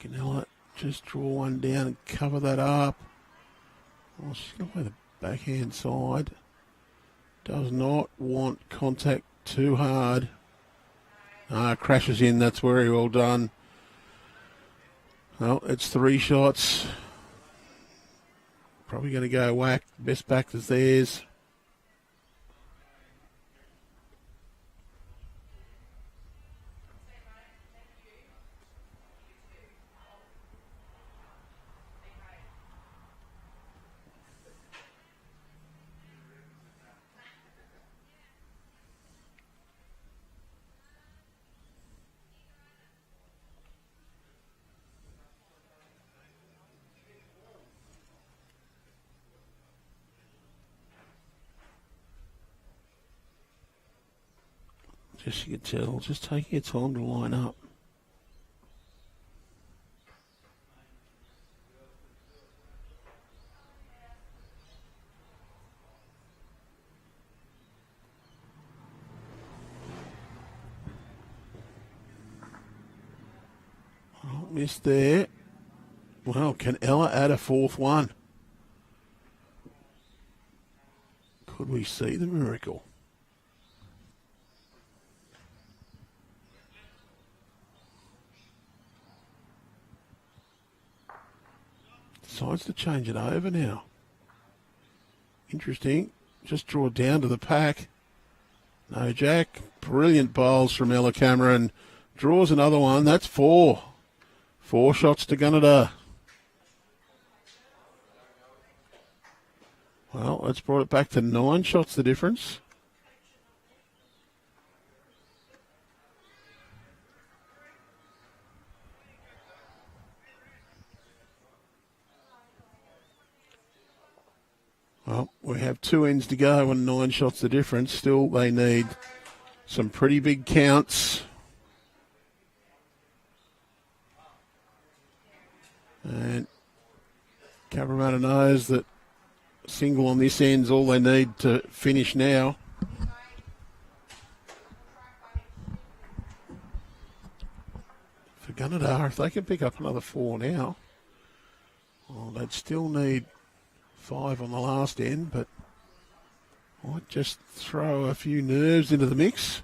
Gunnedah just draw one down and cover that up. Oh, she's going to play the backhand side. Does not want contact too hard. Crashes in. That's very well done. Well, it's 3 shots. Probably going to go whack. Best back is theirs. Jessie Cottell just taking her time to line up. Oh, missed there. Well, can Ella add a 4th one? Could we see the miracle? Decides to change it over now. Interesting. Just draw down to the pack. No jack. Brilliant bowls from Ella Cameron. Draws another one. That's 4. 4 shots to Gunnedah. Well, that's brought it back to 9 shots, the difference. Well, we have 2 ends to go and 9 shots the difference. Still, they need some pretty big counts. And Cabramatta knows that single on this end's all they need to finish now. For Gunnedah, if they can pick up another 4 now, well, they'd still need 5 on the last end, but might just throw a few nerves into the mix.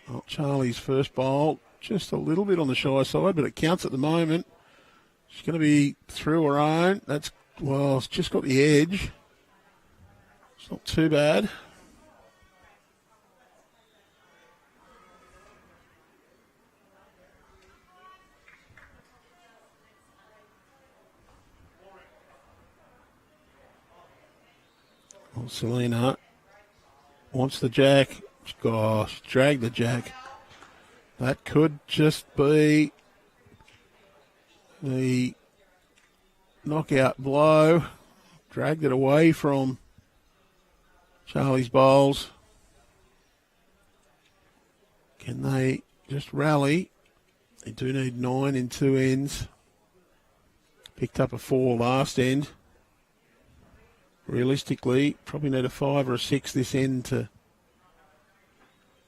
Well, Charli's first bowl, just a little bit on the shy side, but it counts at the moment. She's going to be through her own. That's, well, it's just got the edge. It's not too bad. Well, Selina wants the jack. Gosh, dragged the jack. That could just be the knockout blow. Dragged it away from Charli's bowls. Can they just rally? They do need 9 in 2 ends. Picked up a 4 last end. Realistically, probably need a 5 or a 6 this end to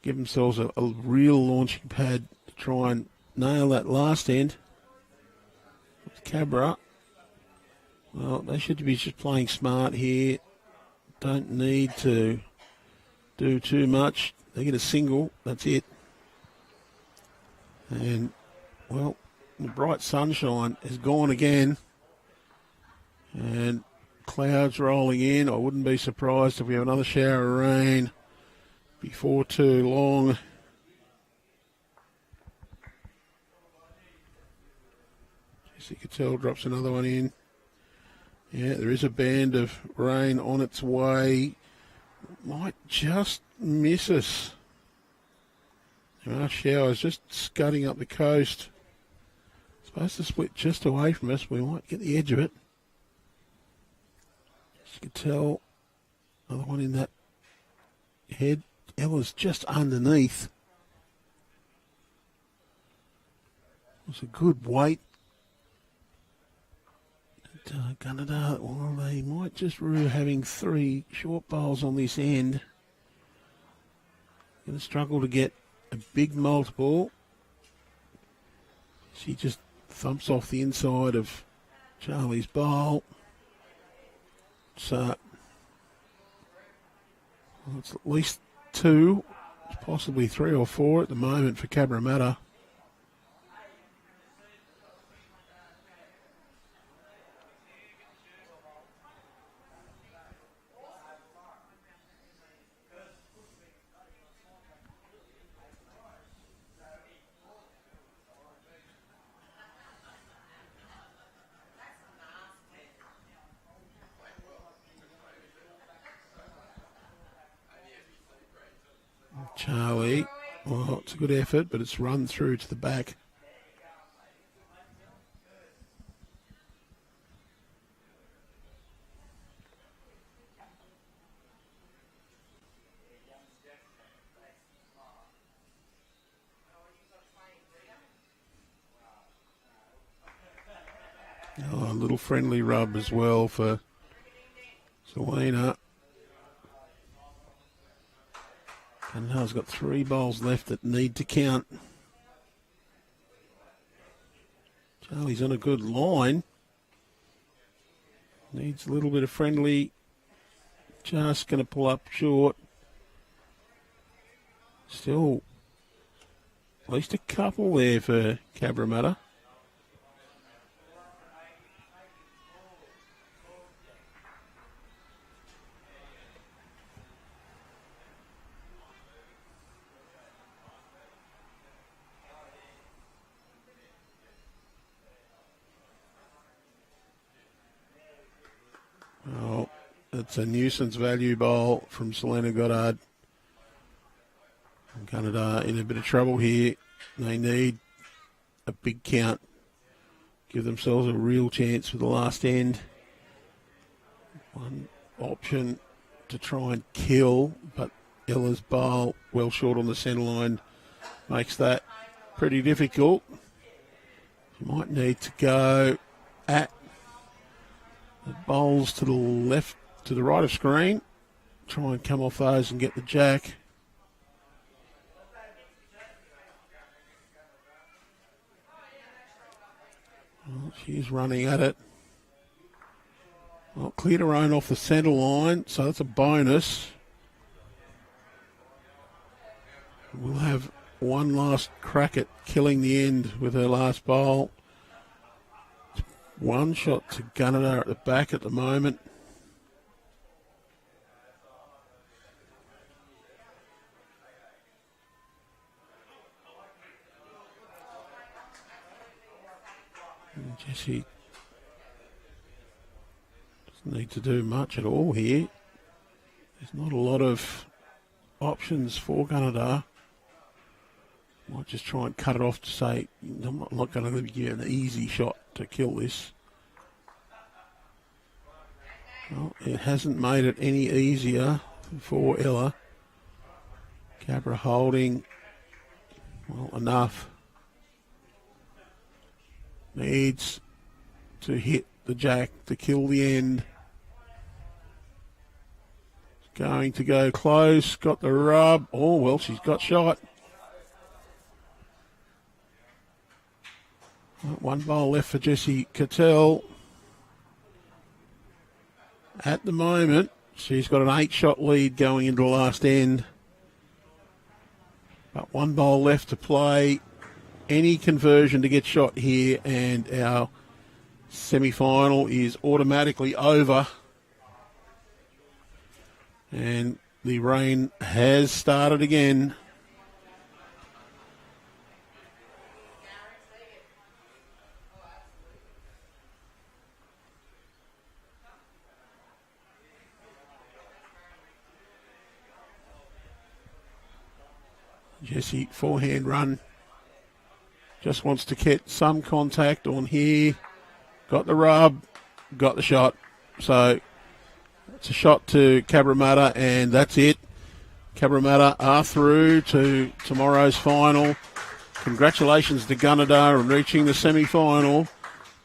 give themselves a real launching pad to try and nail that last end. With Cabra. Well, they should be just playing smart here. Don't need to do too much. They get a single, that's it. And, well, the bright sunshine is gone again. And clouds rolling in. I wouldn't be surprised if we have another shower of rain before too long. Jessie Cottell drops another one in. Yeah, there is a band of rain on its way. Might just miss us. There are showers just scudding up the coast. Supposed to split just away from us. We might get the edge of it. You could tell another one in that head. Ella's just underneath. It was a good weight. Gunnedah, well, they might just rue having 3 short bowls on this end. Going to struggle to get a big multiple. She just thumps off the inside of Charli's bowl. So well, it's at least 2, possibly 3 or 4 at the moment for Cabramatta. Charli, well, it's a good effort, but it's run through to the back. Oh, a little friendly rub as well for Selina. Gunnedah's got 3 bowls left that need to count. Charli's on a good line. Needs a little bit of friendly. Just going to pull up short. Still at least a couple there for Cabramatta. Oh, it's a nuisance value bowl from Selina Goddard. Gunnedah in a bit of trouble here. They need a big count. Give themselves a real chance for the last end. One option to try and kill, but Ella's bowl well short on the centre line makes that pretty difficult. You might need to go at the bowls to the left, to the right of screen. Try and come off those and get the jack. Well, she's running at it. Well, cleared her own off the centre line, so that's a bonus. We'll have one last crack at killing the end with her last bowl. One shot to Gunnedah at the back at the moment. And Jessie doesn't need to do much at all here. There's not a lot of options for Gunnedah. Might just try and cut it off to say, I'm not going to give you an easy shot to kill this. Well, it hasn't made it any easier for Ella. Cabra holding, well, enough. Needs to hit the jack to kill the end. Going to go close, got the rub. Oh, well, she's got shot. One bowl left for Jessie Cottell. At the moment, she's got an 8-shot lead going into the last end. But one bowl left to play. Any conversion to get shot here, and our semi-final is automatically over. And the rain has started again. Jessie, forehand run. Just wants to get some contact on here. Got the rub, got the shot. So It's a shot to Cabramatta, and that's it. Cabramatta are through to tomorrow's final. Congratulations to Gunnedah on reaching the semi-final.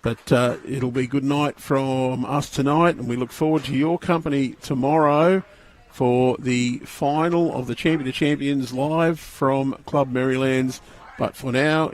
But it'll be good night from us tonight, and we look forward to your company tomorrow for the final of the Champion of Champions live from Club Merrylands. But for now,